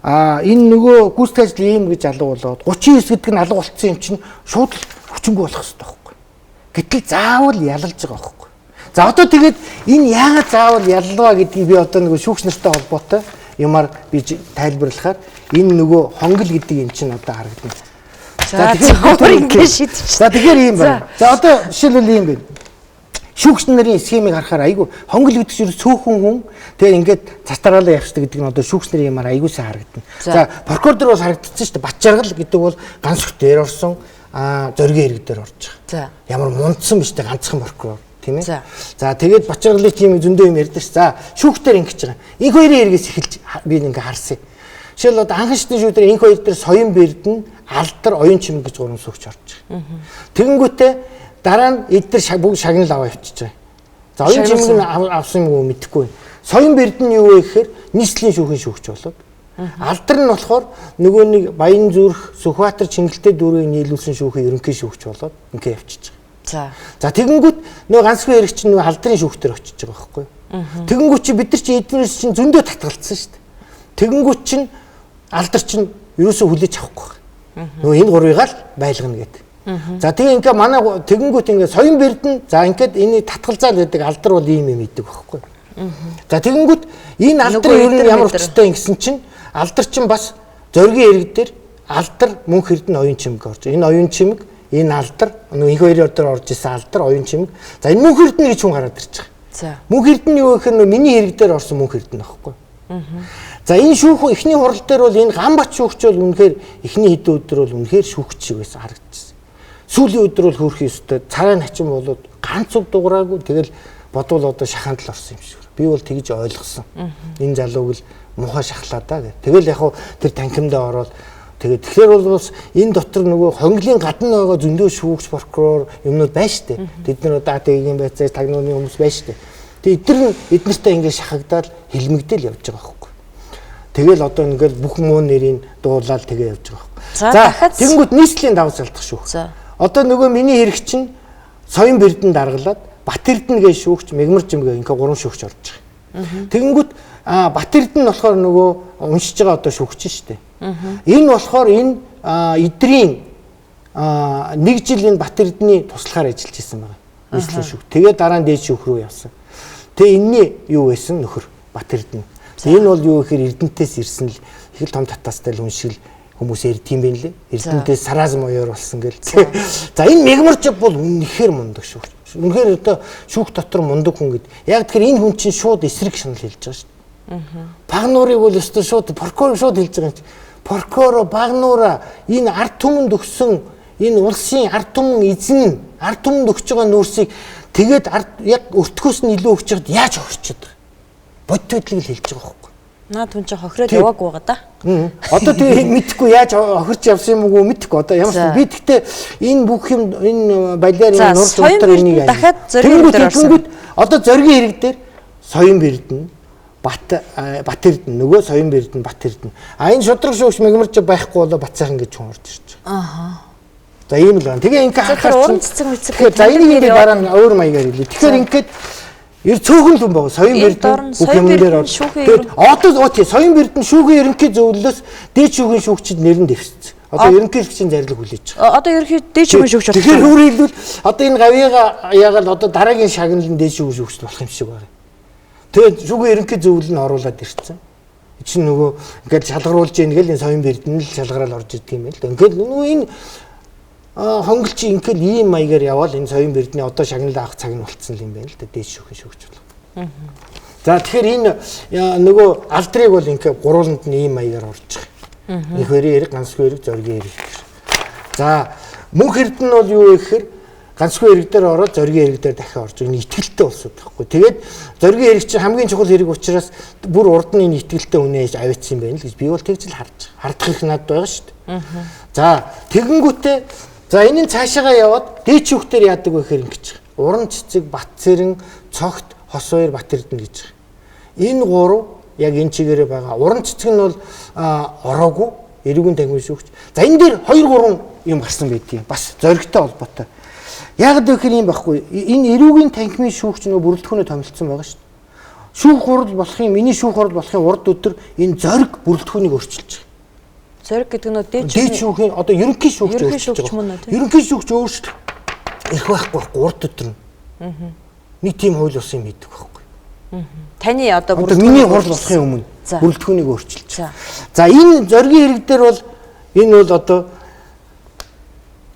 Speaker 10: энэ нөгөө гүйцэтгэх ажил ийм гэж алга болоод 39 гэдэг нь алга болцсон юм чинь шууд хүчингү болох хэрэгтэй байхгүй. Гэтэл заавал ялалж байгаа байхгүй. За одоо тэгээд энэ яагаад заавал яллаа гэдгийг би одоо нөгөө шүүгч нартай холбоотой юмар би тайлбарлахаар энэ нөгөө хонгил гэдэг юм чинь одоо харагдана.
Speaker 1: За тэгэхээр ингэ шийдчих.
Speaker 10: За тэгэхээр ийм байна. За одоо жишээлбэл ийм байна. Шүүгч нарын схемыг харахаар айгүй хонгил гэдэг чинь цөөхөн хүн тэгээд ингээд цатараалаа явчихдаг гэдэг нь одоо шүүгч нарын юмар айгүй сайн харагдана. За прокурор дээр бол харагдчихсан шүү дээ. Батчаргал гэдэг бол Н.Алтанхуяг дээр орсон зоригийн ирэг дээр орж байгаа. Ямар мундсан биш дээ ганцхан прокурор тийм ээ. За тэгээд Батчаргалын тийм зөндөө юм ярьдаг ш. За шүүгчдэр ингэж байгаа. Инх хоёрын эргээс эхэлж би ингээ харсан. Жишээл одоо анхан шатны шүүгчдэр инх хоёр дээр соён бэрдэн алдар оюун чимэг гэж гурван суугч орж байгаа. Тэгэнгүүтээ дараа нь эдгээр бүгд шагнал аваа явчихж байгаа. За оюун чимэг нь авсан юм уу мэдэхгүй. Соён бэрдэн юу вэ гэхээр нийслэлийн шүүхийн шүүгч болоод алдар нь болохоор нөгөө нэг Баян зүрх Сүхбаатар Чингэлтэй дүүргийг нийлүүлсэн шүүхийн ерөнхий шүүгч болоод ингээ явчихж байгаа. За тэгэнгүүт нөгөө Н.Алтанхуяг эрэг чинь нөгөө алдрын шүүхтэр очиж байгаа байхгүй юу? Тэгэнгүүт чи бид нар чи эднээс чинь зөндөө татгалцсан шүү дээ. Тэгэнгүүт чинь алдар чинь ерөөсөө хүлээж авахгүй байна. Нөгөө энэ гурвыг л байлгана гэдэг. За тэгээ ингээ манай тэгэнгүүт ингээ соён бэрдэн за ингээд энийг татгалзаад байдаг алдар бол ийм юм идэг байхгүй юу? За тэгэнгүүт энэ алдрын ер нь ямар учиртай юм гэсэн чинь алдар чинь бас зоригийн ирэг дээр алдар мөнх эрдэнэ оюун чимэг орж. Энэ оюун чимэг энэ алдар нөгөө их хоёрын өдөр орж исэн алдар оюун чимэг. За энэ мөнх эрдэнэ гэж хүн гараад ирж байгаа.
Speaker 1: За.
Speaker 10: Мөнх эрдэнэ юу гэхээр нөгөө миний хэрэг дээр орсон мөнх эрдэнэ байхгүй. За энэ шүүх эхний хурал дээр бол энэ гамбат шүүгч бол үнэхээр эхний хэдэн өдөр бол үнэхээр шүүгч шиг байсан харагдчихсан. Сүүлийн өдөр бол хөөрх ёстой. Царай начин болоод ганц уг дуграагүй тэгэл бодвол одоо шаханд л орсон юм шиг. Би бол тэгж ойлгосон. Энэ залууг л муухай шахлаа да гэх. Тэгэл яг хуу тэр танхимдаа ороод тэгээд тэгэхээр бол бас энэ дотор нөгөө хонглын гадна байгаа зөндөө шүүгч прокурор юмнууд байна штэ. Тэд нар одоо АТГ-ийн байцаас тагнууны хүмүүс байна штэ. Тэгээд эднэртэй ингэ шахагдаад хилмигдэл явж байгаа байхгүй. Тэгэл одоо ингээл бүх муу нэрийг дуулаад тэгээ явж байгаа байхгүй. За тэгэнгүүт нийслэлийн давуу салдах шүүх. Одоо нөгөө миний хэрэг чинь соён бэрдэн даргалаад Бат Эрдэнэ гэж шүүгч Мегмаржим гэх ингээ 3 шүүгч орж байгаа. Тэгэнгүүт Бат Эрдэнэ болохоор нөгөө уншиж байгаа одоо шүүгч шүү дээ. Энэ болохоор энэ эдрийн 1 жил энэ Бат Эрдэнэний туслахаар ажиллаж исэн байгаа. Нийслэлийн шүүх. Тэгээ дараа нь дээд шүүх рүү явсан. Тэгээ энэний юу байсан нөхөр Бат Эрдэнэ. Энэ бол юу гэхээр Эрдэнэтээс ирсэн л их л том татаастай л уншил хүмүүс ярьд юм байна лээ. Эрдэнэтээс саразм оёор болсон гэл. За энэ Мегмаржим бол үнэхээр мундаг шүүгч. Үнэхээр одоо шүүх дотор мундаг хүн гэд. Яг тэгэхээр энэ хүн чинь шууд эсрэг шанал хэлж байгаа шүү дээ. Багнуурыг бол өстө шууд прокурор шууд хэлж байгаа юм чи. Прокурор багнуура энэ ард түмэнд өгсөн энэ улсын ард түмэн эзэн ард түмэнд өгч байгаа нүүрсийг тэгээд яг өртгөөс нь илүү өгч чад яаж өгчөд байгаа. Бодтойдлыг л хэлж байгаа байхгүй.
Speaker 1: Наад хүн чинь хохироод яваагүй байгаа да.
Speaker 10: Одоо тэгээ мэдхгүй яаж хохирч явсан юм уу мэдхгүй. Одоо ямар ч би тэгтээ энэ бүх юм энэ балиар энэ нуур дотор энийг
Speaker 1: дахиад зоригийн дээр орсон.
Speaker 10: Одоо зоригийн хэрэг дээр соён бэрдэн Бат Эрдэнэ нөгөө соён бэрдэн Бат Эрдэнэ. А энэ шудраг шүүгч Мегмаржим байхгүй болоо Бацаахан гэж хүн орж ирж байгаа. За ийм л байна. Тэгээ ингээ харахаар
Speaker 1: уран цэцэг мэцэг.
Speaker 10: За энийг ингээ дараа нь өөр маягаар хэлээ. Тэгэхээр ингээд цөөхөн л юм байгаа. Соён бэрдэн бүх юм дээр орж. Тэгээд одоо соён бэрдэн шүүхийн ерөнхий зөвлөлөөс дээд шүүхийн шүүгчид нэр нь дэвссэн. Одоо ерөнхий шүүгчийн зарлиг хүлээж байгаа.
Speaker 1: Одоо ерөнхий дээд шүүхийн шүүгч
Speaker 10: байна. Тэгэхээр өөр хэлбэл одоо энэ гавьяага яагаад одоо дараагийн шагналын дээд шүүхийн шүүгч болох юм шиг байна. Тэгээд шүүхийн ерөнхий зөвлөл нь оруулаад ирсэн. Чинь нөгөө ингээд шалгаруулж ийн гэл энэ соён бэрдэн л шалгараал орж идэг юм байл. Ингээд нөгөө энэ хонголч ингээл ийм маягаар явал энэ соён бэрдний одоо шагнал авах цаг нь болцсон юм байна л да дээд шүүхийн шүүгч бол. За тэгэхээр энэ нөгөө алдрыг бол ингээ гурвууланд нь ийм маягаар орж байгаа. Их хоёрын хэрэг, Н.Алтанхуягийн хэрэг, зоригийн хэрэг. За мөнх эрдэнэ бол юу вэ гэхээр Н.Алтанхуягийн хэрэг дээр ороод зоригийн хэрэг дээр дахин орж байгаа. Энэ итгэлтэй болсод байхгүй. Тэгээд зоригийн хэрэг чинь хамгийн чухал хэрэг учраас бүр урд нь энэ итгэлтэй үнээж авчихсан юм байна л гэж би бол тэгж л харж байгаа. Хардах их надад байгаа шүү дээ. За тэгэнгүүтээ за энэ цаашаага яваад дээд шүүхтэр яадаг вэ гэхээр ингэж байгаа. Уран цэцэг, Бат цэрэн, цогт, хос хоёр Бат Эрдэнэ гэж байгаа. Энэ гурав яг энэ чигээрээ байгаа. Уран цэцэг нь бол ороогүй, эрүүгийн танхимын шүүгч. За энэ дээр 2 3 юм гарсан байдгийг бас зоригтой холбоотой. Яг гэхээр юм байхгүй. Энэ эрүүгийн танхимын шүүгч нөгөө бүрэлдэхүүнээ томилцсон байгаа шүү дээ. Шүүх хурал болохын миний шүүх хурал болохын урд өдөр энэ зориг бүрэлдэхүүнийг өөрчилж байгаа.
Speaker 1: Зориг гэдэг нь
Speaker 10: дээд шүүхийн одоо ерөнхий шүүгч өөрчилж байгаа. Ерөнхий шүүгч өөрчлөлт их байхгүй урд өдөр нь. Нэг тийм хууль ус юм хийдэг байхгүй.
Speaker 1: Таны одоо
Speaker 10: миний хурал болохын өмнө бүрэлдэхүүнийг өөрчилж. За энэ зоригийн хэрэг дээр бол энэ бол одоо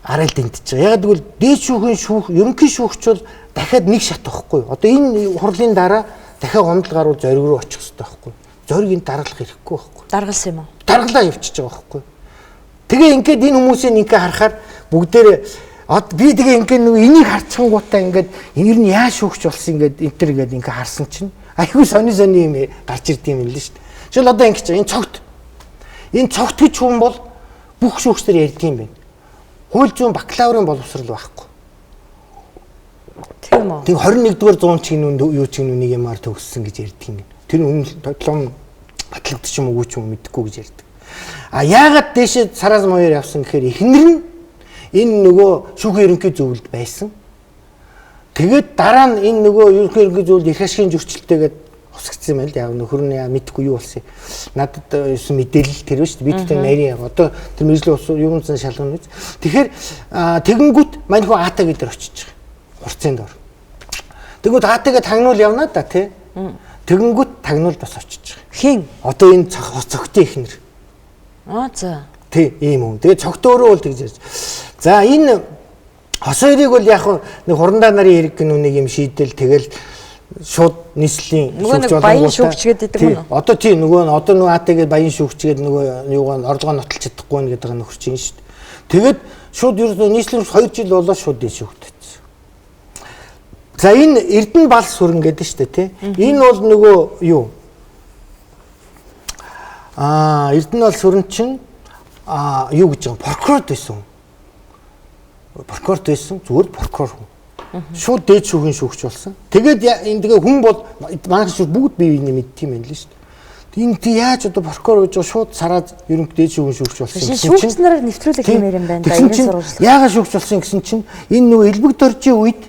Speaker 10: арай л дэмтэж байгаа. Яг тэгвэл дээд шүүхийн шүүх ерөнхий шүүгч бол дахиад нэг шат байхгүй. Одоо энэ хурлын дараа дахиад гомдол гаруул зориг руу очих хэрэгтэй байхгүй. Зориг энэ даргалах хэрэггүй байхгүй.
Speaker 1: Даргалсан юм уу?
Speaker 10: Даргалаа явчихж байгаа байхгүй. Тэгээ ингээд энэ хүмүүсийн ингээ харахаар бүгдээрээ би тэгээ ингээ нэг энийг харцсангуудаа ингээд энэ нь яаж шүүгч болсон ингээд энэ төр ингээд ингээ харсан чинь айгүй сони юм гарч ирд юм л шүү дээ. Жишээл одоо ингэж энэ цогт. Энэ цогт гэж хүн бол бүх шүүгчдэр ярьд юм байна. Хууль зүйн бакалаврын боловсрал байхгүй.
Speaker 1: Тийм үү.
Speaker 10: Тэг 21-р зуун чигнүүнд юу чигнүүнийг юмар төгссөн гэж ярьд юм. Тэр үнэн тоглоом батлагдчих юм уу ч юм мэдэхгүй гэж ярьдаг. А яагаад дээшээ сараас моёр явсан гэхээр эхнэр нь энэ нөгөө шүүхийн ерөнхий зөвлөлд байсан. Тэгээд дараа нь энэ нөгөө ерөнхий зөвлөлд их ашигын зөрчилтэйгээд усгдсан юм байл. Яг нөхөр нь мэдэхгүй юу болсон. Надад юусэн мэдээлэл тэр биш бид тэр нарийн одоо тэр мэржлийн ус юунсан шалгана гэж. Тэгэхээр тэгэнгүүт мань хөө аата гэдэр очиж байгаа. Хурцын дор. Тэгэнгүүт аатагээ тагнуул явнаа да тий. Тэгэнгүүт тагнуул бас очиж байгаа.
Speaker 1: Хин?
Speaker 10: Одоо энэ цогтын эхнэр.
Speaker 1: За.
Speaker 10: Тий ийм юм. Тэгээ цогт өөрөө бол тэгж ярьж. За энэ Хос хоёрыг бол яг нэг хурандаа нарын хэрэг гэнэ нэг юм шийдэл тэгэл шууд нийслэлийн
Speaker 1: шүүгч баян шүүгч гэдэг юм уу?
Speaker 10: Одоо тийм нөгөө АТ-гээ баян шүүгч гэдэг нөгөө юугаа орлогоо нотолж чадахгүй нэ гэдэг нөхөрч юм шүү дээ. Тэгээд шууд ерөөсөө нийслэл 2 жил болоо шууд дэш шүүгдсэн. За энэ Эрдэнэ бал сүрэн гэдэг шүү дээ тий. Энэ бол нөгөө юу? Эрдэнэ бал сүрэн чинь юу гэж байгаа прокурор байсан. Прокурор байсан зүгээр прокурор хүн. Шууд дээд шүүхийн шүүгч болсон. Тэгээд энэ тэгээ хүн бол манай шүүх бүгд бие биенээ мэдтiin юм л шүү дээ. Энд яаж одоо прокурор гэж шууд сараад ерөнхий дээд шүүхийн шүүгч болсон
Speaker 1: юм. Шүүгч нарыг нэвтрүүлэх хэмээр юм байна да. Энэ сурвалжлал.
Speaker 10: Яагаад шүүгч болсон гэсэн чинь энэ нөгөө элбэг доржийн үед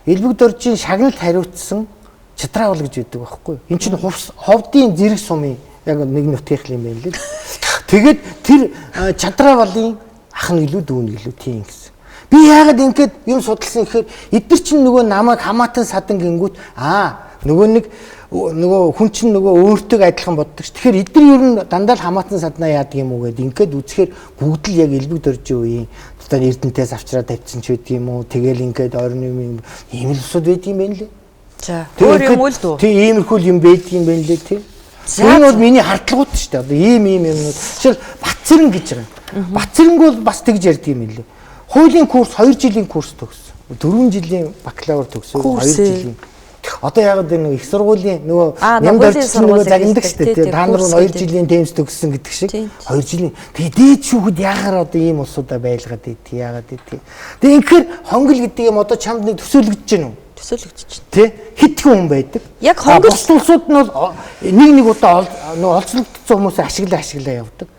Speaker 10: элбэг доржийн шагналд хариуцсан чадраавал гэж байдаг байхгүй юу? Энд чинь ховдын зэрэг сумын яг нэг нутгийнх юм байна л. Тэгээд тэр чадраавалын ах нь илүү дүүн илүү тийм гэсэн. Би яагаад ингэж юм судалсан гэхээр эдгээр чинь нөгөө намайг хамаатан садан гингүүт нөгөө хүн чинь нөгөө өөртөө адилхан боддог ш. Тэгэхээр эдгээр ер нь дандаа л хамаатан саднаа яадаг юм уу гэд ингээд үзэхээр бүгд л яг элбэг доржийн үеийн одоо Эрдэнтээс авчраад тавьчихсан ч байдаг юм уу. Тэгэл ингээд орны юм ийм л усуд байдаг юм байна лээ.
Speaker 1: За өөр юм үл дүү.
Speaker 10: Тийм иймэрхүү юм байдаг юм байна лээ тийм. Энэ бол миний хардлагууд ш. Одоо ийм юмнууд. Жишээл Батцэрэн гэж байгаа. Батцэрэнг бол бас тэгж ярьдаг юм лээ. Хуулийн курс 2 жилийн курс төгссөн. 4 жилийн бакалавр төгссөн. 2 жилийн. Одоо яг нэг их сургуулийн нөгөө нөгөө загнадаг шүү дээ. Та нар 2 жилийн тэмс төгссөн гэдэг шиг 2 жилийн. Тэгээ дээд шүүхэд яагаад одоо ийм улсуудаа байлгаад идэх яагаад идэх. Тэгээ инхээр хонгол гэдэг юм одоо чамд нэг төсөөлөгдөж гэнэ үү?
Speaker 1: Төсөөлөгдөж байна.
Speaker 10: Тэ хитгэн хүн байдаг.
Speaker 1: Яг хонгол
Speaker 10: улсууд нь бол нэг удаа нөгөө олзлогдсон хүмүүсээ ашиглаа явдаг.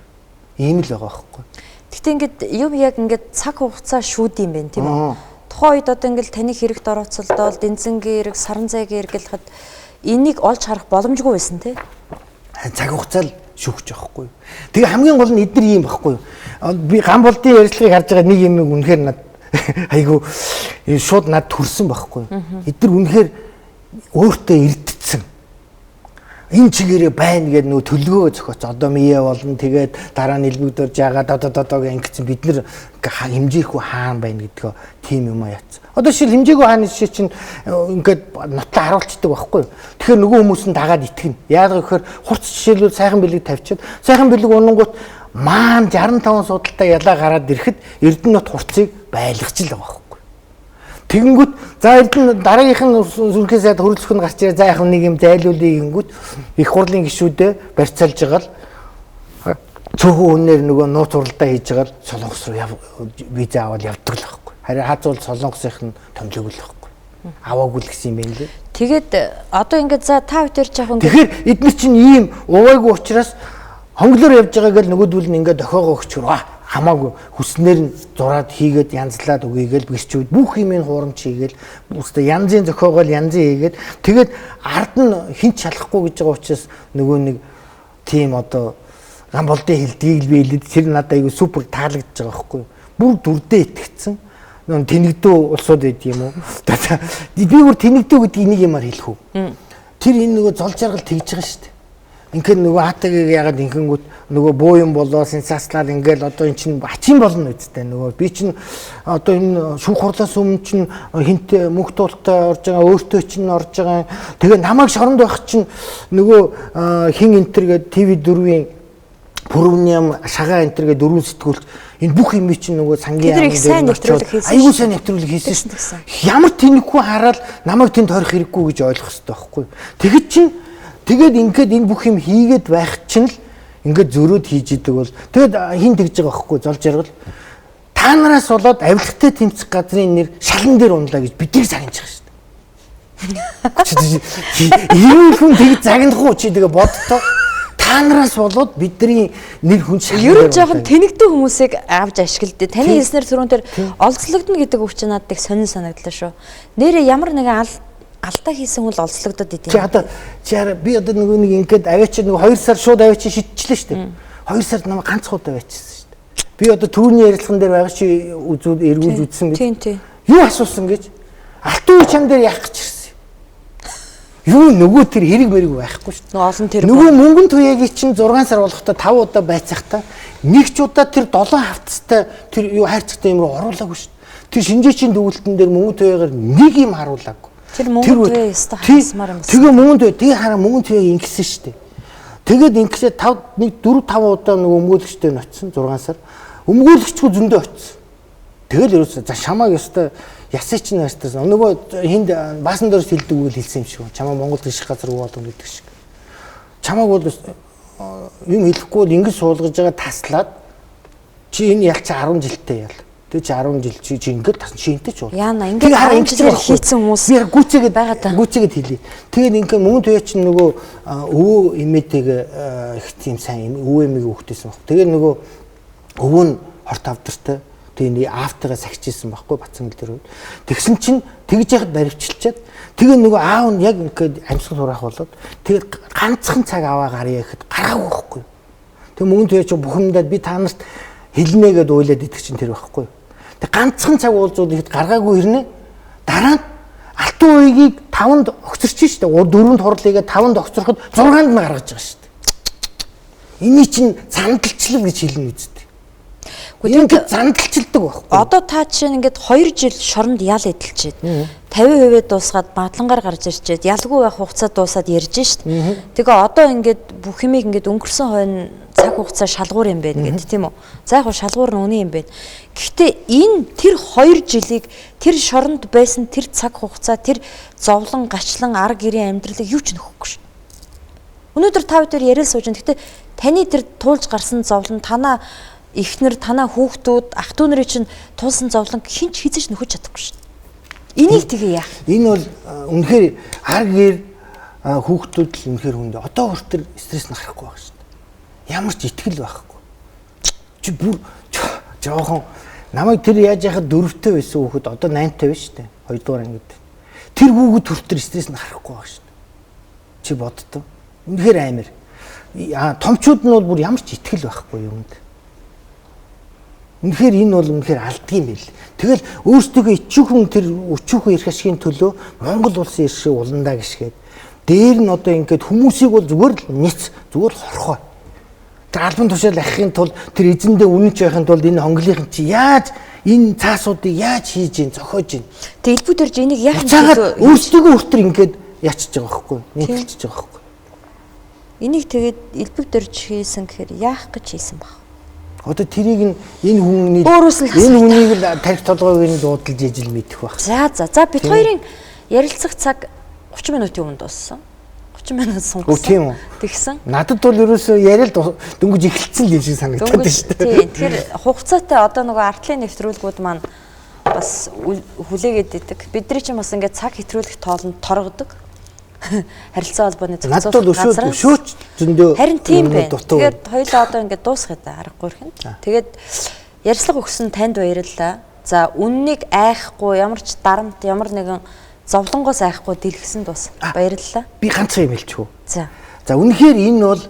Speaker 10: Ийм л байгаа байхгүй.
Speaker 1: Гэтэ ингээд юм яг ингээд цаг хугацаа шүүд юм байна тийм үү? Тухайн үед одоо ингээд таны хэрэгт орооцолдоод дэнзэнгийн хэрэг, саран зайгийн хэрэг гэлхэд энийг олж харах боломжгүй байсан тий.
Speaker 10: Цаг хугацаа л шүүгч байхгүй. Тэгээ хамгийн гол нь эдгээр юм байхгүй. Би ган болдын ярилцлагыг харж байгаа нэг юм үнэхээр над айгу шууд над төрсөн байхгүй. Эдгээр үнэхээр өөртөө эрдэтсэн. Энэ чигээрээ байна гэдэг нөгөө төлөвөө зохиоц. Одоо мие болно. Тэгээд дараа нь элбэг дөрж яагаад одоо ингэсэн бид нэр хэмжээхгүй хаан байна гэдгөө тийм юм яац. Одоо шил хэмжээгүй хааны жишээ чинь ингээд нотлоо харуулцдаг байхгүй. Тэгэхээр нөгөө хүмүүс нь дагаад итгэнэ. Яагаад гэхээр хурц жишээлбэл сайхан бэлэг тавьчихад сайхан бэлэг унангууд маань 65 судалтай ялаа гараад ирэхэд Эрдэнэ нот хурцыг байлгаж л байгаа байхгүй. Тэгэнгүүт за Эрдэнэ дараагийнх нь зүрхээ сайд хөрөлцөх нь гарч ирээ за яг нэг юм зайлуулъя гингүүт их хурлын гишүүдээ барьцаалж байгаа л цөөхөн үнээр нөгөө нууц уралдаа хийж байгаа л Солонгос руу виза аваад явдаг л байхгүй. Харин хазуул Солонгосынх нь томлоогүй л байхгүй. Аваагүй л гэсэн юм байна лээ.
Speaker 1: Тэгээд одоо ингээд за та хоёр яг ингээд
Speaker 10: тэгэхээр эдгээр чинь ийм увайгүй учраас хонглоор явж байгаа гэл нөгөөдүүл нь ингээд дохоогоо өгчөр хамаагүй хүснээр нь зураад хийгээд янзлаад өгийгээл бэрчүүд бүх юмыг хуурамч хийгээл үстэ янзын зохиогоол янзын хийгээд тэгээд ард нь хинч шалахгүй гэж байгаа учраас нөгөө нэг тийм одоо ган болдын хилдгийг л биелээд тэр надад айгүй супер таалагдж байгаа байхгүй бүр дүрдээ итгэцэн нөө тэнэгдүү улсууд байд юм уу би бүр тэнэгдүү гэдгийг нэг юмар хэлэх үү тэр энэ нөгөө зол жаргал тэгж байгаа шүү дээ ингээд нөгөө АТ-ыг яагаад инхэнгүүт нөгөө буу юм болоо сенсацлал ингээл одоо эн чинь ачин болно үсттэй нөгөө би чинь одоо энэ шүүх хурлаас өмнө чинь хинт мөнх туултай орж байгаа өөртөө чинь орж байгаа тэгээ намайг шоронд байх чинь нөгөө хин энтер гээд ТV4-ийн Пүрвниам шагаа энтер гээд дөрвөн сэтгүүлч энэ бүх юм чинь нөгөө сангийн
Speaker 1: айгуу сайн нэвтрүүлэг
Speaker 10: хийсэн шүү дээ ямар тэнэггүй хараад намайг тэнд хорих хэрэггүй гэж ойлгох хэрэгтэй байхгүй тэгэд чинь тэгээд ингээд энэ бүх юм хийгээд байх чинь л ингээд зөрөөд хийж идэг бол тэгээд хин тэгж байгаа байхгүй зол жаргал та нараас болоод авилгатай тэмцэх газрын нэр шалан дээр унлаа гэж бидний загнаж байгаа шүү дээ. Ийм хүн тэг загнах уу чи тэгээ бодтоо та нараас болоод бидний нэр хүн шалан
Speaker 1: ер нь жоохон тэнэгдүү хүмүүсийг авч ашигладаг. Таны хэлснээр түрүүн тэр олзлогдно гэдэг үг чинь надад их сонин санагдлаа шүү. Нэрээ ямар нэгэн алдаа хийсэн бол олзлогдоод идэв.
Speaker 10: Би одоо нөгөө нэг ингээд аваач нөгөө 2 сар шууд аваач шидчихлээ шүү дээ. 2 сард намайг ганц удаа аваачсан шүү дээ. Би одоо түрүүний ярилцлаган дээр байгаа чи эргүүлж үзсэн гэж.
Speaker 1: Тийм.
Speaker 10: Юу асуусан гэж? Алтан чам дээр яах гэж ирсэн. Юу нөгөө тэр хэрэг мэрэг байхгүй шүү дээ.
Speaker 1: Олон тэр
Speaker 10: нөгөө мөнгөн туяагийн чинь 6 сар болохтой 5 удаа байцаахтаа нэг ч удаа тэр 7 хавцтай тэр юу хайрцагтай юм руу оруулаагүй шүү дээ. Тэр шинжээчийн дүгэлтэн дээр мөнгө төвөөр нэг юм харуулаагүй.
Speaker 1: Тэр мөнгө төвөө ёстой хаасмаар юм байна.
Speaker 10: Тэгээ мөнгө төвөө тэгээ хараа мөнгө төвөө ингэсэн шүү дээ. Тэгээд ингэсээ 4-5 удаа нөгөө өмгөөлөгчтэй нь очсон 6 сар. Өмгөөлөгчгүй зөндөө очсон. Тэгэл ерөөсөө за шамааг ёстой ясаач нь ястаас нөгөө хинд баасан дээрс хэлдэг үйл хэлсэн юм шиг. Чамаа Монгол гიშх газар уулын гэдэг шиг. Чамааг бол юм хэлэхгүй бол ингэж суулгаж байгаа таслаад чи энэ ялч 10 жилтэй ял. Тэг чи 10 жил чи ингэж тасна шинтэй ч бол.
Speaker 1: Яана ингэж 10 жил хийцэн хүмүүс
Speaker 10: би гүцээгээд гүцээгээд хэлий. Тэгээд ингээ мөнгө төвөө чи нөгөө өвөө эмээтэйгээ их тийм сайн өвөө эмээг өгдөөсөн баг. Тэгээд нөгөө өвөө нь хорт авдартай. Тэгээ аавтайгаа сахижсэн байхгүй Бацангал дээр. Тэгсэн чинь тэгж яхад баривчилчаад тэгээ нөгөө аав нь яг ингээд амьсгал хураах болоод тэгээд ганцхан цаг аваа гарья гэхэд гараагүй байхгүй. Тэг мөнгө төвөө чи бухимдаад би та нарт хэлнэ гэдээ уйлаад идэх чинь тэр байхгүй. Тэг ганцхан цаг уулзууд ихэд гаргаагүй хэрнээ дараа нь алтан уйгийг 5-нд огцорч штэ 4-нд хурлыгээ 5-нд огцороход 6-нд нь гаргаж байгаа штэ. Эний чинь цандалчлал гэж хэлнэ үстэ. Ингээд зандалчилдаг байхгүй. Одоо
Speaker 1: та чинь ингээд 2 жил шоронд ял эдэлчихэд 50% дуусгаад бадлангаар гарч ирчихэд ялгүй байх хугацаа дуусаад ярьж шít. Тэгээ одоо ингээд бүх юмыг ингээд өнгөрсөн хойно цаг хугацаа шалгуур юм байна гэдэг тийм үү. За яг шалгуур нь үнэн юм байна. Гэхдээ энэ тэр 2 жилийг тэр шоронд байсан тэр цаг хугацаа тэр зовлон гачлан арга гэрийн амьдралыг юу ч нөхөхгүй шүү. Өнөөдөр та бүхэн яриа сууж байна. Гэхдээ таны тэр туулж гарсан зовлон танаа ихнэр танаа хүүхдүүд ах トゥ нарын чинь туулсан зовлон хинч хизэж нөхөж чадахгүй шүү. Энийг тэгээ яах? Энэ
Speaker 10: бол үнэхээр арга гэр хүүхдүүд л үнэхээр хүндээ одоо хүртэл стресс нахахгүй байх шүү. Ямар ч итгэл байхгүй. Чи бүр жоохон намайг тэр яаж яхад 4-тэй байсан хүүхэд одоо 8-тай байна шүү дээ. 2 дугаар ангид. Тэр хүүхэд хүртэл стресс нахахгүй байх шүү. Чи боддоо. Үнэхээр амар. Томчууд нь бол бүр ямар ч итгэл байхгүй юмд. Үнэхээр энэ бол үнэхээр алдгийн байл. Тэгэл өөрсдөө ичүүхэн тэр өчүүхэн эрх ашигын төлөө Монгол улсын эрхийг уландаа гიშгээд дээр нь одоо ингээд хүмүүсийг бол зүгээр л ниц зүгээр хорхоо. Тэр албан тушаал ахихын тулд тэр эзэндээ үнэнч байхын тулд энэ хонглынх чи яаж энэ цаасуудыг яаж хийж гин зохиож гин.
Speaker 1: Тэг элбүү дэрж энийг яах
Speaker 10: вэ? Өөрсдөө өөртөө ингээд яачиж байгаа байхгүй юу? Нийтэлж байгаа байхгүй юу?
Speaker 1: Энийг тэгээд элбэг дэрж хийсэн гэхээр яах гэж хийсэн баг.
Speaker 10: Одоо тэрийг энэ хүний энэ хүнийг л тарих толгойг нь дуудалж ижил мэдэх байх.
Speaker 1: За бид хоёрын ярилцах цаг 30 минутын өмнө дууссан. 30 минут сунгасан. Тэгсэн.
Speaker 10: Надад бол ерөөсөө яриад дөнгөж эхэлсэн л юм шиг санагдаад байна шүү дээ.
Speaker 1: Тийм. Тэгэхээр хугацаатай одоо нөгөө артлын нэвтрүүлгүүд маань бас хүлээгээд идэг. Бидний чинь бас ингээд цаг хэтрүүлэх тоолонд торгодог. Харилцаа холбооны
Speaker 10: зохицуулах газраас зөндөө
Speaker 1: харин тийм байна. Тэгээд хоёулаа одоо ингээд дуусгая да аргагүй хэрхэн. Тэгээд ярьцлага өгсөн танд баярлалаа. За үннийг айхгүй ямар ч дарамт ямар нэгэн зовлонгоос айхгүй дэлгэсэн дуус. Баярлалаа.
Speaker 10: Би ганцхан юм хэлчихв.
Speaker 1: За
Speaker 10: үнэхээр энэ бол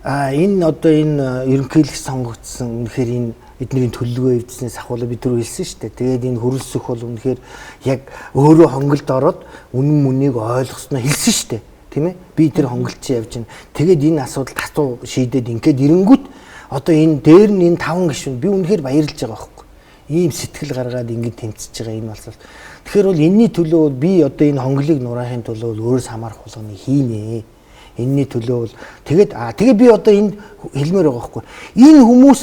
Speaker 10: энэ одоо энэ ерөнхийлөгч сонгогдсон үнэхээр энэ бидний төлөвлөгөө эвдснээс ахвал бид түр хэлсэн шүү дээ. Тэгээд энэ хөрөлсөх бол үнэхээр яг өөрөө хонголд ороод үнэн мөнийг ойлгосноо хэлсэн шүү дээ. Тийм ээ? Би тэр хонголт чи явж байна. Тэгээд энэ асуудал татуу шийдээд ингээд ирэнгүүт одоо энэ дээр нь энэ 5 гишүүн би үнэхээр баярлж байгаа байхгүй. Ийм сэтгэл гаргаад ингээд тэмцэж байгаа энэ болол. Тэгэхээр бол энэний төлөө бол би одоо энэ хонголыг нураахын төлөө өөрөөс хамаарах болгоны хийнэ. Энэний төлөө бол тэгээд би одоо энд хэлмээр байгаа байхгүй. Энэ хүмүүс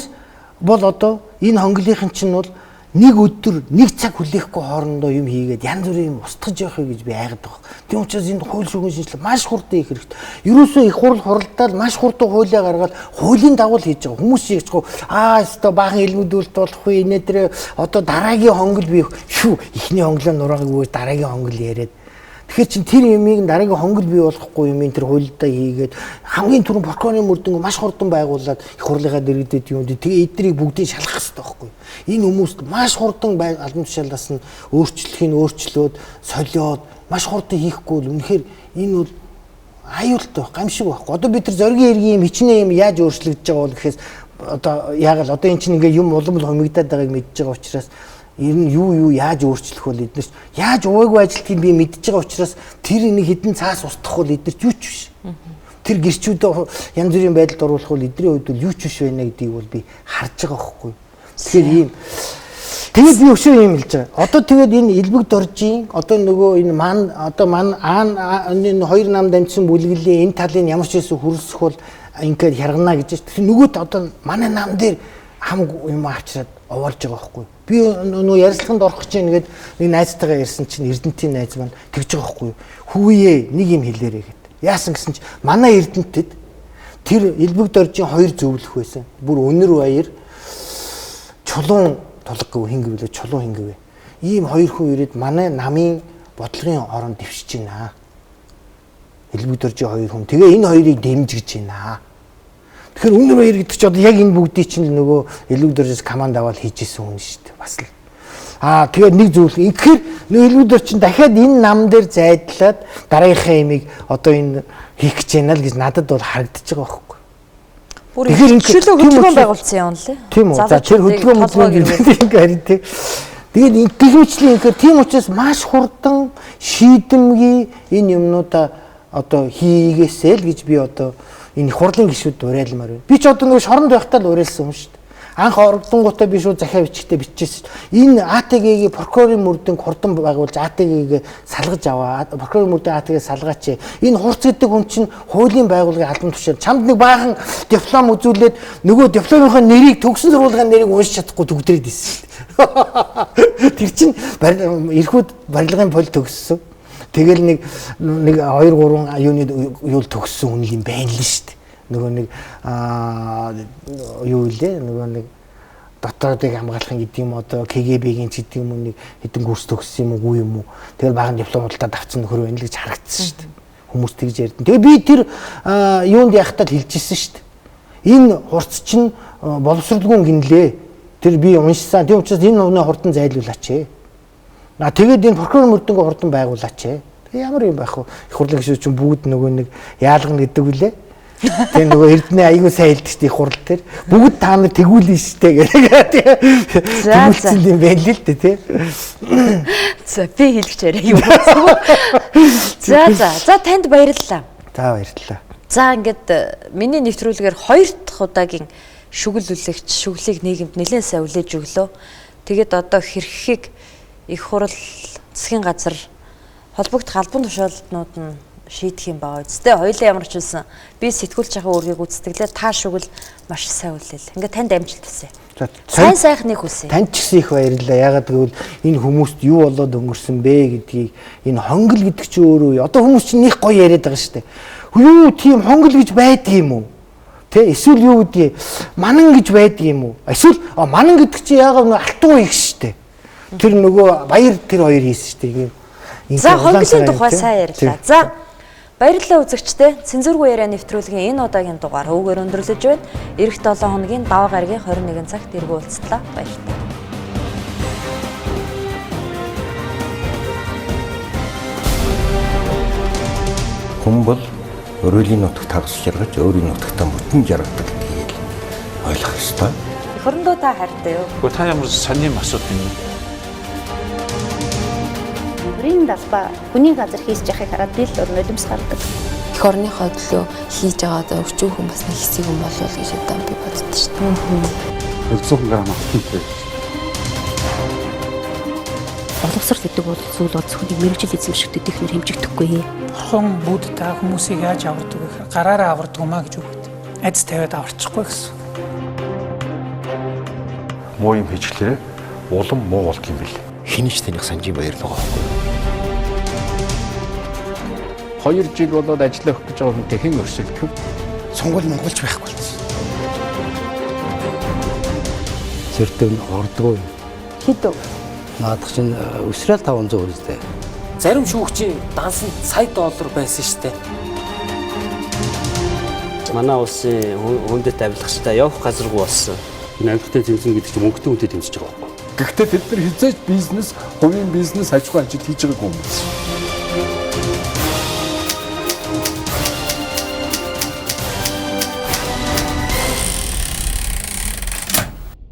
Speaker 10: бол одоо энэ хонглынхын чинь бол нэг өдөр нэг цаг хүлээхгүй хоорондоо юм хийгээд янз бүрийн юм устгаж явах гэж би айгаад байгаа. Тийм учраас энэ хууль шүүхийн шинжилгээ маш хурдан их хэрэгтэй. Ерөөсөө их хурл хуралдаал маш хурдан хуулиа гаргаад хуулийн дагуу хийж байгаа. Хүмүүс хийчихгүй өстой баахан илмэдүүлэлт болохгүй инээ дээр одоо дараагийн хонгол бий шүү ихний хонглоо нураагүй дараагийн хонгол яриад. Тэгэхээр чин тэр юмыг дараагийн хонгол бий болохгүй юм энэ тэр хуульдаа хийгээд хамгийн түрүүнд прокурорын мөрдөнгө маш хурдан байгуулад их хурлынхаа дэргэдэд юм. Тэгээ эднийг бүгдийг шалгах хэрэгтэй байхгүй. Энэ хүмүүст маш хурдан албан тушаалаас нь өөрчлөлт солиод маш хурдан хийхгүй бол үнэхээр энэ бол аюултай гамшиг байхгүй. Одоо бид тэр зоригийн иргэн юм хичнээн юм яаж өөрчлөгдөж байгаа бол гэхээс одоо яг л одоо эн чинь ингээ юм улам хомигдаад байгааг мэдж байгаа учраас ер нь юу яаж өөрчлөх вэ эднээс яаж ууггүй ажилтгийг би мэдж байгаа учраас тэр нэг хідэн цаас устгах бол эднэр юу ч биш. Тэр гэрчүүдээ янз бүрийн байдалд оруулах бол эдний хувьд бол юу ч биш байна гэдгийг бол би харж байгаа байхгүй. Тэгэхээр ийм Тэгээд би өшөө юм хэлж байгаа. Одоо тэгээд энэ элбэг доржийн одоо нөгөө энэ энэ хоёр нам дамжсан бүлгэлээ энэ талын ямар ч хэсэг хүрсэх бол ингээд хяргана гэж. Тэр нөгөөд одоо манай нам дээр хам юм авчираад овоолж байгаа байхгүй. Би нөгөө ярилцлаганд орох гэж нэгээд нэг найзтайгаа ярьсан чинь Эрдэнтийн найз маань тэгж байгаа байхгүй. Хүүе нэг юм хэлээрэй гэд. Яасан гэсэн чинь манай Эрдэнтэд тэр элбэг доржийн хоёр зөвлөх байсан. Бүр өнөр баяр чулуун тулггүй хингвэлээ чулуун хингвэ. Ийм хоёр хүн ирээд манай намын бодлогын оронд дэвшиж байна. Элбэг доржийн хоёр хүн. Тэгээ энэ хоёрыг дэмжиж байна. Тэгэхээр өнөр баяр гэдэг чинь одоо яг энэ бүгдийг чинь нөгөө элбэг доржоос команд аваад хийжсэн хүн шүү дээ. Бас л. Тэгээд нэг зөвлөх. Инхээр нөгөө элбэг дорж чинь дахиад энэ нам дээр зайдлаад дараагийнхаа имийг одоо энэ хийх гэж байна л гэж надад бол харагдаж байгаа байхгүй.
Speaker 1: Бүр хичээлээ хөдөлгөөн байгуулсан юм лээ.
Speaker 10: Тийм үү. За тэр хөдөлгөөн ингээд тий. Тэгээд гихмичлийн инхээр тийм учраас маш хурдан шийдэмгий энэ юмнуудаа одоо хийгээсэй л гэж би одоо энэ хурлын гишүүд уриалмаар байна. Би ч одоо нөгөө шоронд байхдаа л уриалсан юм шүү дээ. Анх ордонгуудаа би шууд захиа бичгтээ бичижсэн. Энэ АТГ-гийн прокурорын мөрдөнг хурдан байгуулж АТГ-г салгаж аваа. Прокурорын мөрдөнг АТГ салгаач. Энэ хурц гэдэг хүн чинь хуулийн байгууллагын албан тушаал. Чамд нэг баахан диплом үзүүлээд нөгөө дипломынхаа нэрийг төгсөн сургуулийн нэрийг уншиж чадахгүй төгдрээд ирсэн шүү дээ. Тэр чинь эрхүүд барилгын пол төгссөн. Тэгэл нэг 2 3 юуны юу төгссөн хүн юм байна л шүү дээ. Нөгөө нэг юу илээ нөгөө нэг дотоодыг хамгаалахын гэдэг юм одоо КГБ-гийн ч гэдэг юм нэг хэдэн курс төгссөн юм уу юм уу. Тэгэл баахан дипломуудаа давцсан нөхөр байна л гэж харагдсан шүү дээ. Хүмүүс тэгж ярьдэн. Тэгээ би тэр юунд яхтаа хэлжсэн шүү дээ. Энэ хурц чинь боловсролгүй гинлээ. Тэр би уншсан. Тийм учраас энэ өмнө хурдан зайлуулаач. Тэгээд энэ прокурор мөрдөнгөө хурдан байгуулаач. Тэгээ ямар юм байх вэ? Их хурлын гишүүд чинь бүгд нөгөө нэг яалгана гэдэг үлээ. Тэгээ нөгөө Эрдэнэ аягүй сайн хэлдэг шүү дээ хурал дээр. Бүгд та нар тэгүүлэн штэ гэх. Тэгүүлсэн юм байна л дээ тий.
Speaker 1: За би хэлгч яриа юу. За танд баярлалаа.
Speaker 10: За баярлалаа.
Speaker 1: За ингээд миний нэвтрүүлгээр 2 дахь удаагийн шүглүүлэгч шүглийг нийгэмд нэлээд сайн үлээж өглөө. Тэгээд одоо хэрхийг их хурал засгийн газар холбогдох албан тушаалтнууд нь шийдэх юм байгаа үстэй. Хоёулаа ямар ч үсэн би сэтгүүлч ахаа өөрийг үзтгэлээ та шүгэл маш сайн үлээл. Ингээд танд амжилт хүсье. Сайн сайхныг хүсье.
Speaker 10: Танд ч гэсэн их баярлалаа. Ягаад гэвэл энэ хүмүүст юу болоод өнгөрсөн бэ гэдгийг энэ хонгол гэдэг чи өөрөө одоо хүмүүс чинь их гоё яриад байгаа шүү дээ. Юу тийм хонгол гэж байдаг юм уу? Тэ эсвэл юу гэдгийг манан гэж байдаг юм уу? Эсвэл манан гэдэг чи яагаад алтуу их шүү дээ. Тэр нөгөө баяр тэр хоёр хийсэн шүү дээ.
Speaker 1: За хонглын тухай сайн ярьлаа. За баярлалаа үзэгчдээ. Цензургүй яриа нэвтрүүлгийн энэ удаагийн дугаар өвгөр өндөрлөж байна. Ирэх 7 хоногийн даваа гарагийн 21 цагт эргүүлцлээ. Баярлалаа.
Speaker 2: Хүн бол өрөөлийн нутагт хагас жаргаж өөрийн нутагтаа бүтэн жаргадаг гэдгийг ойлгох ёстой.
Speaker 1: Хөрөндөө та хайртай юу?
Speaker 3: Гэхдээ та ямар сонирм асууд юм бэ?
Speaker 4: Бүрийн далбаа хүний газар хийж яхахыг хараад би л нулимс гардаг.
Speaker 5: Эх орныхоо төлөө хийж байгаа өчүүх хүн бас нэг хэсэг юм болов гэж удаан би боддоо шүү дээ.
Speaker 3: 200 грамм алтан бай.
Speaker 6: Боловсрол гэдэг бол зүйл бол зөвхөн мэрэгжил эзэмшигдэх техникээр хэмжигдэхгүй.
Speaker 7: Бурхан бүд та хүмүүсийг яаж авардаг вэ? Гараараа авардаг юмаа гэж үгт. Айц тавиад аварчихгүй гэсэн.
Speaker 3: Муу юм хийчихлээрээ улам муу болт юм бэл.
Speaker 2: Хинэж таних санжийн баярлалаа байхгүй.
Speaker 8: 2 жил болоод ажиллах гэж байгаа хүнтэй хэн өрсөлдөх вэ?
Speaker 2: Сонгол монголч байхгүй болсон.
Speaker 9: Зэртэн ордгоо.
Speaker 1: Хидөө.
Speaker 9: Наадах чинь өсрэл 500 үстэй.
Speaker 14: Зарим шүүгчийн дансанд $100 байсан шүү дээ.
Speaker 9: Манай улсын хүндэт авилгачтай явах газаргүй болсон.
Speaker 3: Энэ авилгатай зэмсэн гэдэг чинь мөнгөтэй үнэтэй тэмцэж байгаа байхгүй.
Speaker 8: Гэхдээ тэд нар хизээж бизнес, хувийн бизнес аж ахуй ажилт хийж байгаагүй юм.